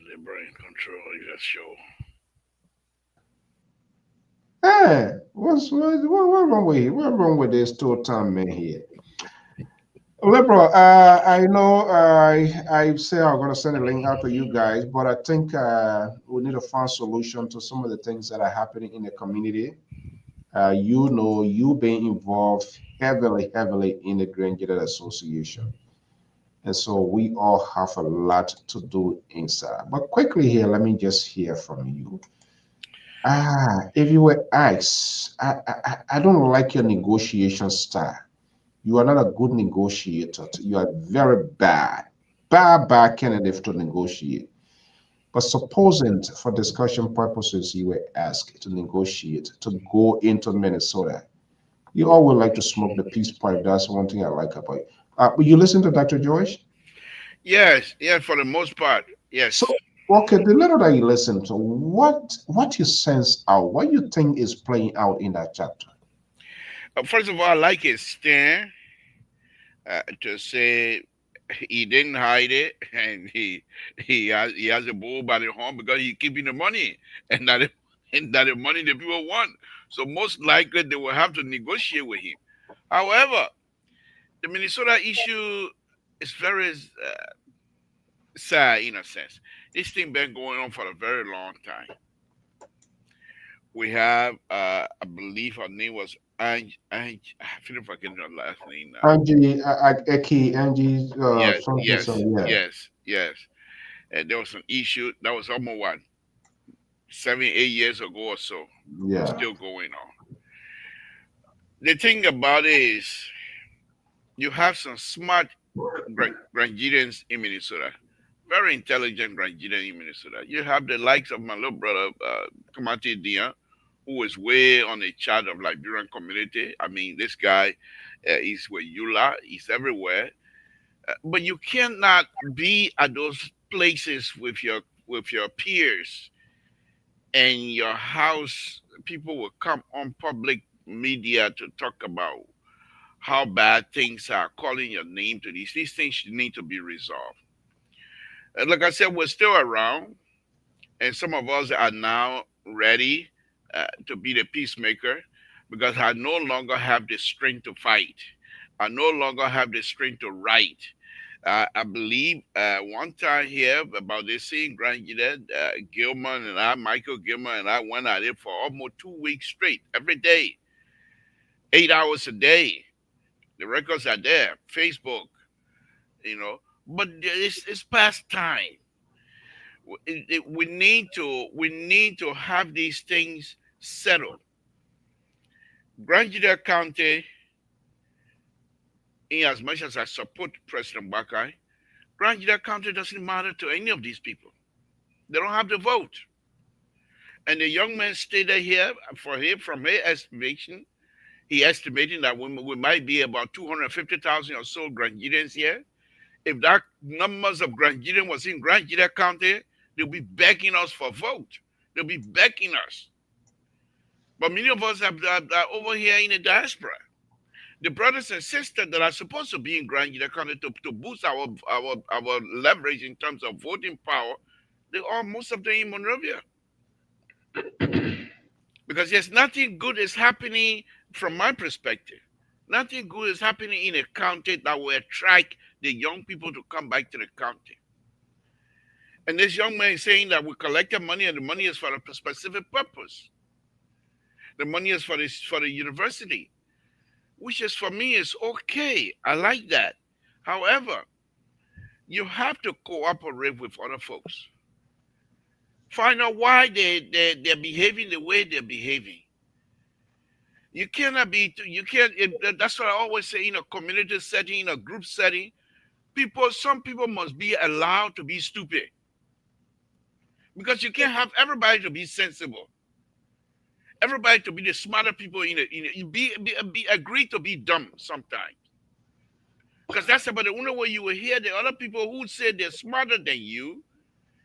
The brain control, yes, show. hey, what's wrong with what's wrong with this two-time man here? Liberal, I know I say I'm gonna send a link out to you guys, but I think we need to find solution to some of the things that are happening in the community. You know, you being involved heavily in the Grand Judicial Association. And so we all have a lot to do inside. But quickly here, let me just hear from you. If you were asked, I don't like your negotiation style. You are not a good negotiator. You are very bad candidate to negotiate. But supposing for discussion purposes, you were asked to negotiate, to go into Minnesota, you always like to smoke the peace pipe. That's one thing I like about you. But you listen to Dr. George? Yes, yes, for the most part, So, yes. okay, the little that you listen to, what you sense out, what you think is playing out in that chapter? First of all, I like his stand to say he didn't hide it, and he has a bull by the horn because he's keeping the money, and that the money the people want. So most likely they will have to negotiate with him. However, the Minnesota issue is very sad in a sense. This thing been going on for a very long time. We have, I believe her name was Ange, I feel if I get her last name now. Angie, Eki, Angie, Yes, something, so yes, yeah, yes, yes. And there was an issue that was almost what 7, 8 years ago or so. yeah. Still going on. The thing about it is, you have some smart Grangians in Minnesota, very intelligent Grangians in Minnesota. You have the likes of my little brother, Kamati Dian, who is way on the chart of Liberian community. I mean, this guy is with Eula, he's everywhere. But you cannot be at those places with your peers and your house. People will come on public media to talk about how bad things are, calling your name to these things need to be resolved. Like I said, we're still around, and some of us are now ready to be the peacemaker because I no longer have the strength to fight. I no longer have the strength to write. I believe one time here about this scene, Granddad Gilman and I, Michael Gilman and I went at it for almost 2 weeks straight, every day, 8 hours a day. The records are there, Facebook, you know. But it's past time. We need to have these things settled. Grand County, in as much as I support President Bakai, Grand County doesn't matter to any of these people. They don't have the vote. And the young man stated here, for him, from his estimation, he estimating that we might be about 250,000 or so Grandians here. If that numbers of Grandian was in Grand County, they'll be begging us for vote. They'll be begging us. But many of us are over here in the diaspora. The brothers and sisters that are supposed to be in Grand County to boost our leverage in terms of voting power, They are most of them in Monrovia. Because there's nothing good is happening from my perspective. Nothing good is happening in a county that will attract the young people to come back to the county. And this young man is saying that we collected money and the money is for a specific purpose. The money is for the university, which is for me is okay. I like that. However, you have to cooperate with other folks. Find out why they're behaving the way they're behaving. You cannot be, you can't, that's what I always say in a community setting, in a group setting. Some people must be allowed to be stupid. Because you can't have everybody to be sensible. Everybody to be the smarter people agree to be dumb sometimes. Because that's about the only way you will hear the other people who say they're smarter than you.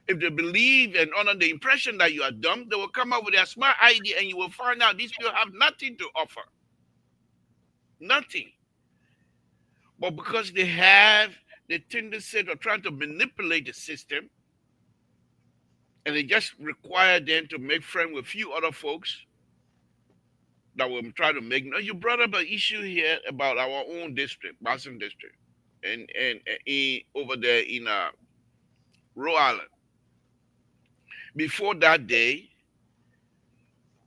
If they believe and under the impression that you are dumb, they will come up with a smart idea and you will find out these people have nothing to offer. Nothing. But because they have the tendency of trying to manipulate the system, and they just require them to make friends with few other folks that will try to make. No, you brought up an issue here about our own district, Boston district, and over there in Rhode Island. Before that day,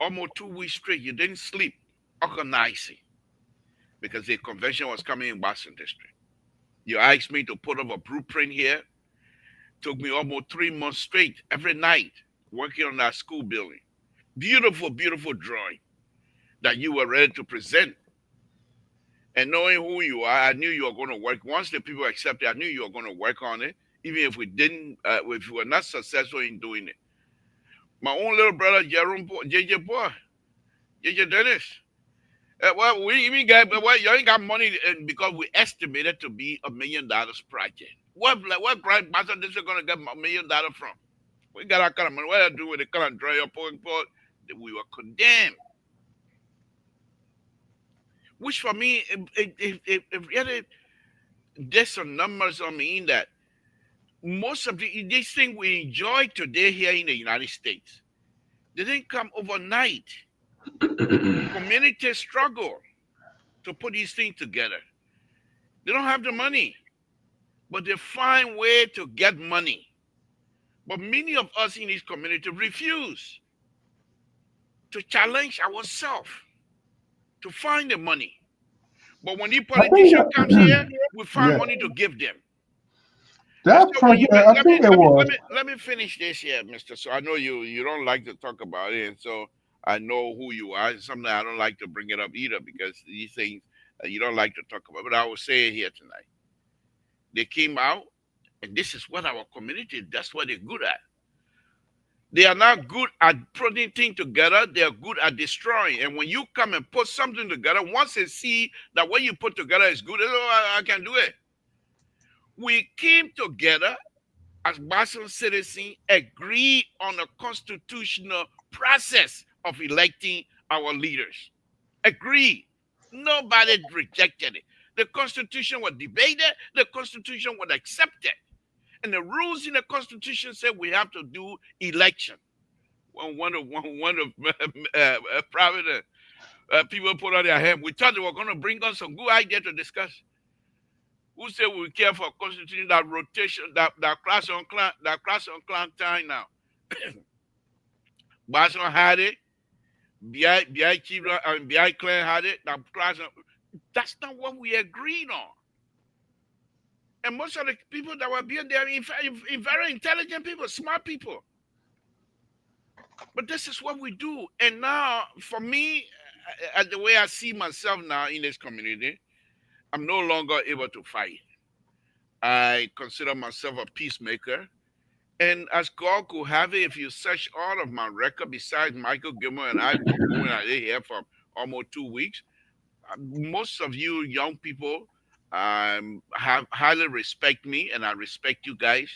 almost 2 weeks straight, you didn't sleep organizing because the convention was coming in Boston district. You asked me to put up a blueprint here. Took me almost 3 months straight, every night, working on that school building. Beautiful, beautiful drawing that you were ready to present. And knowing who you are, I knew you were going to work. Once the people accepted, I knew you were going to work on it, even if we didn't, if we were not successful in doing it. My own little brother, Jerome, JJ Boy, JJ Dennis. Well, we even got, well, you ain't got money because we estimated to be $1 million project. What grant Boston District going to get $1 million from? We got our kind of money. What do I do with the kind of dry up point? We were condemned. Which for me, it really, there's some numbers on me in that most of these things we enjoy today here in the United States, they didn't come overnight. Communities struggle to put these things together. They don't have the money, but they find way to get money. But many of us in this community refuse to challenge ourselves to find the money. But when the politician comes here, we find money to give them. That project, I think it was. Let me finish this here, Mister. So I know you don't like to talk about it, and so I know who you are. Something I don't like to bring it up either because these things you don't like to talk about. But I will say it here tonight. They came out, and this is what our community. That's what they're good at. They are not good at putting things together. They are good at destroying. And when you come and put something together, once they see that what you put together is good, I can do it. We came together as Boston citizens, agree on a constitutional process of electing our leaders. Agree. Nobody rejected it. The Constitution was debated. The Constitution was accepted. And the rules in the Constitution said we have to do election. One of private people put on their hand. We thought they were going to bring us some good idea to discuss. Who said we care for Constitution that rotation, that class on clan time now? Boston had it. BI Chief and BI Clan had it. That class. That's not what we agreed on. And most of the people that were being there are very intelligent people, smart people. But this is what we do. And now, for me, the way I see myself now in this community, I'm no longer able to fight. I consider myself a peacemaker. And as God could have it, if you search all of my record, besides Michael Gilmore and I going out here for almost 2 weeks, most of you young people have highly respect me, and I respect you guys.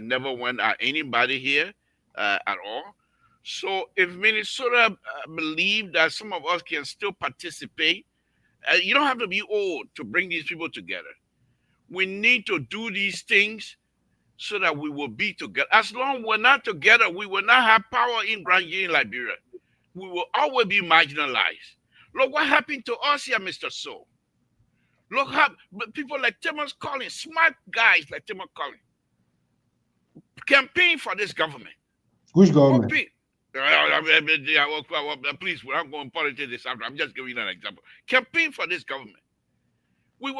Never went at anybody here at all. So if Minnesota believe that some of us can still participate, you don't have to be old to bring these people together. We need to do these things so that we will be together. As long as we're not together, we will not have power in Granjira, in Liberia. We will always be marginalized. Look what happened to us here, Mr. So. Look how people like Timothy Collins, smart guys like Timothy Collins, campaign for this government. Which government? Hoping, please, we're not going to politics this after. I'm just giving you an example. Campaign for this government. We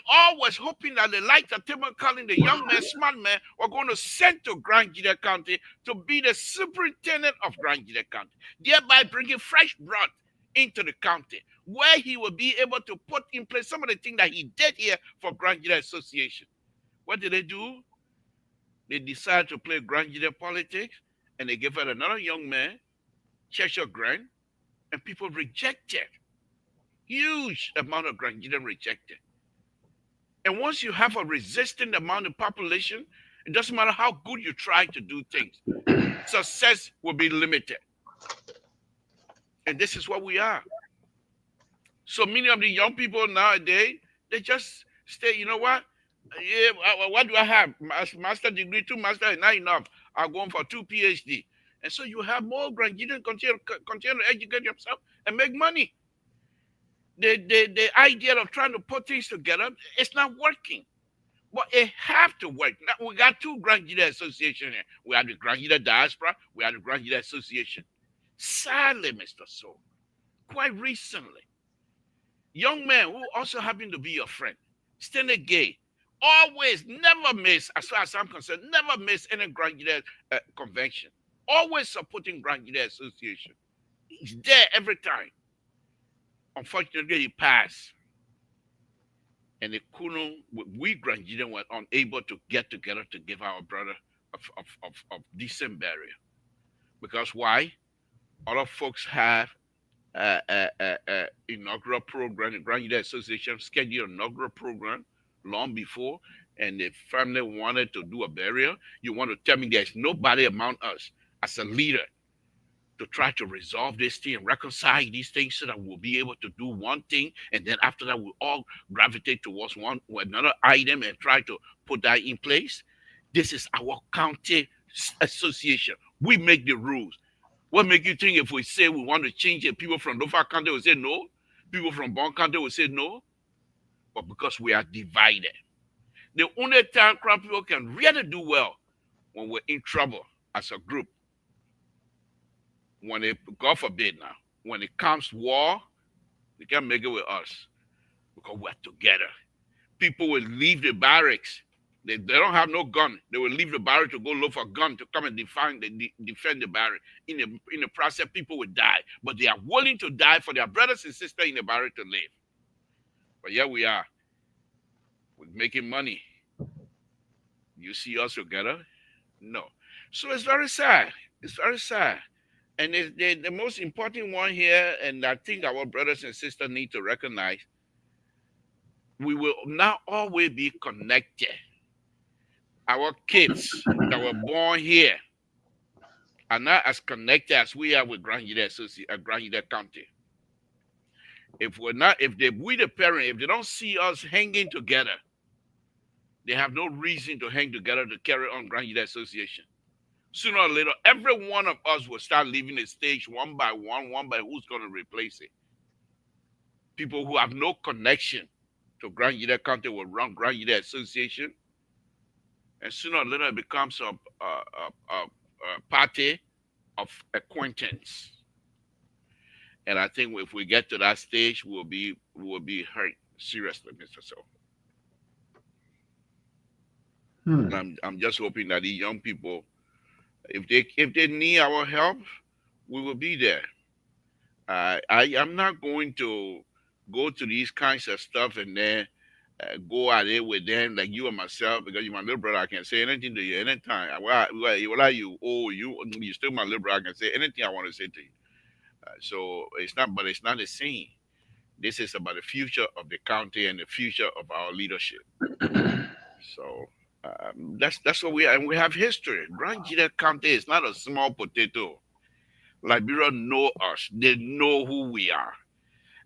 always hoping that the likes of Timothy Collins, the young man, smart man, were going to send to Grand Gita County to be the superintendent of Grand Gita County, thereby bringing fresh blood into the county, where he will be able to put in place some of the things that he did here for Grand Gita Association. What did they do? They decided to play Grand Gita politics, and they gave it another young man, Cheshire Grant, and people rejected. Huge amount of Grand Gita rejected. And once you have a resistant amount of population, it doesn't matter how good you try to do things, success will be limited. And this is what we are. So many of the young people nowadays, they just stay, you know what? Yeah, what do I have? Master degree, 2 master, not enough. I'll go on for 2 PhD. And so you have more Granjidans continue to educate yourself and make money. The idea of trying to put things together, it's not working. But it have to work. Now, we got 2 Granjida Associations here. We have the Granjida Diaspora, we have the Granjida Association. Sadly, Mr. So, quite recently, young man who also happen to be your friend, Stanley Gay, always never miss, as far as I'm concerned, never miss any Granjida convention. Always supporting Granjida Association. He's there every time. Unfortunately, he passed. And the Kuno, we Granjida were unable to get together to give our brother of decent burial. Because why? Other folks have inaugural program, the Granjida Association scheduled an inaugural program long before, and the family wanted to do a burial. You want to tell me there's nobody among us as a leader to try to resolve this thing and reconcile these things so that we'll be able to do one thing, and then after that we'll all gravitate towards one or another item and try to put that in place. This is our county association. We make the rules. What make you think if we say we want to change it, people from Lofa County will say no, people from Bon County will say no? But because we are divided. The only time crowd people can really do well when we're in trouble as a group. When it, God forbid now, when it comes war, they can't make it with us because we're together. People will leave the barracks. They don't have no gun. They will leave the barrack to go look for a gun to come and defend the barrack. In the process, people will die. But they are willing to die for their brothers and sisters in the barrack to live. But here we are. We're making money. You see us together? No. So it's very sad. It's very sad. And the most important one here, and I think our brothers and sisters need to recognize, we will not always be connected. Our kids that were born here are not as connected as we are with Granjida County. If we the parent, if they don't see us hanging together, they have no reason to hang together to carry on Granjida Association. Sooner or later, every one of us will start leaving the stage one by who's going to replace it. People who have no connection to Granjida County will run Granjida Association. And sooner or later, it becomes a party of acquaintance. And I think if we get to that stage, we'll be hurt seriously, Mr. So. And I'm just hoping that these young people, if they need our help, we will be there. I'm not going to go to these kinds of stuff and then go at it with them like you and myself, because you're my little brother. I can say anything to you anytime. What are you? Oh, you're still my little brother. I can say anything I want to say to you. So it's not the same. This is about the future of the county and the future of our leadership. So that's what we are, and we have history. Grand Gita County is not a small potato. Liberia know us. They know who we are.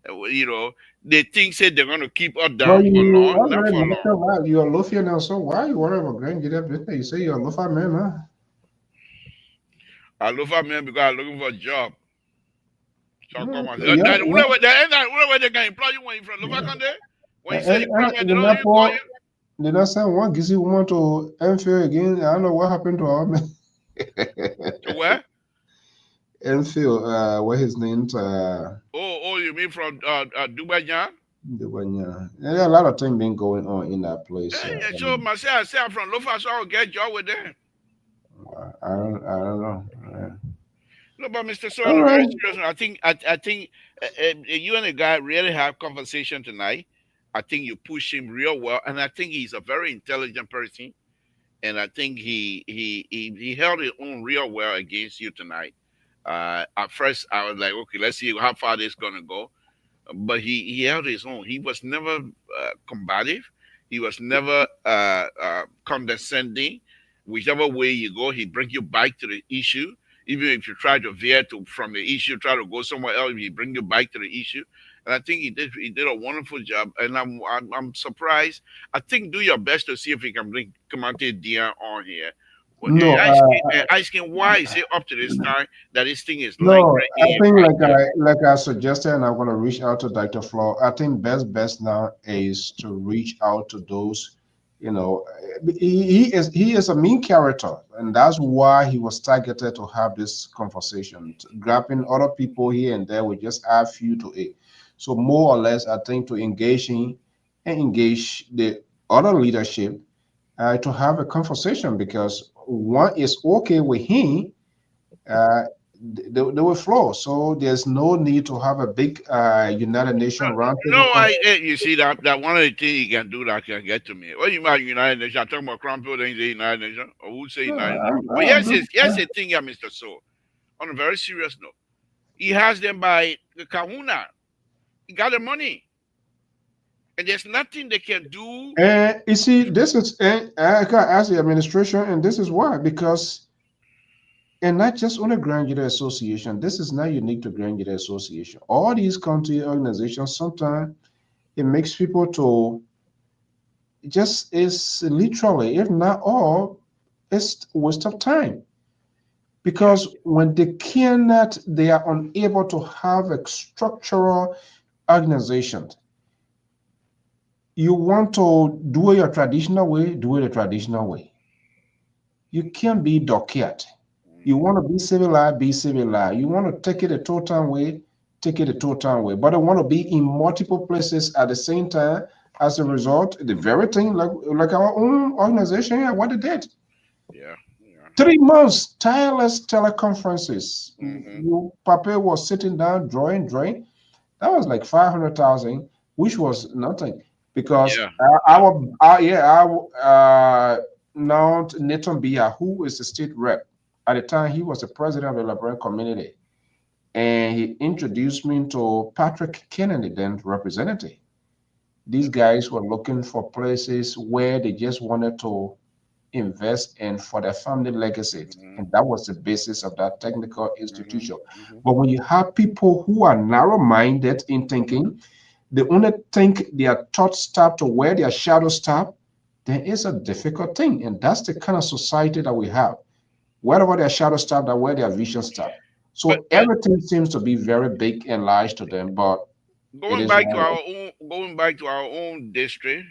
You know, they think say they're going to keep us Well, down for you long, not already for make long. a lot. You're a Lufia now, so why you worry about Grand Gita business? You say you're a Lufa man, huh? I look for men because I'm looking for a job. So I Mm, come and say, yeah, that yeah. where they can employ you when you from Lofa country? When you say you And problem, they the don't even call Napo, you. the last time one gives you woman to Enfield again. I don't know what happened to our man. To where? Enfield, what his name? You mean from Dubai, John? The one, yeah. There are a lot of things been going on in that place. Yeah, so myself, I say I'm from Lofa, so I'll get job with them. I don't know. No, but Mr. So on All a very right. serious note, I think you and the guy really have conversation tonight. I think you push him real well, and I think he's a very intelligent person. And I think he held his own real well against you tonight. At first, I was like, okay, let's see how far this gonna go. But he held his own. He was never combative. He was never condescending. Whichever way you go, he bring you back to the issue. Even if you try to veer from the issue, try to go somewhere else, he bring you back to the issue. And I think he did a wonderful job. And I'm surprised. I think do your best to see if you can bring Kamante Dia on here. Well, No, ask him why is it up to this time that this thing is no, lingering I in think right there. like I suggested, and I'm gonna reach out to Dr. Flo. I think best now is to reach out to those, you know, he is a mean character, and that's why he was targeted to have this conversation, grabbing other people here and there. We just add few to it. So more or less, I think to engage him and engage the other leadership to have a conversation because one is okay with him, uh, they will flow. So there's no need to have a big United Nations No, roundtable. you see that one of the things you can do that can get to me. What you mean United Nations? I'm talking about Crumpler, then you say United Nations, or who say United Nations? But here's the thing, yeah, Mr. So. On a very serious note, he has them by the kahuna. He got the money, and there's nothing they can do. And you see, this is, and I can ask the administration, and this is why, because, and not just only Grand Judicial Association, this is not unique to Grand Judicial Association. All these country organizations, sometimes it makes people to just is literally, if not all, it's waste of time. Yeah, Because when they cannot, they are unable to have a structural organization. You want to do it your traditional way, do it the traditional way. You can't be docket. You mhm, want to be civilized, be civilized. You want to take it a total way, take it a total way. But I want to be in multiple places at the same time. As a result, the very thing like our own organization, yeah, what it did. yeah, yeah. 3 months, tireless teleconferences. Hmm. You, Papa was sitting down, drawing. That was like 500,000, which was nothing because Yeah, yeah. now Nathan Bia, who is the state rep at the time, he was the president of the Liberian community, and he introduced me to Patrick Kennedy, then representative. These guys were looking for places where they just wanted to invest in for their family legacy. Hmm. And that was the basis of that technical Hmm. institution. Hmm. But when you have people who are narrow minded in thinking, they only think their thoughts stop to where their shadows stop, then it's a difficult thing. And that's the kind of society that we have. Wherever their shadows stop, that where their vision stop. But So everything seems to be very big and large to them, but it is what it is. going back to our own district,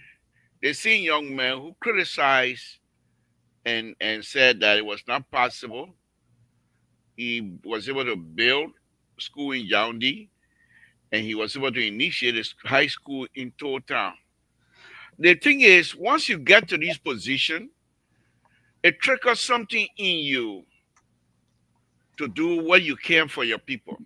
they seen young men who criticized and said that it was not possible. He was able to build school in Yaoundé, and he was able to initiate his high school in Town. The thing is, once you get to this position, it triggers something in you to do what you can for your people.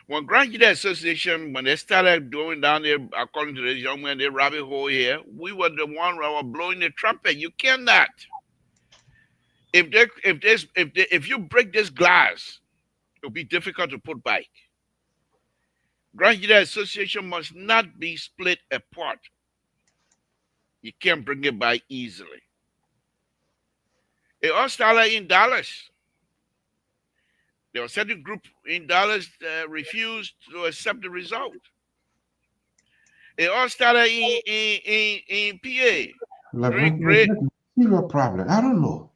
When Grand Unit Association, when they started going down there, according to this young man, they rabbit hole here, we were the one that were blowing the trumpet. You cannot. If you break this glass, it'll be difficult to put back. Grand Unit Association must not be split apart. You can't bring it back easily. It all started in Dallas. There were certain group in Dallas that refused to accept the result. It all started in PA during great Your problem. I don't know.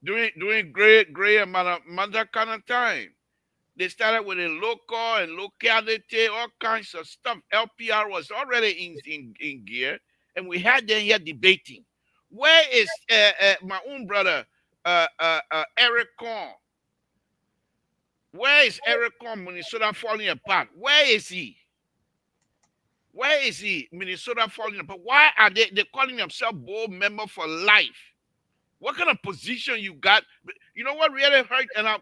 during great amount of kind of time. They started with a local and locality, all kinds of stuff. LPR was already in gear, and we had them here debating. Where is my own brother, Eric Korn? Where is Eric Korn, Minnesota falling apart? Where is he? Where is he? Minnesota falling apart. Why are they calling themselves board member for life? What kind of position you got? You know what really hurt? And I'm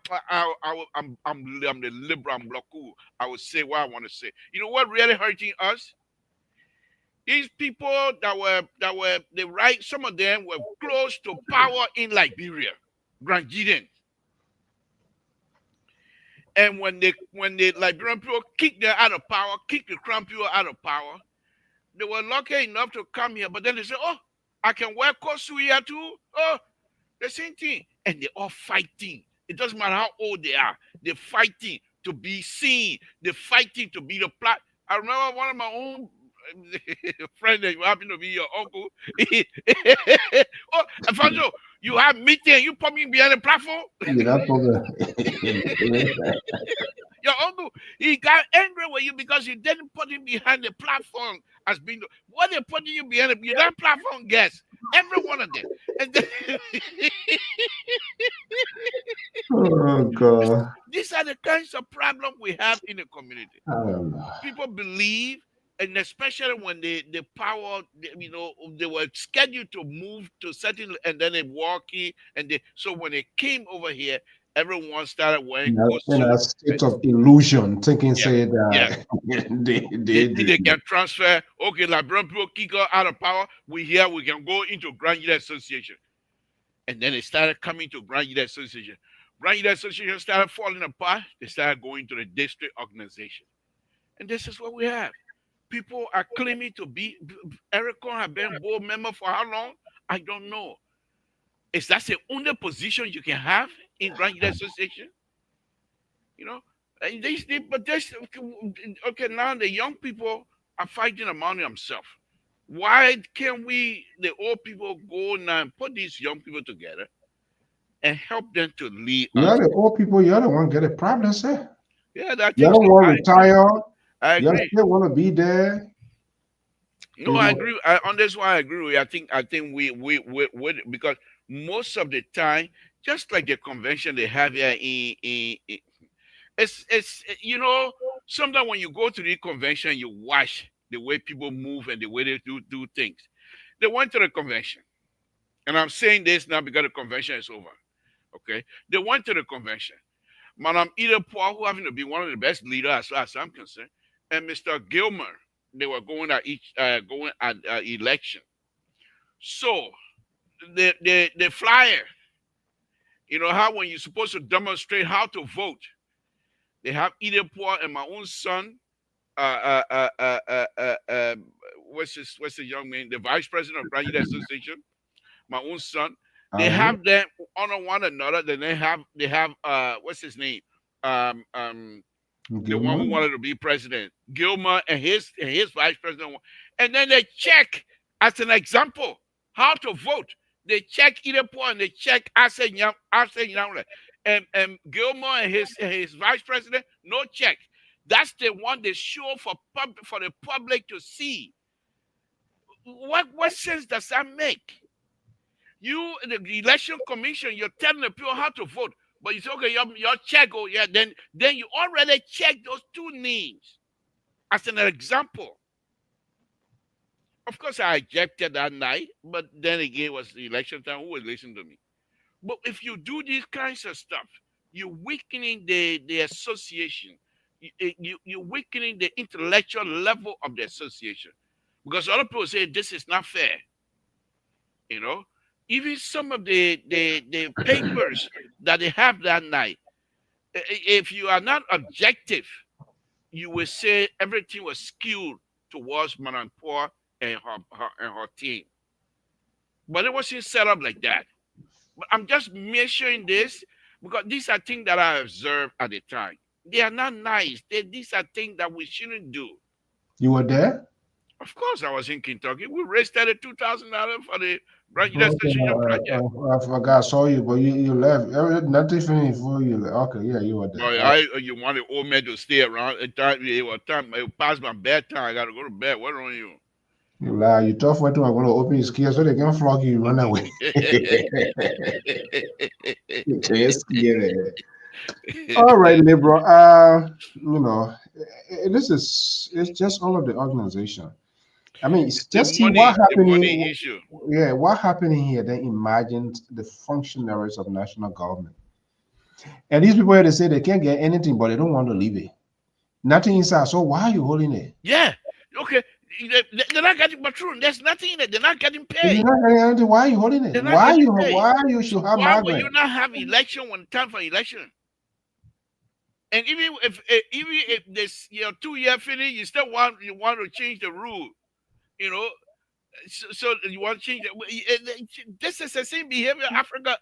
the liberal, I'm Bloku. I would say what I want to say. You know what really hurting us? These people that were the right, some of them were close to power in Liberia, Grand Gideon. And when the Liberian people kicked them out of power, kicked the Crown people out of power, they were lucky enough to come here. But then they said, "Oh, I can wear Kosu here too." Oh, the same thing. And they're all fighting. It doesn't matter how old they are. They're fighting to be seen. They're fighting to be the plot. I remember one of my own friend that happened to be your uncle. Oh, Alfonso, you have meeting, you put me behind the platform. Your uncle, he got angry with you because you didn't put him behind the platform as being what they're putting you behind that platform, guess. Every one of them. And then, Oh God. these are the kinds of problems we have in the community. I don't know. People believe, and especially when the power, they were scheduled to move to certain, and then they walking, so when they came over here, everyone started wearing In a costumes. state of illusion, thinking Yeah, say yeah. that They can transfer. Okay, Liberian people kick her out of power. We can go into Grand Union Association. And then they started coming to Grand Union Association. Grand Union Association started falling apart. They started going to the district organization. And this is what we have. People are claiming to be. Eric Korn has been board member for how long? I don't know. Is that the only position you can have in Grand Union Association? You know, and okay. Now the young people are fighting among themselves. Why can't we, the old people, go now and put these young people together and help them to lead you're us? the old people, you're the one get a problem, sir. Yeah, that You thing. don't want to retire. I You agree. still want to be there. No, I agree. On this one, I agree with you. I think we because most of the time, just like the convention they have here it's sometimes when you go to the convention, you watch the way people move and the way they do things. They went to the convention, and I'm saying this now because the convention is over. Okay, they went to the convention. Madam Ida Paul, who happened to be one of the best leaders as far as I'm concerned, and Mr. Gilmer, they were going at election. So the flyer, how when you're supposed to demonstrate how to vote, they have Ida Paul and my own son. What's the young man? The vice president of Grand Union Association, my own son. They have them honor one another. Then they have what's his name? The one who wanted to be president, Gilmer, and his vice president. And then they check as an example how to vote. They check either point and they check Arsen Young, and Gilmer and his vice president, no check. That's the one they show for the public to see. What sense does that make? You, the election commission, you're telling the people how to vote, but you say, okay, your check, oh yeah, then you already checked those two names as an example. Of course, I objected that night, but then again, it was the election time. Who would listen to me? But if you do these kinds of stuff, you're weakening the association. You're weakening the intellectual level of the association. Because other people say this is not fair. Even some of the papers that they have that night, if you are not objective, you will say everything was skewed towards Madame Poor and her team. But it wasn't set up like that. But I'm just measuring this Because these are things that I observed at the time. They are not nice. These are things that we shouldn't do. You were there? Of course, I was in Kentucky. We raised $32,000 for the Grand United Okay, Station Project. I forgot. I saw you, but you left. Nothing finished before you left. Okay, yeah, you were there. But you want the old man to stay around. It passed my bedtime. I got to go to bed. What on you? You lie. You tough for them. I'm going to open his skill so they can flog you. Run away. You can't scare. All right, Libra. This is it's just all of the organization. I mean, just see what the money happening. issue. Yeah, what happening here? Then imagine the functionaries of national government, and these people here they say they can't get anything, but they don't want to leave it. Nothing inside. So why are you holding it? Yeah. Okay. They're not getting, but true. There's nothing in it. They're not getting If paid. you're not getting anything, why are you holding They're it? not getting paid. Why you should have Why will Margaret? you not have election when time for election? And even if this 2 year finish, you want to change the rule, you know. So you want to change it. This is the same behavior Africa.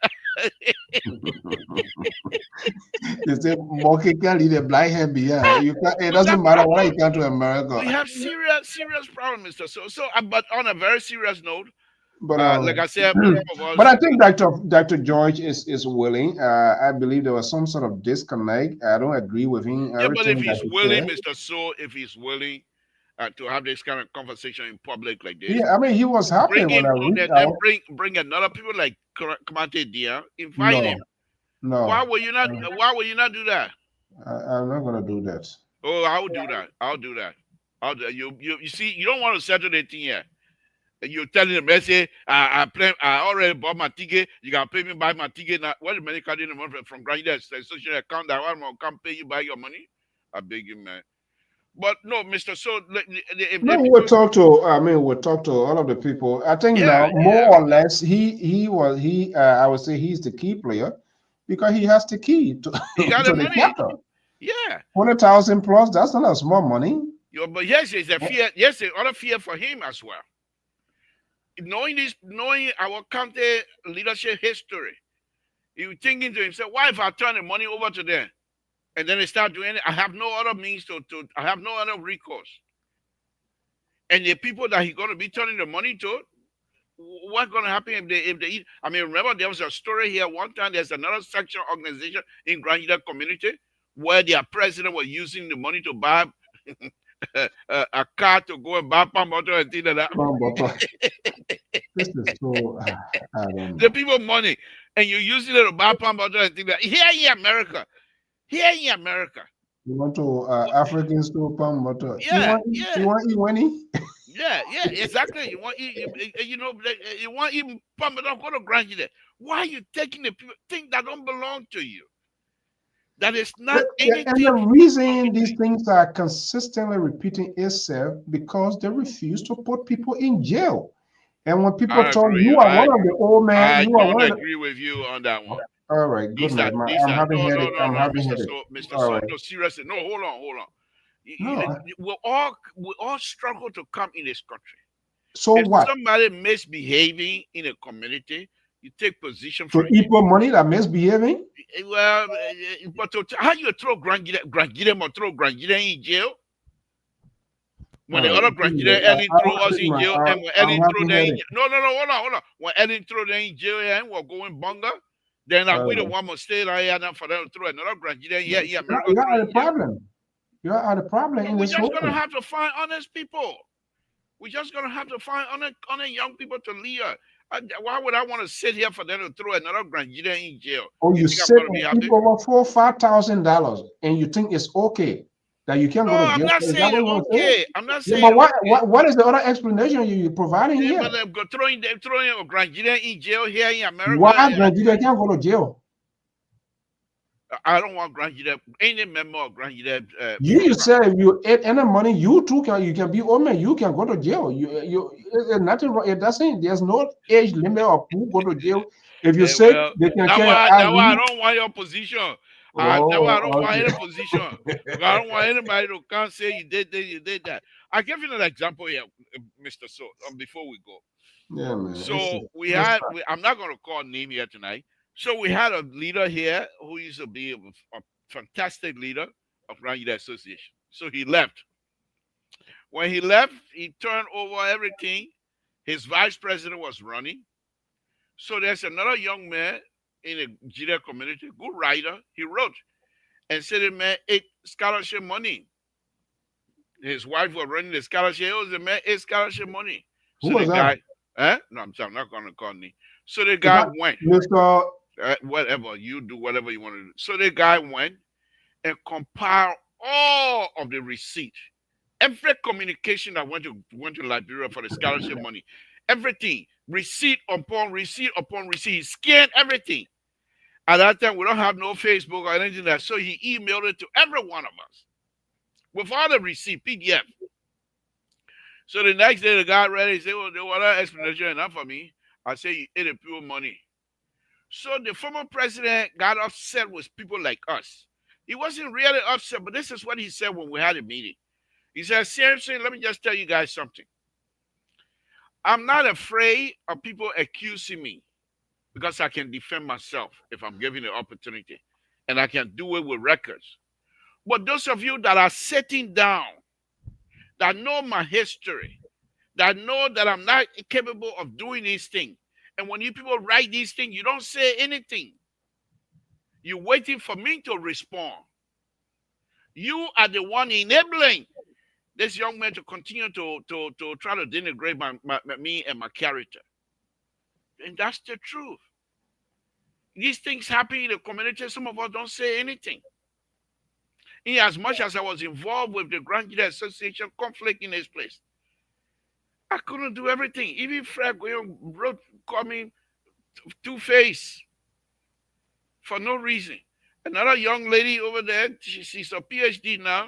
They say monkey can't lead a blind hand behind. You can't, it doesn't matter what you come to America. We have serious problem, Mr. But on a very serious note, But like I said, some of us. but I think Dr. George is willing. I believe there was some sort of disconnect. I don't agree with him. Yeah, but if Everything that he's he willing, said. Mr. If he's willing to have this kind of conversation in public like this, Yeah, I mean, he was happy bring when him I on reached there. Then out. bring another people like Kamante Dia. Invite No, him. no, Why will you not? Why will you not do that? I'm not gonna do that. Oh, I'll do that. I'll do that. You see, you don't want to settle the thing here. You're telling them, they say, I already bought my ticket. You can pay me by my ticket now. What the money carding the money from Grand social account that one can't pay you by your money? I beg you, man. But no, Mr. No, we'll talk to. I mean, we'll talk to all of the people. I think now, more or less, I would say he's the key player because he has the key to he got to the the money. capital. Yeah. 100,000 plus. That's not a small money. But yes, there's a fear. Yes, there's other fear for him as well. Knowing our county leadership history, he was thinking to himself, why if I turn the money over to them? And then they start doing it, I have no other means I have no other recourse. And the people that he's going to be turning the money to, what's going to happen if they eat? I mean, remember there was a story here one time. There's another section organization in Grand Union community where their president was using the money to buy a car to go and buy palm butter and things like that. Palm butter. This is so. I don't know. The people money, and you're using it to buy palm butter and things like that. Here in America. You want to Africans to palm butter? Yeah, You want eat money? Yeah, exactly. You want you want even palm butter go to Grand Union. Why are you taking the people things that don't belong to you? That is not anything. And the reason these things are consistently repeating itself because they refuse to put people in jail. And when people tell you are one of the old men, I you are one don't of agree with you on that one. all right, good night. I'm having headache. I'm having headache. Mr. So, no, seriously, no, hold on. We all struggle to come in this country. So if what? Somebody misbehaving in a community, you take position for people money that misbehaving. Well, but how you throw Grand Gideon or throw Grand Gideon in jail? When the other Grand Gideon Ellen throw us in jail, and when Ellen throw them in jail, no, hold on. When Ellen throw them in jail and we're going bunga, then we don't want to stay there here for them to throw another Grand Gideon here in America. You are the problem. You are the problem in We're this just whole gonna thing. have to find honest people. We're just gonna have to find honest young people to lead. Why would I want to sit here for them to throw another Grand Gideon in jail? Oh, you sit on people over $4,000, and you think it's okay that you can't go to jail? I'm not saying it's okay. I'm not saying. But what is the other explanation you're providing here? But they're throwing a Grand Gideon in jail here in America. Why Grand Gideon can't go to jail? I don't want Grand Gideon. Any member of Grand Gideon. You said if you ate any money, you can be old man. You can go to jail. There's nothing wrong. It doesn't. There's no age limit of who go to jail. If you say they can carry. That's why I don't want your position. I don't want any position. I don't want anybody to come say you did that. I give you an example here, Mr. So, before we go. Yeah, man. So I'm not going to call name here tonight, So we had a leader here who used to be a fantastic leader of Granjida Association. So he left. When he left, he turned over everything. His vice president was running. So there's another young man in the Judea community, good writer. He wrote and said, the man ate scholarship money. His wife was running the scholarship. It was the man ate scholarship money. Who So the was that? guy, no, I'm not going to call me. So the Is guy that went, Mr. whatever, you do whatever you want to do. So the guy went and compiled all of the receipt, every communication that went to Liberia for the scholarship money, everything, receipt upon receipt upon receipt. He scanned everything. At that time, we don't have no Facebook or anything like that. So he emailed it to every one of us with all the receipt, PDF. So the next day, the guy read it. He said, well, there was that explanation enough for me. I said, you ate a pure money. So the former president got upset with people like us. He wasn't really upset, but this is what he said when we had a meeting. He said, seriously, let me just tell you guys something. I'm not afraid of people accusing me because I can defend myself if I'm given the opportunity. And I can do it with records. But those of you that are sitting down, that know my history, that know that I'm not capable of doing these things, and when you people write these things, you don't say anything. You're waiting for me to respond. You are the one enabling this young man to continue to try to denigrate me and my character. And that's the truth. These things happen in the community. Some of us don't say anything. In as much as I was involved with the Grand Jury Association conflict in this place, I couldn't do everything. Even Fred Goyon wrote, called me two-face for no reason. Another young lady over there, she's a PhD now.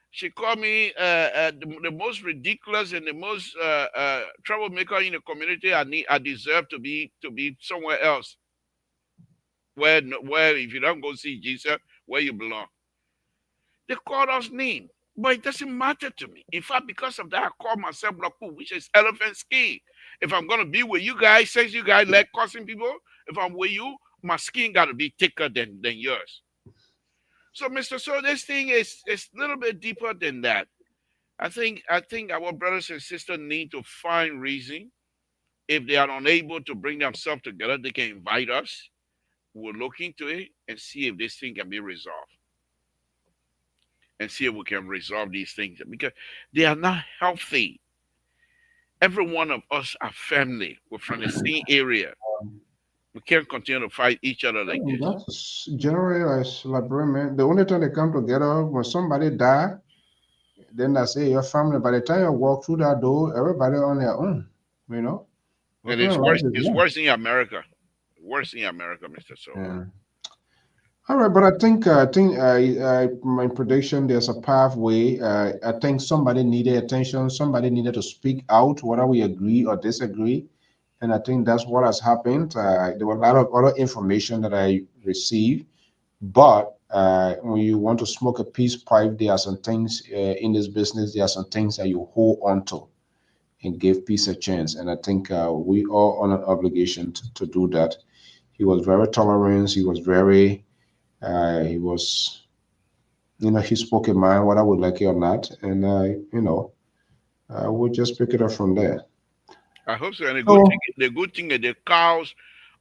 She called me the most ridiculous and the most troublemaker in the community. I deserve to be somewhere else, where if you don't go see Jesus, where you belong. They called us name, but it doesn't matter to me. In fact, because of that, I call myself Blaku, which is elephant skin. If I'm gonna be with you guys, since you guys like cussing people, if I'm with you, my skin gotta be thicker than yours. So, Mr. So this thing is a little bit deeper than that. I think our brothers and sisters need to find reason. If they are unable to bring themselves together, they can invite us. We'll look into it and see if this thing can be resolved. And see if we can resolve these things because they are not healthy. Every one of us are family. We're from the same area. We can't continue to fight each other like this. That's generally as Liberian. The only time they come together when somebody die, then I say your family. By the time you walk through that door, everybody on their own. You know. And it's worse. It's worse in America. Worse in America, Mr. So. Yeah. All right, but I think my prediction there's a pathway. I think somebody needed attention. Somebody needed to speak out, whether we agree or disagree. And I think that's what has happened. There were a lot of other information that I received, but when you want to smoke a peace pipe, there are some things in this business. There are some things that you hold on to and give peace a chance. And I think we are on an obligation to do that. He was very tolerant. He was very he was, he spoke a mind, whether we like it or not, and we'll just pick it up from there. I hope so. And the good thing is the cows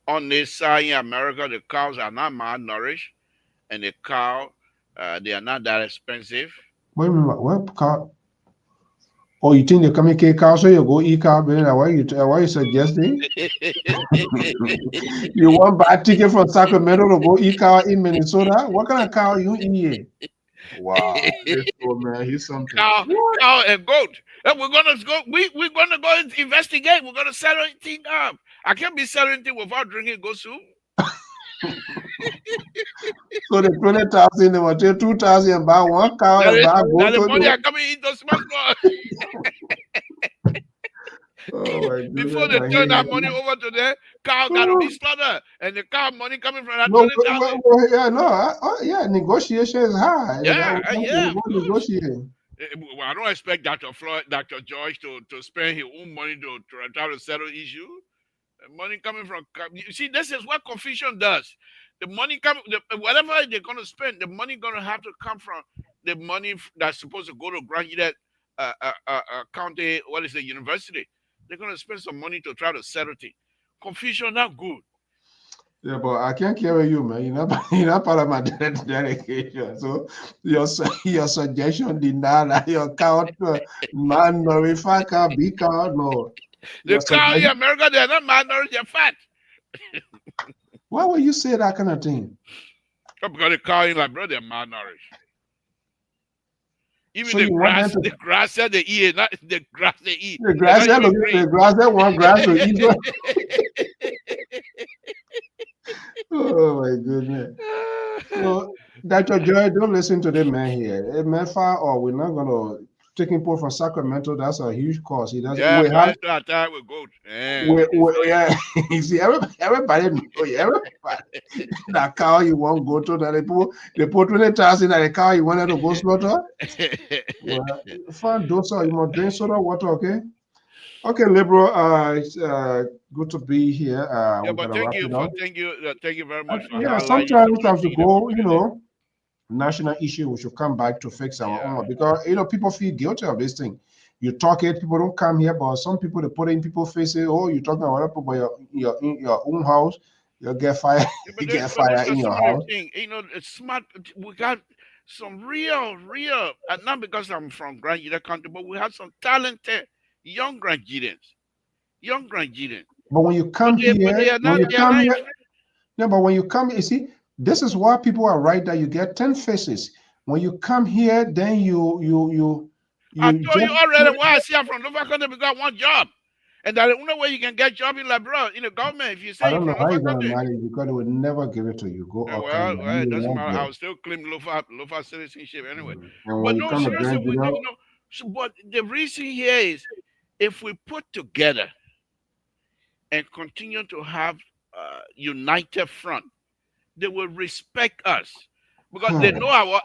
on this side in America, the cows are not malnourished, and the cow, they are not that expensive. Wait a minute, what cow? Oh, you think they come in cow, so you go eat cow? Why you suggesting? You want buy a ticket from Sacramento to go eat cow in Minnesota? What kind of cow you eat? Wow, this old man, he's something. Cow and goat. And we're gonna go. We're gonna go and investigate. We're gonna settle anything up. I can't be selling anything without drinking goat soup. So the 20,000, they will take 2,000 and buy one cow and buy goat. The money I come in into small. Oh, before they turn that money over to them, cow gotta be slaughtered, and the cow money coming from that no, 20,000. Yeah, negotiation is high. Yeah. Negotiate. Well, I don't expect Dr. George to spend his own money to try to settle issue. Money coming from, you see, this is what confusion does. The money coming, whatever they're going to spend, the money going to have to come from the money that's supposed to go to graduate county, what is the university? They're going to spend some money to try to settle things. Confusion, not good. Yeah, but I can't carry you, man. You're not part of my dedication. So your suggestion did not your count man no if I can't be count no. The Your cow in suggestion. America, they're not malnourished, they're fat. Why would you say that kind of thing? Because the cow in Liberia, they're malnourished. Even So you want them to the grass that they eat, not the grass they eat. the grass that want grass to eat. Oh my goodness. So Dr. Joy, don't listen to the man here. A man far or we're not gonna take him from Sacramento. That's a huge cost. He doesn't Yeah, we but have I still attack with goat. yeah, you see, everybody know, everybody that cow you want go to that they put 20,000 at the cow you wanted to go slaughter. Well, fine, those are you must drink soda water, okay? Okay, liberal. It's good to be here. Yeah, We're but gonna wrap it up. thank you very much for Yeah, highlighting some sometimes of the as we things that go, we you did. know, national issue, we should come back to fix our Yeah. own because people feel guilty of this thing. You talk it, people don't come here, but some people they put it in people's faces. Oh, you're talking about people, but you're in your own house, you'll get fired. Yeah, You but get those fired are in some your of the house. things. It's smart. We got some real, and not because I'm from Grand Gita country, but we have some talented young Grandians. But when you come But they here, are not. They are not. no, but when you come, you see, this is why people are right that you get 10 faces. When you come here, then I you told you just already why I see I'm from local country because I want job. And that the only way you can get job in Liberia in the government if you I say you're don't know from how local you're gonna country. manage because they will never give it to you. Go up and Well, it you doesn't won't matter. get I it. will still claim local citizenship anyway. And when But you no, come to seriously, Grand Judah, but the reason here is if we put together and continue to have united front, they will respect us because they know our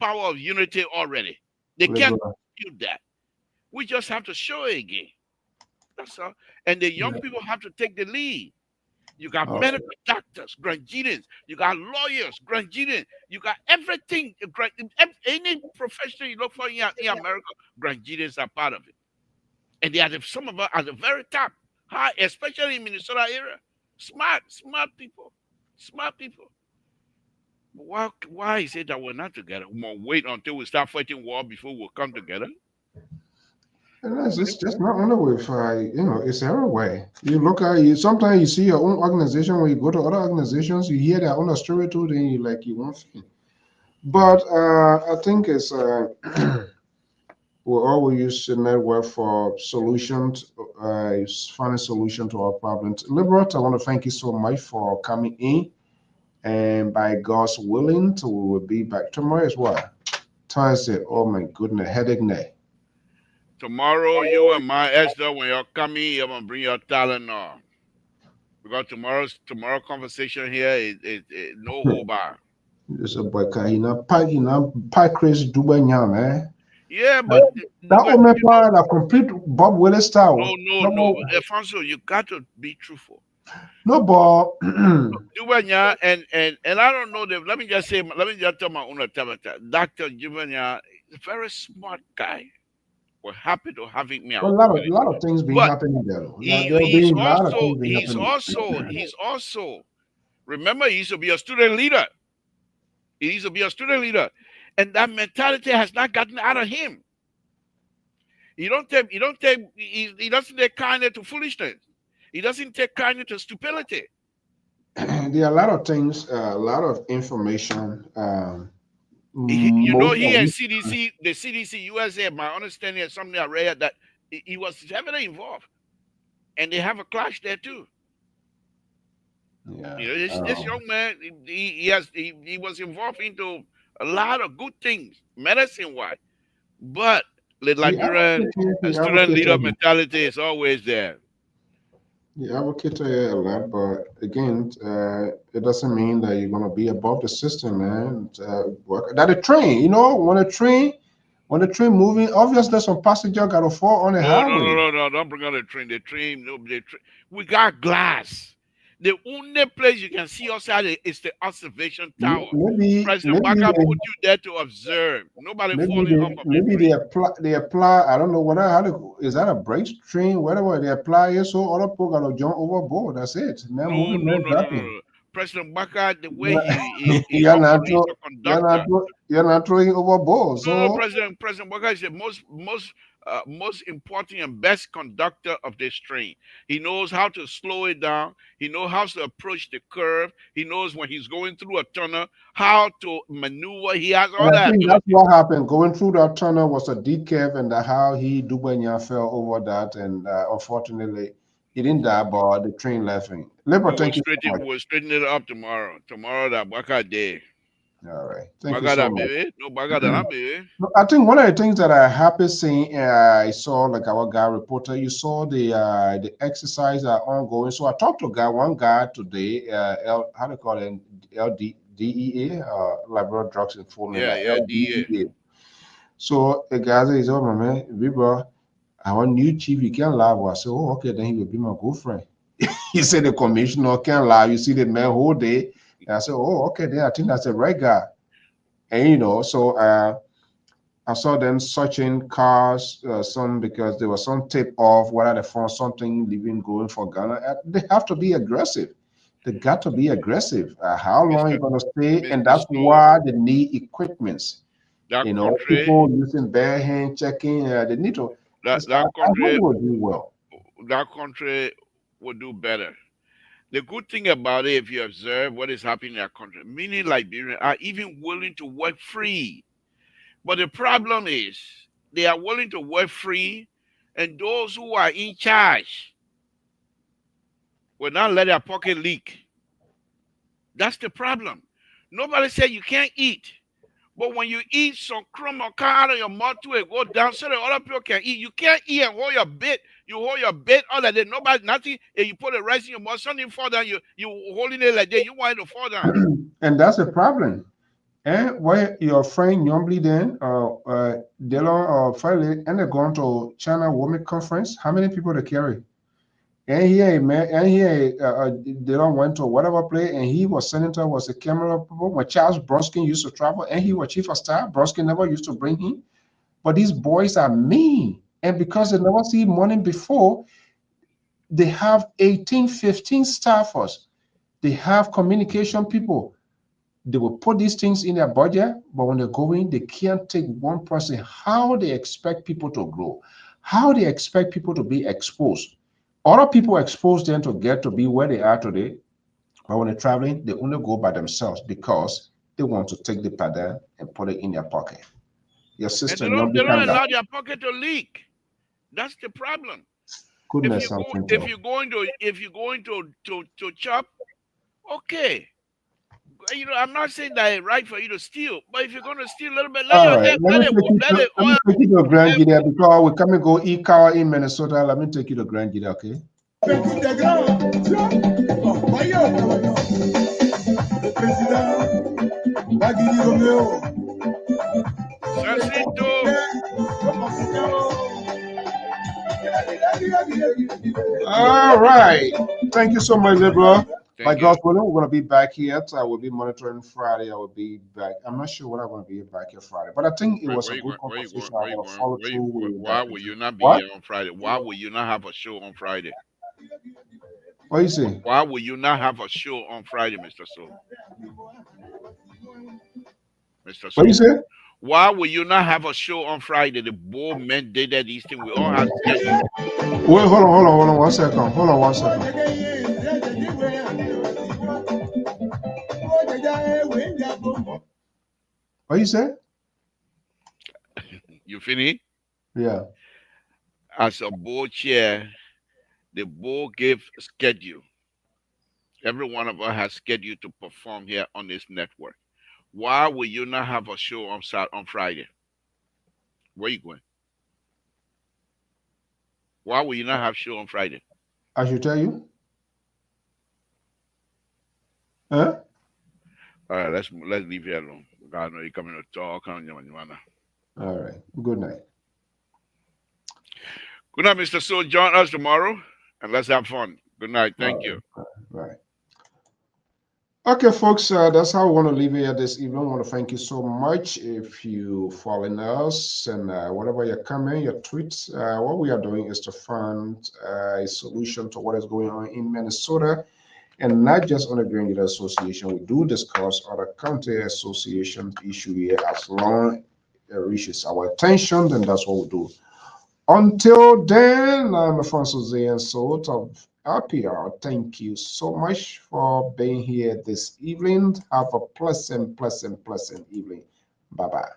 power of unity already. They can't liberal. dispute that. We just have to show it again. That's all. And the young Yeah. people have to take the lead. You got Okay. medical doctors, Grandians. You got lawyers, Grandians. You got everything. Any profession you look for in America, Grandians are part of it. And they are some of us at the very top, high, especially in Minnesota area. Smart people, smart people. Why is it that we're not together? We'll wait until we start fighting war before we'll come together. And it's just not only with it's everywhere. You look at you sometimes you see your own organization when you go to other organizations, you hear their own story too, then you won't feel. But I think it's we always use the network for solutions, find a solution to our problems. Liberal, I want to thank you so much for coming in. And by God's willing, we will be back tomorrow as well. Thursday, oh my goodness, headache neck. Tomorrow, you and my Esther, when you're coming, you're gonna bring your talent on. Because tomorrow conversation here is no hold back. It's a boy, pie crazy dubai man. Yeah, but That woman a complete Bob Willis style. no, Alfonso, you got to be truthful. No, but Juvanya and I don't know them. Let me just tell my own tabata. Dr. Juvanya is a very smart guy. We're happy to have him here. a lot of things been But happening there. he's also remember he used to be a student leader. He used to be a student leader. And that mentality has not gotten out of him. He doesn't take kindness to foolishness. He doesn't take kindness to stupidity. There are a lot of things, a lot of information. He Most and of the CDC USA, my understanding is something I read that he was heavily involved. And they have a clash there too. yeah, This young man, he was involved into a lot of good things, medicine wise. But the Liberian student leader mentality is always there. he advocated a lot, but again, it doesn't mean that you're gonna be above the system, man. That a train, when a train When the train moving, obviously some passenger got to fall on the No, no, highway. no, no, no. Don't bring on the train. The train, no, the train. We got glass. The only place you can see outside is the observation tower. President Baka put you there to observe. Nobody falling off of the maybe train. they apply. I don't know whether how is that a brakes train, whatever they apply it, so other people got to jump overboard. That's it. Man No, moving, no, man no, no, no, dropping. no. President Baka, the way You're he you're not operates throw, a conductor. you're not throwing overboard. No, no, So President Baka is the most important and best conductor of this train. He knows how to slow it down. He knows how to approach the curve. He knows when he's going through a tunnel how to maneuver. He has and all I that think that's ability. what happened. Going through that tunnel was a deep cave, and how he Dubanya fell over that, and unfortunately, he didn't die, but the train left him. Liberal, We'll thank you so straighten much. we'll straighten it up tomorrow. Tomorrow that Baka day. All right, thank you Baka so that much. baby. No Baka that baby. No, I think one of the things that I happy seeing, I saw like our guy reporter, you saw the exercise are ongoing. So I talked to one guy today, how do you call it, LDDEA, Liberal Drugs Enforcement, Yeah, like yeah, DA. LDEA. So the guy says, "Oh my man, we bro, our new chief, he can't lie." I said, "Oh, okay, then he will be my girlfriend." He said the commissioner can't lie. You see the man whole day. And I said, "Oh, okay, then I think that's the right guy." And so I saw them searching cars, some because there was some tip off whether they found something living going for Ghana. They have to be aggressive. They got to be aggressive. How long Mr. you gonna stay? And Mr. that's Stone, why they need equipments. that country, People using bare hand checking. They need to. that I that hope they country, will do well. that country would do better. The good thing about it, if you observe what is happening in that country, many Liberians are even willing to work free. But the problem is they are willing to work free, and those who are in charge will not let their pocket leak. That's the problem. Nobody said you can't eat. But when you eat some crumb or car out of your mouth to it, go down so that other people can eat. You can't eat and hold your bit. You hold your bit all that day. Nobody, nothing. And you put the rice in your mouth, something fall down. You holding it like that. You want it to fall down. And that's a problem. And where your friend normally then, Delon or Fairley, and they're going to China Women Conference, how many people they carry? And here, man, and here, Delon went to whatever place, and he was senator, was a camera people. When Charles Bronskin used to travel, and he was chief of staff, Bronskin never used to bring him. But these boys are mean. And because they never see money before, they have 18, 15 staffers. They have communication people. They will put these things in their budget, but when they go in, they can't take one person. How they expect people to grow, how they expect people to be exposed. Other people expose them to get to be where they are today, but when they're traveling, they only go by themselves because they want to take the pattern and put it in their pocket. Your And sister, they don't Nyambikanda, allow their pocket to leak. That's the problem. If goodness you go, something if too. you're going to, if you're going to chop, okay. I'm not saying that it's right for you to steal, but if you're going to steal a little bit, let All your right, head, let it, let it let me oil. take you to Grand Let, Gida because we come and go eat cow in Minnesota. Let me take you to Grand Gida, okay? Sasito. All right. Thank you so much, bro. By Thank you. God's willing, we're going to be back here. I will be monitoring Friday. I will be back. I'm not sure when I'm going to be back here Friday, but I think it was Where a you good going? Where you going? conversation. Where I'm you going to going? follow through with that Why will interview. you not be What? here on Friday? Why will you not have a show on Friday? What you say? Why will you not have a show on Friday, Mr. Soul? Mr. What you Soul. say? Why will you not have a show on Friday? The board mandated these things. We all have schedule. Wait, hold on 1 second. Hold on 1 second. What you say? You finish? Yeah. As a board chair, the board gave schedule. Every one of us has scheduled to perform here on this network. Why will you not have a show on Friday? Where you going? Why will you not have show on Friday? I should tell you. Huh? All right, let's leave here alone. God know you coming to talk on your man. All right. Good night. Good night, Mr. So. Join us tomorrow and let's have fun. Good night. Thank you. Right. Okay, folks, that's how we want to leave here this evening. I want to thank you so much if you following us and whatever your comment, your tweets. What we are doing is to find a solution to what is going on in Minnesota, and not just on the Green Association. We do discuss other county association issue here as long as it reaches our attention, then that's what we do. Until then, I'm Alfonso Zayan Sort of Lpr. Thank you so much for being here this evening. Have a pleasant evening. Bye bye.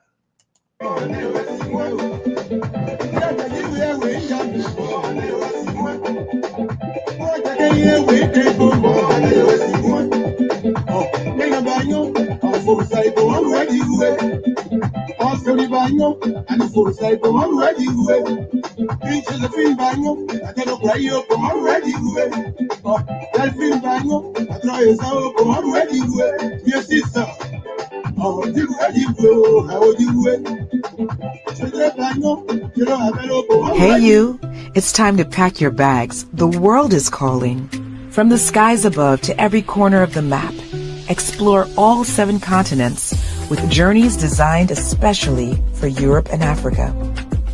Hey you, it's time to pack your bags. The world is calling. From the skies above to every corner of the map, explore all 7 continents with journeys designed especially for Europe and Africa.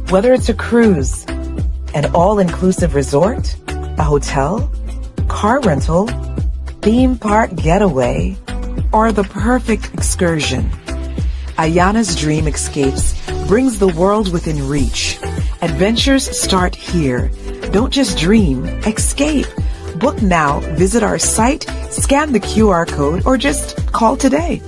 Whether it's a cruise, an all-inclusive resort, a hotel, car rental, theme park getaway, or the perfect excursion, Ayana's Dream Escapes brings the world within reach. Adventures start here. Don't just dream, escape. Book now, visit our site, scan the QR code, or just call today.